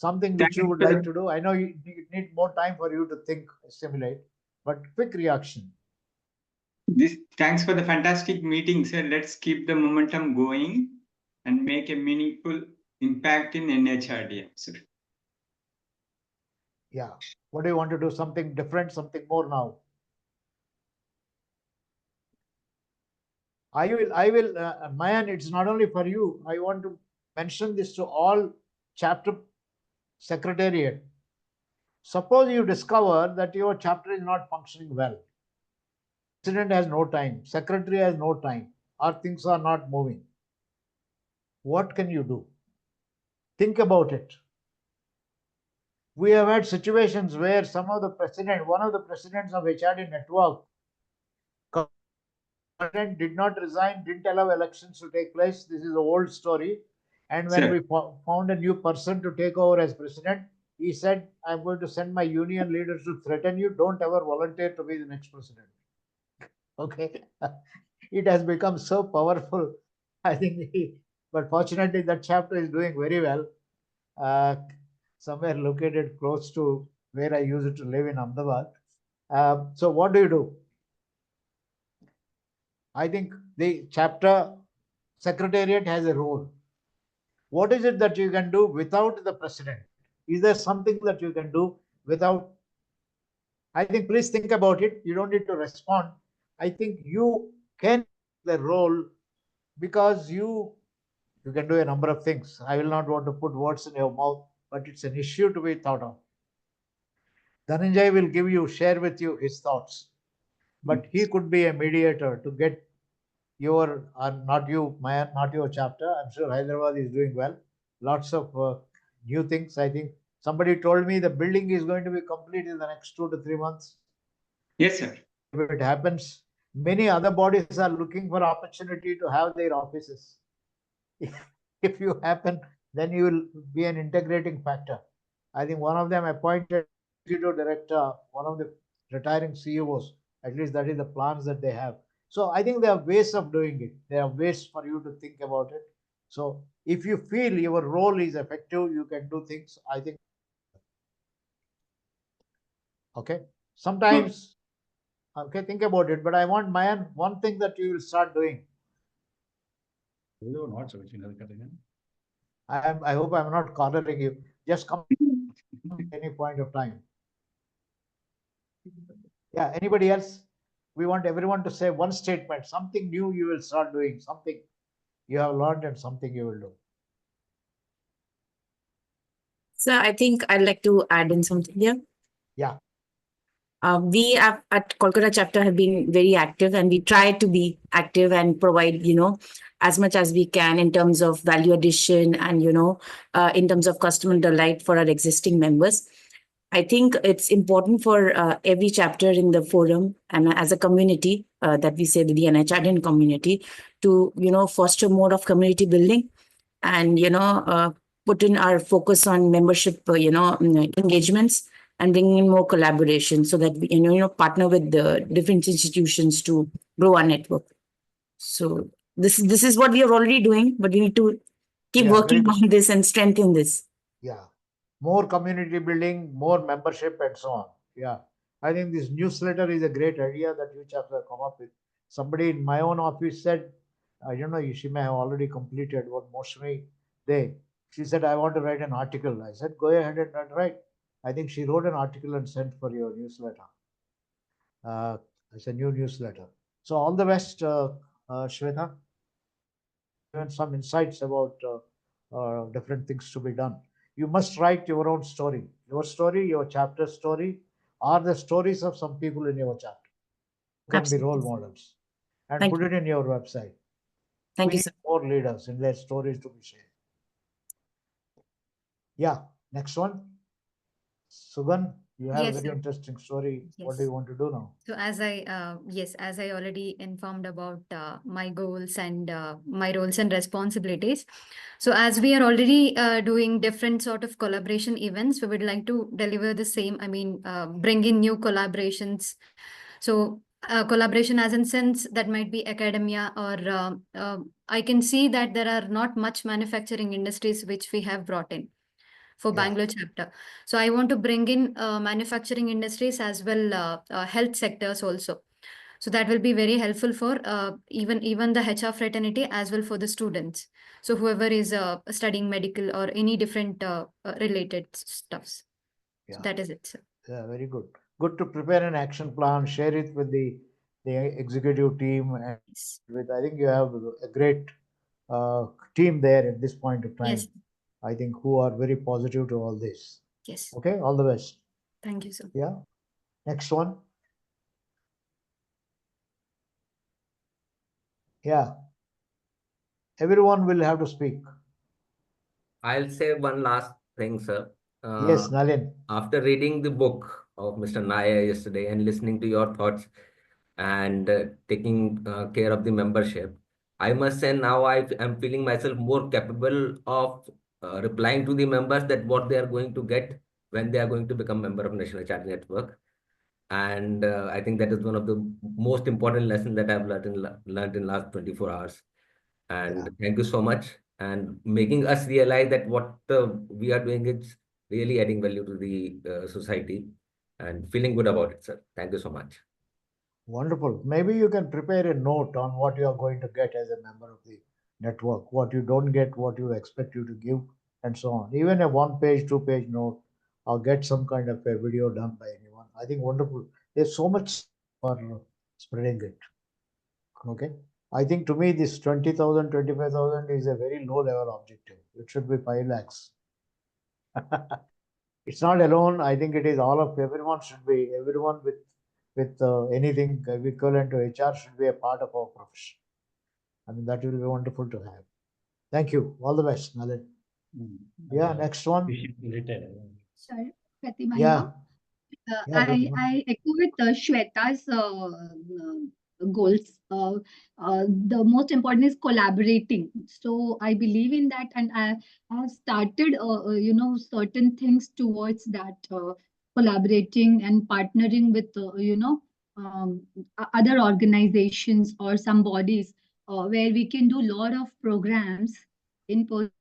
Speaker 1: which
Speaker 11: Thanks
Speaker 1: you would
Speaker 11: for
Speaker 1: like
Speaker 11: the-
Speaker 1: to do? I know you need more time for you to think, assimilate, but quick reaction.
Speaker 11: Thanks for the fantastic meeting, sir. Let's keep the momentum going and make a meaningful impact in NHRDN, sir.
Speaker 1: Yeah. What do you want to do? Something different, something more now? I will, Mayan, it's not only for you. I want to mention this to all chapter secretariat. Suppose you discover that your chapter is not functioning well. President has no time, secretary has no time, or things are not moving. What can you do? Think about it. We have had situations where one of the presidents of HRD network president did not resign, didn't allow elections to take place. This is an old story. And when
Speaker 11: Sir.
Speaker 1: we found a new person to take over as president, he said, I'm going to send my union leaders to threaten you. Don't ever volunteer to be the next president. Okay. It has become so powerful. I think, but fortunately, that chapter is doing very well. Somewhere located close to where I used to live in Ahmedabad. So what do you do? I think the chapter secretariat has a role. What is it that you can do without the president? Is there something that you can do without? I think please think about it. You don't need to respond. I think you can the role because you can do a number of things. I will not want to put words in your mouth, but it's an issue to be thought of. Dhananjay will share with you his thoughts, but he could be a mediator to get your, not you, not your chapter. I'm sure Hyderabad is doing well. Lots of new things. I think somebody told me the building is going to be complete in the next 2 to 3 months.
Speaker 11: Yes, sir.
Speaker 1: If it happens, many other bodies are looking for opportunity to have their offices. If you happen, then you will be an integrating factor. I think one of them appointed executive director, one of the retiring CEOs. At least that is the plans that they have. So I think there are ways of doing it. There are ways for you to think about it. So if you feel your role is effective, you can do things. I think. Okay. Sometimes. Okay, think about it. But I want Mayan, one thing that you will start doing. I hope I'm not cornering you. Just come at any point of time. Yeah, anybody else? We want everyone to say one statement, something new you will start doing, something you have learned and something you will do.
Speaker 5: So I think I'd like to add in something here.
Speaker 1: Yeah.
Speaker 5: We at Kolkata chapter have been very active, and we try to be active and provide, as much as we can in terms of value addition and, in terms of customer delight for our existing members. I think it's important for every chapter in the forum and as a community that we say the NHRDN community to, foster more of community building and, put in our focus on membership, engagements and bringing in more collaboration so that we, partner with the different institutions to grow our network. So this is what we are already doing, but we need to keep working on this and strengthen this.
Speaker 1: Yeah. More community building, more membership and so on. Yeah. I think this newsletter is a great idea that you chapter have come up with. Somebody in my own office said, I don't know, she may have already completed what Moshmi they. She said, I want to write an article. I said, go ahead and write. I think she wrote an article and sent for your newsletter. It's a new newsletter. So all the best, Shweta. Given some insights about different things to be done. You must write your own story. Your story, your chapter story, are the stories of some people in your chapter. Can Absolutely. Be role models. And put it in your website.
Speaker 5: Thank you,
Speaker 1: need
Speaker 5: sir.
Speaker 1: More leaders in their stories to be shared. Yeah, next one. Sugan, you have
Speaker 10: Yes,
Speaker 1: a very
Speaker 10: sir.
Speaker 1: interesting story. What
Speaker 10: Yes.
Speaker 1: do you want to do now?
Speaker 10: So as I already informed about my goals and my roles and responsibilities. So as we are already doing different sort of collaboration events, we would like to deliver the same. I mean, bring in new collaborations. So collaboration as in sense that might be academia or I can see that there are not much manufacturing industries which we have brought in for Bangalore chapter. So I want to bring in manufacturing industries as well, health sectors also. So that will be very helpful for even the HR fraternity as well for the students. So whoever is studying medical or any different related stuffs.
Speaker 1: Yeah.
Speaker 10: So that is it, sir.
Speaker 1: Yeah, very good. Good to prepare an action plan, share it with the executive team, and with I think you have a great team there at this point of time.
Speaker 10: Yes.
Speaker 1: I think who are very positive to all this.
Speaker 10: Yes.
Speaker 1: Okay, all the best.
Speaker 10: Thank you, sir.
Speaker 1: Yeah. Next one. Yeah. Everyone will have to speak.
Speaker 3: I'll say one last thing, sir.
Speaker 1: Yes, Nalin.
Speaker 3: After reading the book of Mr. Nair yesterday and listening to your thoughts, and taking care of the membership, I must say now I'm feeling myself more capable of replying to the members that what they are going to get when they are going to become member of National HRD Network. And I think that is one of the most important lessons that I've learned in last 24 hours. And thank you so much, and making us realize that what we are doing is really adding value to the society, and feeling good about it, sir. Thank you so much.
Speaker 1: Wonderful. Maybe you can prepare a note on what you are going to get as a member of the network, what you don't get, what you expect you to give, and so on. Even a 1-page, 2-page note, or get some kind of a video done by anyone. I think wonderful. There's so much for spreading it. Okay. I think to me, this 20,000, 25,000 is a very low level objective. It should be 5 lakhs. It's not alone. I think it is all of everyone should be, everyone with anything equivalent to HR should be a part of our profession. I mean, that will be wonderful to have. Thank you. All the best, Nalin. Yeah, next one.
Speaker 7: Sorry, Pratima.
Speaker 1: Yeah.
Speaker 7: I echo with Shweta's goals. The most important is collaborating. So I believe in that, and I have started, certain things towards that, collaborating and partnering with, other organizations or some bodies where we can do a lot of programs in person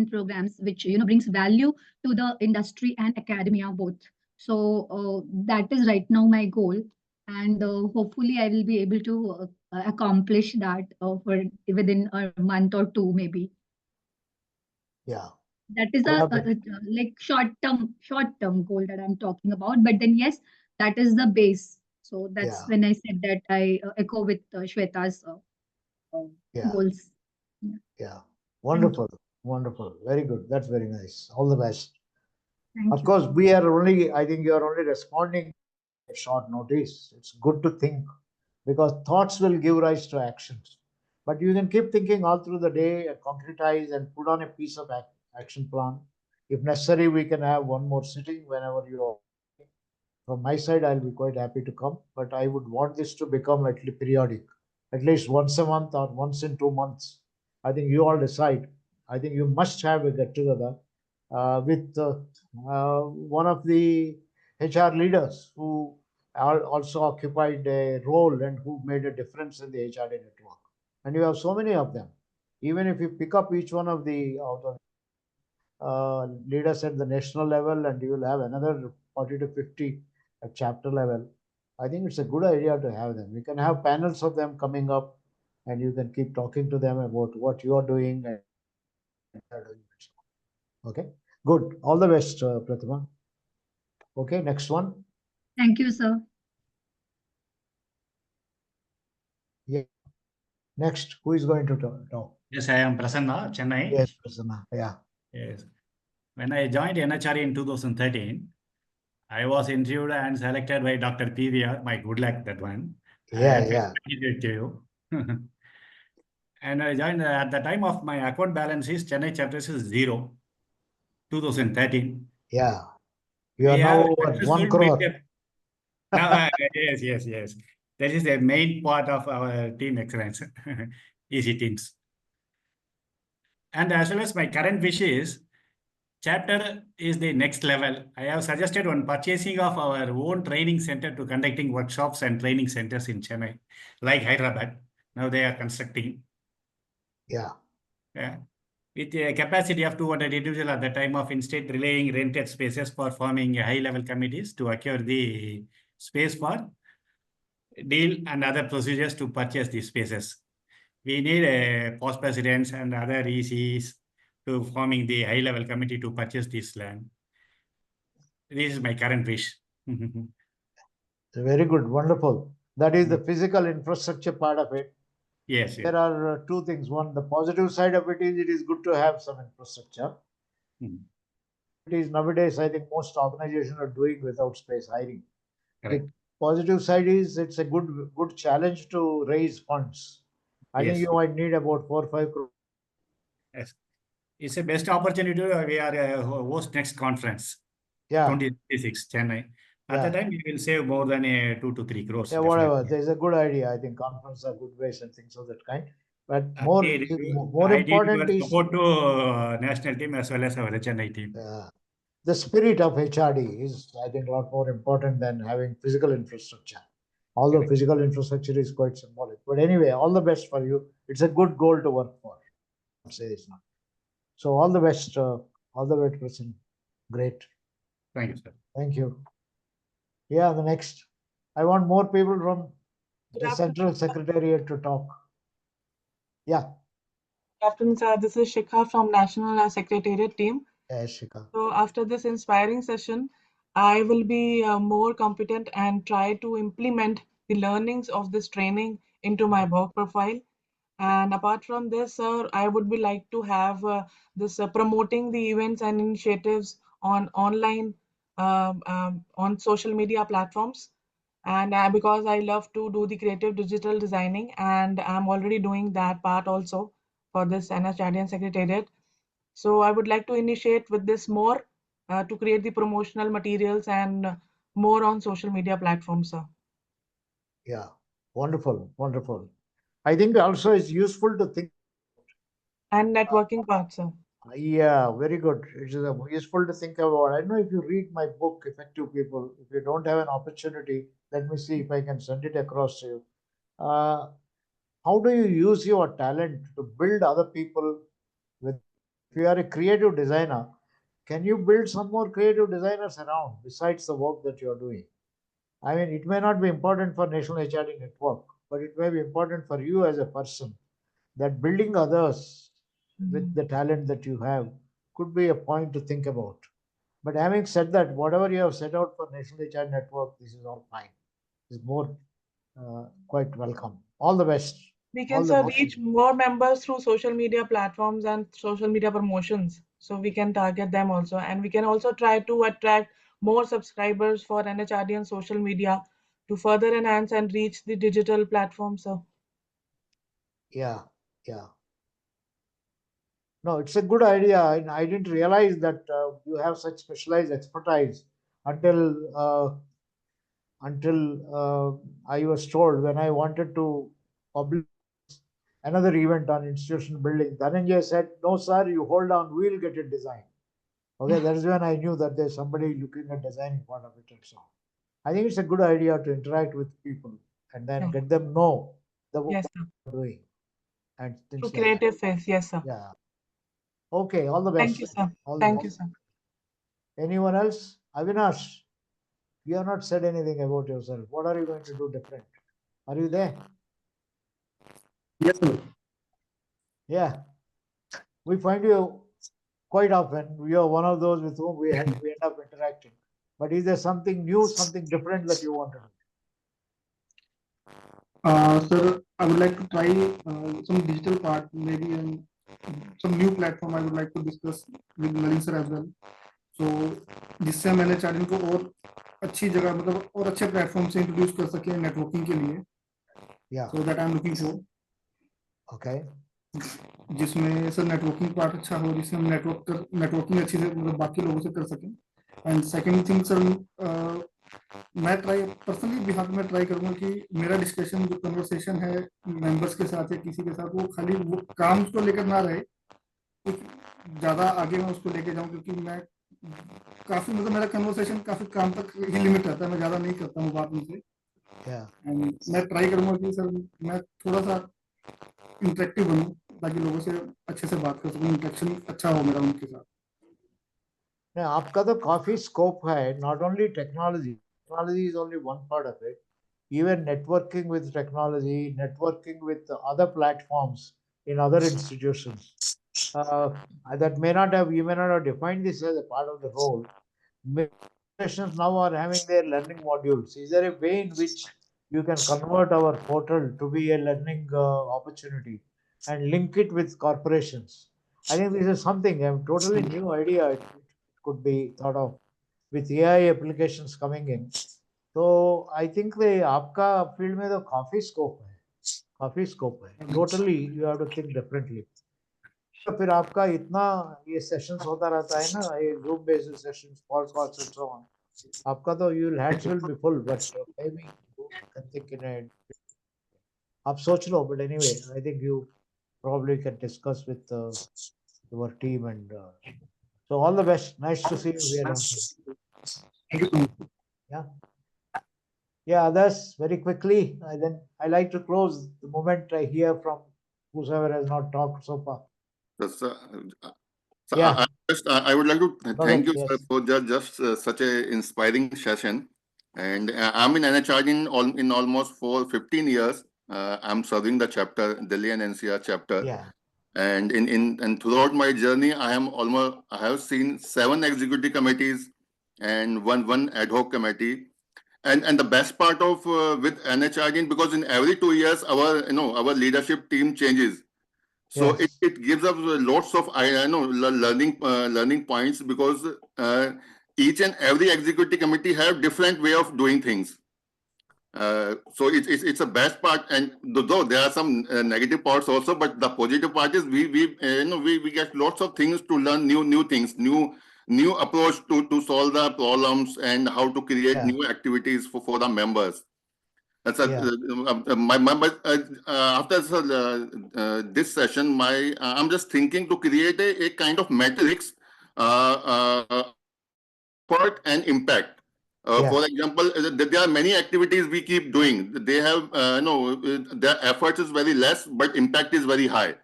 Speaker 7: programs which brings value to the industry and academia both. So that is right now my goal, and hopefully I will be able to accomplish that for within a month or two maybe.
Speaker 1: Yeah.
Speaker 7: That is a like short term goal that I'm talking about, but then yes, that is the base. So that's when I said that I echo with Shweta's goals.
Speaker 1: Yeah. Wonderful. Wonderful. Very good. That's very nice. All the best.
Speaker 7: Thank
Speaker 1: of
Speaker 7: you.
Speaker 1: course, we are only, I think you are only responding at short notice. It's good to think, because thoughts will give rise to actions. But you can keep thinking all through the day, concretize and put on a piece of action plan. If necessary, we can have one more sitting whenever you are. From my side, I'll be quite happy to come, but I would want this to become at least periodic, at least once a month or once in 2 months. I think you all decide. I think you must have a get together with one of the HR leaders who also occupied a role and who made a difference in the HRD network. And you have so many of them. Even if you pick up each one of the leaders at the national level, and you will have another 40 to 50 at chapter level. I think it's a good idea to have them. We can have panels of them coming up, and you can keep talking to them about what you are doing and okay, good. All the best, Pratima. Okay, next one.
Speaker 7: Thank you, sir.
Speaker 1: Yeah. Next, who is going to talk?
Speaker 12: Yes, I am Prasanna, Chennai.
Speaker 1: Yes, Prasanna. Yeah.
Speaker 12: Yes. When I joined NHRDN in 2013, I was interviewed and selected by Dr. PVR. My good luck, that one.
Speaker 1: Yeah.
Speaker 12: To you. And I joined at the time of my account balance is Chennai chapters is 0, 2013.
Speaker 1: Yeah. You are now at 1 crore.
Speaker 12: Now, yes. That is the main part of our team excellence, easy teams. And as well as my current wish is, chapter is the next level. I have suggested on purchasing of our own training center to conducting workshops and training centers in Chennai, like Hyderabad. Now they are constructing.
Speaker 1: Yeah.
Speaker 12: With a capacity of 200 individuals at the time of in-state relaying rented spaces for forming high-level committees to acquire the space for deal and other procedures to purchase these spaces. We need a post presidents and other ECs to forming the high-level committee to purchase this land. This is my current wish.
Speaker 1: Very good, wonderful. That is the physical infrastructure part of it.
Speaker 12: Yes.
Speaker 1: There are two things. One, the positive side of it is good to have some infrastructure. It is nowadays, I think most organizations are doing without space hiring.
Speaker 12: Correct.
Speaker 1: The positive side is it's a good challenge to raise funds. I think you might need about 4 or 5 crores.
Speaker 12: Yes. It's a best opportunity. We are host next conference.
Speaker 1: Yeah.
Speaker 12: 2026, Chennai. At the time, we will save more than 2 to 3 crores.
Speaker 1: Yeah, whatever. There's a good idea. I think conferences are good ways and things of that kind. But more important is
Speaker 12: support to national team as well as our HNI team.
Speaker 1: The spirit of HRD is, I think, a lot more important than having physical infrastructure. Although physical infrastructure is quite symbolic. But anyway, all the best for you. It's a good goal to work for. I'll say it's not. So all the best, person. Great.
Speaker 12: Thank you, sir.
Speaker 1: Thank you. Yeah, the next. I want more people from the Central Secretariat to talk. Yeah.
Speaker 13: Good afternoon, sir. This is Shikha from National Secretariat team.
Speaker 1: Yes, Shikha.
Speaker 13: So after this inspiring session, I will be more competent and try to implement the learnings of this training into my work profile. And apart from this, sir, I would be like to have this promoting the events and initiatives on online, on social media platforms. And because I love to do the creative digital designing, and I'm already doing that part also for this NHRDN Secretariat. So I would like to initiate with this more to create the promotional materials and more on social media platforms, sir.
Speaker 1: Yeah, wonderful, wonderful. I think also it's useful to think.
Speaker 13: And networking part, sir.
Speaker 1: Yeah, very good. It is useful to think about. I don't know if you read my book, Effective People. If you don't have an opportunity, let me see if I can send it across to you. How do you use your talent to build other people with? If you are a creative designer, can you build some more creative designers around besides the work that you are doing? I mean, it may not be important for National HRD Network, but it may be important for you as a person, that building others with the talent that you have could be a point to think about. But having said that, whatever you have set out for National HRD Network, this is all fine. It's more quite welcome. All the best.
Speaker 13: We can, sir, reach more members through social media platforms and social media promotions. So we can target them also. And we can also try to attract more subscribers for NHRD and social media to further enhance and reach the digital platforms, sir.
Speaker 1: Yeah, yeah. No, it's a good idea. I didn't realize that you have such specialized expertise until I was told when I wanted to publish another event on institution building. Dhananjay said, "No, sir, you hold on, we'll get it designed." Okay, that's when I knew that there's somebody looking at designing part of it and so on. I think it's a good idea to interact with people and then get them know the work they're doing and things
Speaker 13: Through
Speaker 1: like
Speaker 13: creative
Speaker 1: that.
Speaker 13: phase, yes, sir.
Speaker 1: Yeah. Okay, all the best.
Speaker 13: Thank you, sir.
Speaker 1: All the
Speaker 13: Thank you,
Speaker 1: best.
Speaker 13: sir.
Speaker 1: Anyone else? Avinash, you have not said anything about yourself. What are you going to do different? Are you there?
Speaker 14: Yes, sir.
Speaker 1: Yeah. We find you quite often. You are one of those with whom we end up interacting. But is there something new, something different that you want to do?
Speaker 14: Sir, I would like to try some digital part, maybe some new platform I would like to discuss with Nalin sir as well. So जिससे हम NHRDN को और अच्छी जगह मतलब और अच्छे platform से इंट्रोड्यूस कर सके नेटवर्किंग के लिए.
Speaker 1: Yeah.
Speaker 14: So that I'm looking for.
Speaker 1: Okay.
Speaker 14: जिसमें सर नेटवर्किंग पार्ट अच्छा हो, जिससे हम नेटवर्किंग अच्छी से मतलब बाकी लोगों से कर सकें. एंड सेकंड थिंग सर, मैं पर्सनली बिहार में ट्राई करूंगा कि मेरा डिस्कशन जो कन्वर्सेशन है मेंबर्स के साथ या किसी के साथ, वो खाली वो काम को लेकर ना रहे, कुछ ज्यादा आगे मैं उसको लेके जाऊं, क्योंकि मैं काफी मतलब मेरा कन्वर्सेशन काफी काम तक ही लिमिट रहता है, मैं ज्यादा नहीं करता हूँ बात उनसे. मैं ट्राई करूंगा कि सर मैं थोड़ा सा इंटरेक्टिव बनूं ताकि लोगों से अच्छे से बात कर सकूं, इंटरेक्शन अच्छा हो मेरा उनके साथ.
Speaker 1: आपका तो काफी स्कोप है. Not only technology is only one part of it. Even networking with technology, networking with other platforms in other institutions. That may not have, you may not have defined this as a part of the role. Many institutions now are having their learning modules. Is there a way in which you can convert our portal to be a learning opportunity and link it with corporations? I think this is something, a totally new idea. It could be thought of with AI applications coming in. So I think आपका field में तो काफी scope है. Totally you have to think differently. तो फिर आपका इतना ये सेशंस होता रहता है ना, ये Zoom based sessions, podcast and so on. आपका तो your hands will be full, but maybe you can think in a. आप सोच लो, but anyway, I think you probably can discuss with your team and so all the best. Nice to see you here. Yeah. Yeah, others very quickly. I like to close the moment I hear from whosoever has not talked so far.
Speaker 8: That's,
Speaker 1: Yeah.
Speaker 8: I would like to thank you,
Speaker 1: Yes.
Speaker 8: sir, for just such a inspiring session. And I'm in NHRDN in almost for 15 years. I'm serving the chapter, Delhi and NCR chapter.
Speaker 1: Yeah.
Speaker 8: And and throughout my journey, I have seen 7 executive committees and one ad hoc committee. And the best part of with NHRDN, because in every 2 years our leadership team changes. So
Speaker 1: Yes.
Speaker 8: it gives us lots of learning points, because each and every executive committee have different way of doing things. So it's a best part, and though there are some negative parts also, but the positive part is we get lots of things to learn, new things, new approach to solve the problems, and how to create new activities for the members. That's after this session, I'm just thinking to create a kind of matrix, effort and impact. For example, there are many activities we keep doing. They have their effort is very less, but impact is very high.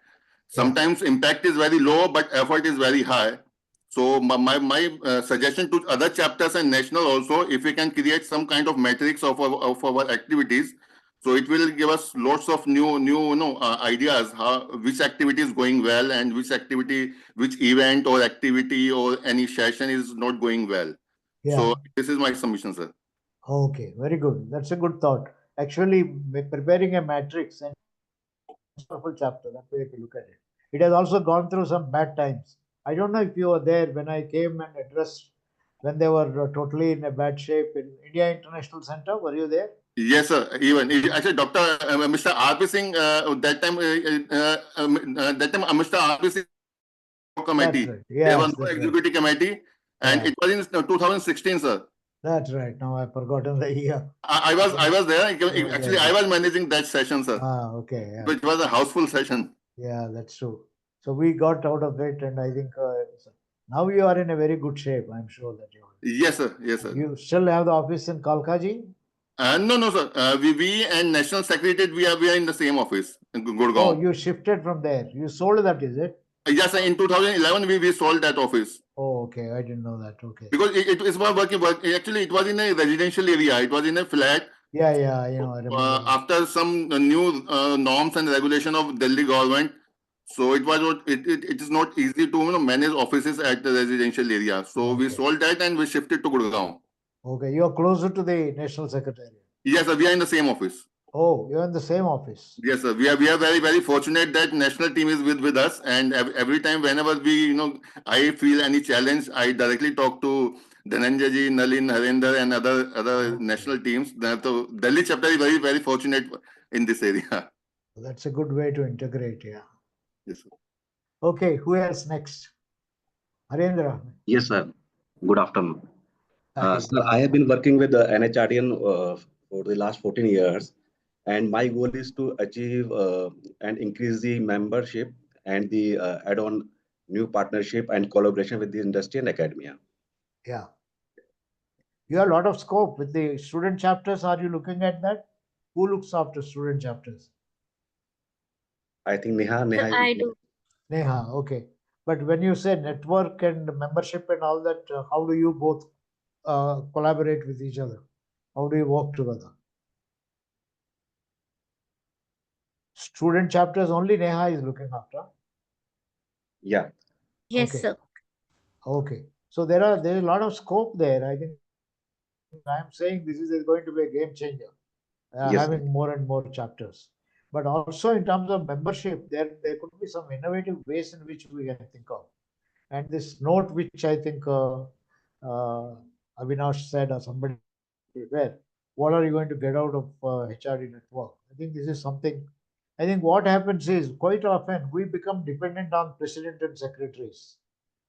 Speaker 8: Sometimes impact is very low, but effort is very high. So my suggestion to other chapters and national also, if we can create some kind of matrix of our activities, so it will give us lots of new ideas which activity is going well, and which event or activity or any session is not going well. So this is my submission, sir.
Speaker 1: Okay, very good. That's a good thought. Actually, preparing a matrix and wonderful chapter. That way to look at it. It has also gone through some bad times. I don't know if you were there when I came and addressed when they were totally in a bad shape in India International Center. Were you there?
Speaker 8: Yes, sir. Even actually, Mr. R.P. Singh, that time Mr. R.P. Singh committee.
Speaker 1: That's right.
Speaker 8: There was
Speaker 1: Yes,
Speaker 8: no
Speaker 1: that's
Speaker 8: executive committee, and it was in 2016, sir.
Speaker 1: That's right. Now I've forgotten the year.
Speaker 8: I was there. Actually, I was managing that session, sir.
Speaker 1: Okay. Yeah.
Speaker 8: It was a houseful session.
Speaker 1: Yeah, that's true. So we got out of it, and I think now you are in a very good shape. I'm sure that you are.
Speaker 8: Yes, sir. Yes, sir.
Speaker 1: You still have the office in Kalkaji?
Speaker 8: No, sir. We and National Secretariat, we are in the same office in Gurgaon.
Speaker 1: Oh, you shifted from there. You sold that, is it?
Speaker 8: Yes, sir. In 2011, we sold that office.
Speaker 1: Oh, okay. I didn't know that. Okay.
Speaker 8: Because it was working. Actually, it was in a residential area. It was in a flat.
Speaker 1: Yeah, I remember.
Speaker 8: After some new norms and regulation of Delhi government, so it is not easy to manage offices at the residential area. So we sold that and we shifted to Gurgaon.
Speaker 1: Okay, you are closer to the National Secretariat.
Speaker 8: Yes, sir. We are in the same office.
Speaker 1: Oh, you're in the same office.
Speaker 8: Yes, sir. We are very, very fortunate that national team is with us, and every time whenever I feel any challenge, I directly talk to Dhananjay ji, Nalin, Harinder, and other national teams. So Delhi chapter is very, very fortunate in this area.
Speaker 1: That's a good way to integrate. Yeah.
Speaker 8: Yes, sir.
Speaker 1: Okay, who else next? Harendra.
Speaker 15: Yes, sir. Good afternoon. Sir, I have been working with the NHRDN for the last 14 years, and my goal is to achieve and increase the membership and the add-on new partnership and collaboration with the industry and academia.
Speaker 1: Yeah. You have a lot of scope with the student chapters. Are you looking at that? Who looks after student chapters?
Speaker 15: I think Neha.
Speaker 9: I do.
Speaker 1: Neha, okay. But when you say network and membership and all that, how do you both collaborate with each other? How do you work together? Student chapters only Neha is looking after.
Speaker 15: Yeah.
Speaker 9: Yes,
Speaker 1: Okay.
Speaker 9: sir.
Speaker 1: Okay. So there's a lot of scope there. I think I'm saying this is going to be a game changer,
Speaker 15: Yes,
Speaker 1: having more and more chapters. But also in terms of membership, there could be some innovative ways in which we can think of. And this note, which I think Avinash said or somebody where, what are you going to get out of HRD network? I think this is something. I think what happens is quite often we become dependent on president and secretaries,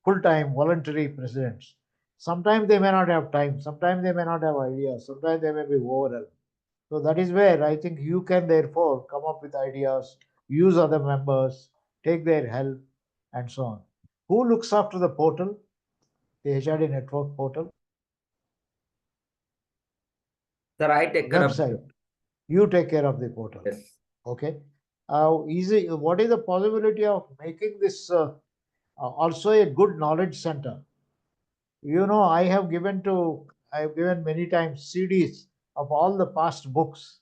Speaker 1: full-time voluntary presidents. Sometimes they may not have time, sometimes they may not have ideas, sometimes they may be overwhelmed. So that is where I think you can therefore come up with ideas, use other members, take their help, and so on. Who looks after the portal, the HRD network portal?
Speaker 3: Sir, I take care of
Speaker 1: Website. You take care of the portal.
Speaker 3: Yes.
Speaker 1: Okay. Easy. What is the possibility of making this also a good knowledge center? You know, I have given many times CDs of all the past books,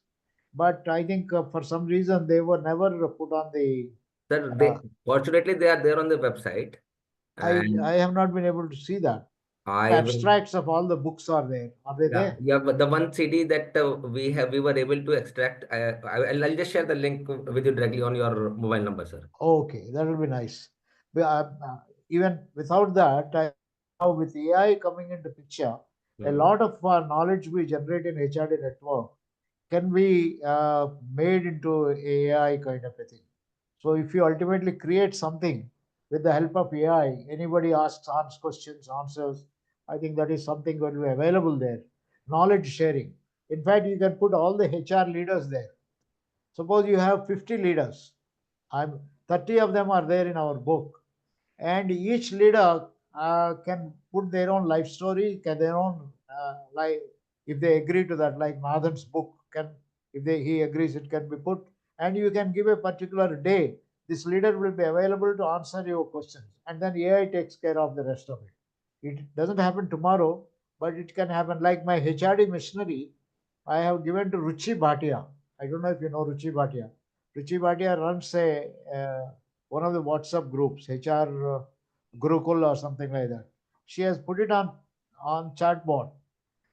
Speaker 1: but I think for some reason they were never put on the.
Speaker 3: Sir, fortunately they are there on the website.
Speaker 1: I have not been able to see that. Abstracts of all the books are there. Are they there?
Speaker 3: Yeah, but the one CD that we were able to extract. I'll just share the link with you directly on your mobile number, sir.
Speaker 1: Okay, that will be nice. Even without that, now with AI coming into picture, a lot of knowledge we generate in HRD network can be made into AI kind of a thing. So if you ultimately create something with the help of AI, anybody asks questions, answers, I think that is something going to be available there. Knowledge sharing. In fact, you can put all the HR leaders there. Suppose you have 50 leaders. 30 of them are there in our book, and each leader can put their own life story, can their own life, if they agree to that, like Nathan's book can, if he agrees, it can be put, and you can give a particular day. This leader will be available to answer your questions, and then AI takes care of the rest of it. It doesn't happen tomorrow, but it can happen. Like my HRD missionary, I have given to Ruchi Bhatia. I don't know if you know Ruchi Bhatia. Ruchi Bhatia runs one of the WhatsApp groups, HR Gurukul or something like that. She has put it on chatbot,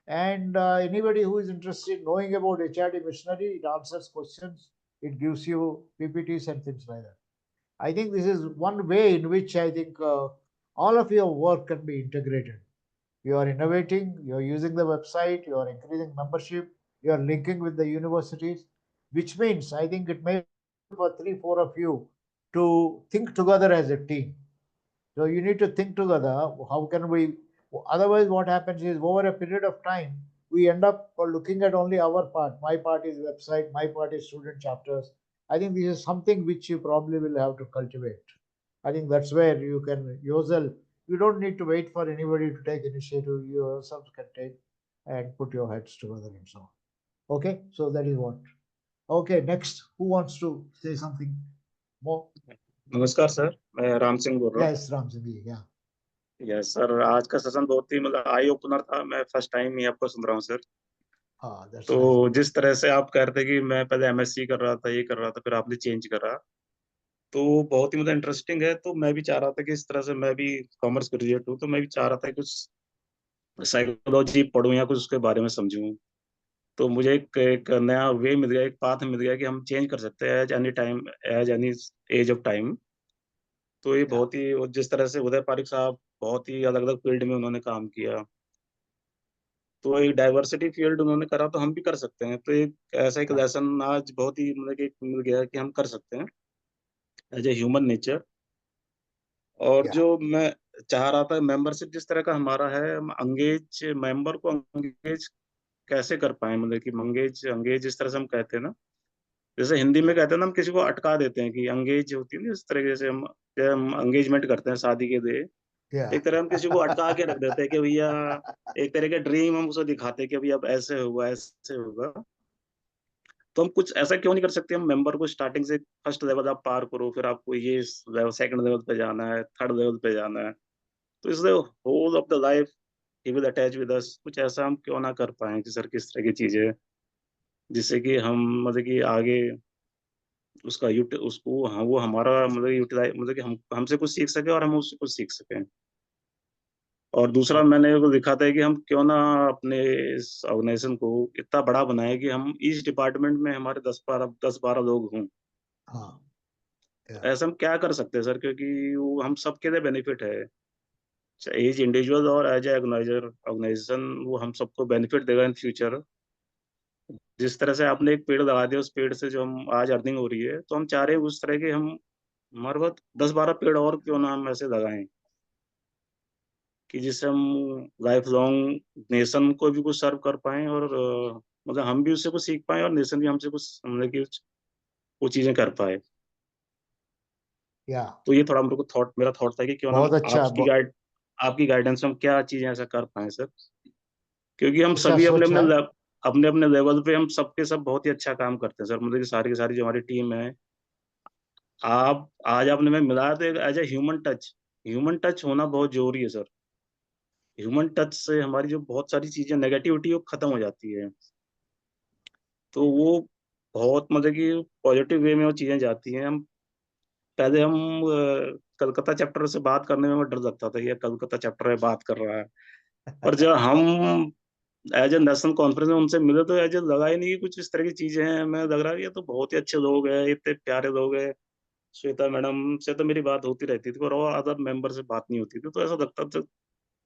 Speaker 1: and anybody who is interested in knowing about HRD missionary, it answers questions, it gives you PPTs and things like that. I think this is one way in which I think all of your work can be integrated. You are innovating, you are using the website, you are increasing membership, you are linking with the universities, which means I think it may be for 3, 4 of you to think together as a team. So you need to think together. How can we? Otherwise, what happens is over a period of time, we end up looking at only our part. My part is website. My part is student chapters. I think this is something which you probably will have to cultivate. I think that's where you can yourself. You don't need to wait for anybody to take initiative. You yourself can take and put your heads together and so on. Okay, so that is what. Okay, next, who wants to say something more?
Speaker 4: नमस्कार sir, मैं राम सिंह बोल रहा हूँ।
Speaker 1: Yes, Ram Singh, yeah.
Speaker 4: Yes sir, आज का session बहुत ही मतलब eye opener था। मैं फर्स्ट टाइम ही आपको सुन रहा हूँ सर। तो जिस तरह से आप कह रहे थे कि मैं पहले एमएससी कर रहा था, ये कर रहा था, फिर आपने चेंज करा, तो बहुत ही मतलब इंटरेस्टिंग है। तो मैं भी चाह रहा था कि इस तरह से, मैं भी कॉमर्स ग्रेजुएट हूँ, तो मैं भी चाह रहा था कि कुछ साइकोलॉजी पढूं या कुछ उसके बारे में समझूं। तो मुझे एक नया वे मिल गया, एक पाथ मिल गया कि हम चेंज कर सकते हैं as any time, as any age of time. तो ये बहुत ही, और जिस तरह से उदय पारिक साहब बहुत ही अलग अलग फील्ड में उन्होंने काम किया, तो एक डाइवर्सिटी फील्ड उन्होंने करा, तो हम भी कर सकते हैं। तो एक ऐसा एक लेसन आज बहुत ही मतलब कि मिल गया कि हम कर सकते हैं एज ए ह्यूमन नेचर। और जो मैं चाह रहा था, मेंबरशिप जिस तरह का हमारा है, हम अंगेज मेंबर को अंगेज कैसे कर पाए, मतलब कि अंगेज अंगेज जिस तरह से हम कहते हैं ना, जैसे हिंदी में कहते हैं ना, हम किसी को अटका देते हैं कि अंगेज होती है ना, इस तरीके से हम अंगेजमेंट करते हैं शादी के लिए। एक तरह हम किसी को अटका के रख देते हैं कि भैया, एक तरह के ड्रीम हम उसको दिखाते हैं कि भैया अब ऐसे होगा, ऐसे होगा। तो हम कुछ ऐसा क्यों नहीं कर सकते? हम मेंबर को स्टार्टिंग से फर्स्ट लेवल आप पार करो, फिर आपको ये सेकंड लेवल पे जाना है, थर्ड लेवल पे जाना है, तो इस whole of the life he will attach with us. कुछ ऐसा हम क्यों ना कर पाए कि सर किस तरह की चीजें, जिससे कि हम मतलब कि आगे उसका उसको, हाँ, वो हमारा मतलब यूटिलाइज, मतलब कि हम हमसे कुछ सीख सके और हम उससे कुछ सीख सकें। और दूसरा मैंने लिखा था कि हम क्यों ना अपने इस ऑर्गेनाइजेशन को इतना बड़ा बनाए कि हम इस डिपार्टमेंट में हमारे 10-12 लोग हों। ऐसा हम क्या कर सकते हैं सर? क्योंकि वो हम सबके लिए बेनिफिट है, एज इंडिविजुअल और एज ऑर्गेनाइजेशन, वो हम सबको बेनिफिट देगा इन फ्यूचर। जिस तरह से आपने एक पेड़ लगा दिया, उस पेड़ से जो हम आज अर्निंग हो रही है, तो हम चाह रहे हैं उस तरह के हम हमारे पास 10-12 पेड़ और क्यों ना हम ऐसे लगाएं कि जिससे हम लाइफ लॉन्ग नेशन को भी कुछ सर्व कर पाए और मतलब हम भी उससे कुछ सीख पाए और नेशन भी हमसे कुछ मतलब कि वो चीजें कर पाए। तो ये थोड़ा मेरे को मेरा थॉट था कि क्यों ना
Speaker 1: बहुत अच्छा,
Speaker 4: आपकी गाइडेंस में हम क्या चीजें ऐसा कर पाए सर, क्योंकि हम
Speaker 1: अच्छा
Speaker 4: सभी
Speaker 1: सोच है।
Speaker 4: अपने अपने लेवल पे हम सबके सब बहुत ही अच्छा काम करते हैं सर। मतलब कि सारी की सारी जो हमारी टीम है, आप आज आपने मैं मिलाया तो एज ए ह्यूमन टच होना बहुत जरूरी है सर। ह्यूमन टच से हमारी जो बहुत सारी चीजें नेगेटिविटी वो खत्म हो जाती है, तो वो बहुत मतलब कि पॉजिटिव वे में वो चीजें जाती हैं। हम पहले हम कलकत्ता चैप्टर से बात करने में डर लगता था, ये कलकत्ता चैप्टर में बात कर रहा है, पर जब हम एज ए नेशनल कॉन्फ्रेंस में उनसे मिले तो एज ए लगा ही नहीं कि कुछ इस तरह की चीजें हैं। हमें लग रहा है ये तो बहुत ही अच्छे लोग हैं, इतने प्यारे लोग हैं। श्वेता मैडम से तो मेरी बात होती रहती थी, पर और अदर मेंबर से बात नहीं होती थी, तो ऐसा लगता था।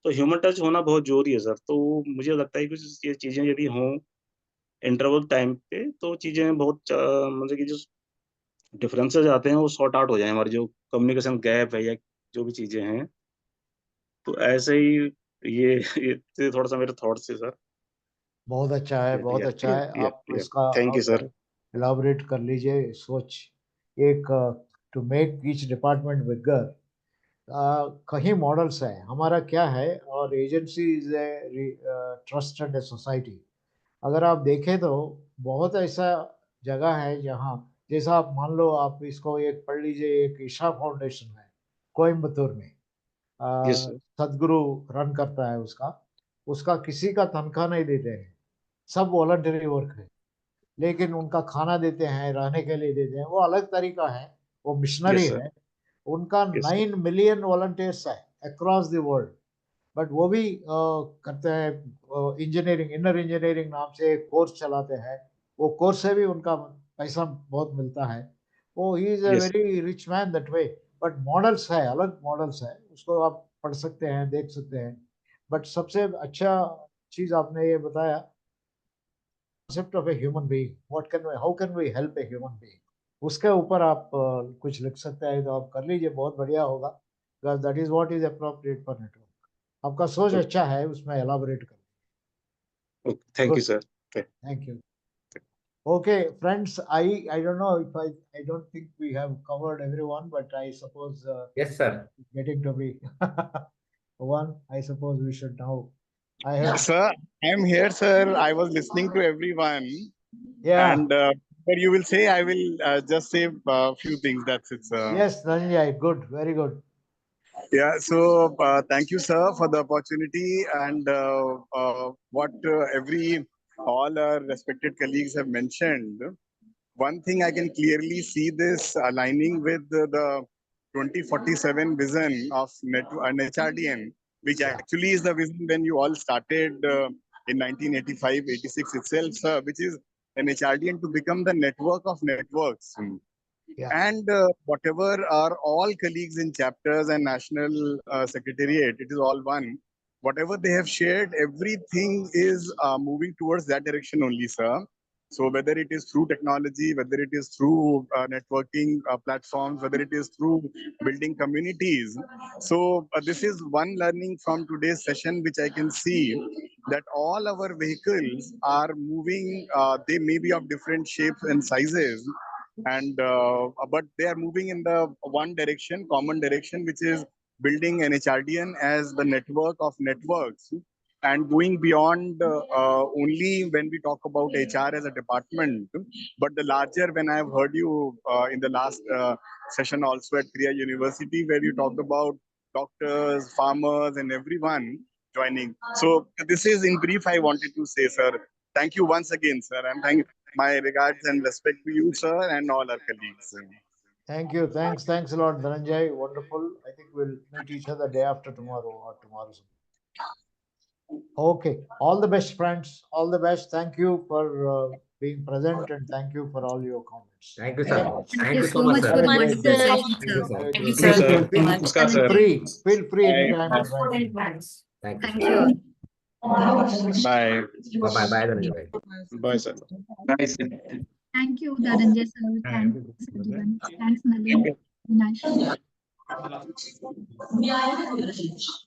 Speaker 4: तो ह्यूमन टच होना बहुत जरूरी है सर। तो मुझे लगता है कि कुछ ये चीजें यदि हों इंटरवल टाइम पे तो चीजें बहुत मतलब कि जो डिफरेंसेस आते हैं वो सॉर्ट आउट हो जाए, हमारी जो कम्युनिकेशन गैप है या जो भी चीजें हैं। तो ऐसे ही ये थोड़ा सा मेरे थॉट्स है सर।
Speaker 1: बहुत अच्छा है, बहुत अच्छा है। आप इसका
Speaker 4: थैंक यू सर।
Speaker 1: एलाबोरेट कर लीजिए सोच। एक टू मेक ईच डिपार्टमेंट बिगर, कहीं मॉडल्स है हमारा क्या है, और agency is a trusted a society. अगर आप देखें तो बहुत ऐसा जगह है जहाँ, जैसा आप मान लो, आप इसको एक पढ़ लीजिए, एक ईशा फाउंडेशन है कोयम्बतूर में, सदगुरु रन करता है उसका। उसका किसी का तनख्वाह नहीं देते हैं, सब वॉलंटरी वर्क है, लेकिन उनका खाना देते हैं, रहने के लिए देते हैं, वो अलग तरीका है, वो मिशनरी है। उनका 9 मिलियन वॉलंटियर्स है अक्रॉस द वर्ल्ड, बट वो भी करते हैं इंजीनियरिंग, इनर इंजीनियरिंग नाम से एक कोर्स चलाते हैं। वो कोर्स से भी उनका पैसा बहुत मिलता है। वो he is a very rich man that way. But models है, अलग मॉडल्स है, उसको आप पढ़ सकते हैं, देख सकते हैं। बट सबसे अच्छा चीज आपने ये बताया, concept of a human being. How can we help a human being? उसके ऊपर आप कुछ लिख सकते हैं तो आप कर लीजिए, बहुत बढ़िया होगा, because that is what is appropriate for network. आपका सोच अच्छा है, उसमें elaborate कर।
Speaker 4: Thank you sir.
Speaker 1: Thank you. Okay, friends, I don't know if I don't think we have covered everyone, but I suppose
Speaker 3: yes sir,
Speaker 1: getting to be one, I suppose we should now.
Speaker 2: Sir, I am here, sir. I was listening to everyone.
Speaker 1: Yeah.
Speaker 2: And but you will say, I will just say a few things. That's it, sir.
Speaker 1: Yes, Dhananjay, good, very good.
Speaker 2: Yeah. So thank you, sir, for the opportunity and what all our respected colleagues have mentioned. One thing I can clearly see this aligning with the 2047 vision of NHRDN, which actually is the vision when you all started in 1985-86 itself, sir, which is NHRDN to become the network of networks. And whatever are all colleagues in chapters and national secretariat, it is all one. Whatever they have shared, everything is moving towards that direction only, sir. So whether it is through technology, whether it is through networking platforms, whether it is through building communities. So this is one learning from today's session, which I can see that all our vehicles are moving. They may be of different shapes and sizes, and but they are moving in the one direction, common direction, which is building NHRDN as the network of networks, and going beyond only when we talk about HR as a department, but the larger, when I have heard you in the last session also at Kriya University, where you talked about doctors, farmers, and everyone joining. So this is in brief I wanted to say, sir. Thank you once again, sir, and thank my regards and respect to you, sir, and all our colleagues.
Speaker 1: Thank you. Thanks a lot, Dhananjay. Wonderful. I think we'll meet each other day after tomorrow or tomorrow. Okay. All the best, friends. All the best. Thank you for being present, and thank you for all your comments.
Speaker 3: Thank you, sir.
Speaker 1: Thank
Speaker 3: you so much, sir.
Speaker 1: Have a great day.
Speaker 3: Thank you, sir.
Speaker 1: Feel free anytime to write.
Speaker 3: Thank you.
Speaker 10: Thank you.
Speaker 2: Bye.
Speaker 3: Bye. Bye, Dhananjay.
Speaker 2: Bye, sir.
Speaker 11: Bye, sir.
Speaker 7: Thank you, Dhananjay sir. Thanks, everyone. Thanks, Nalin. Good night.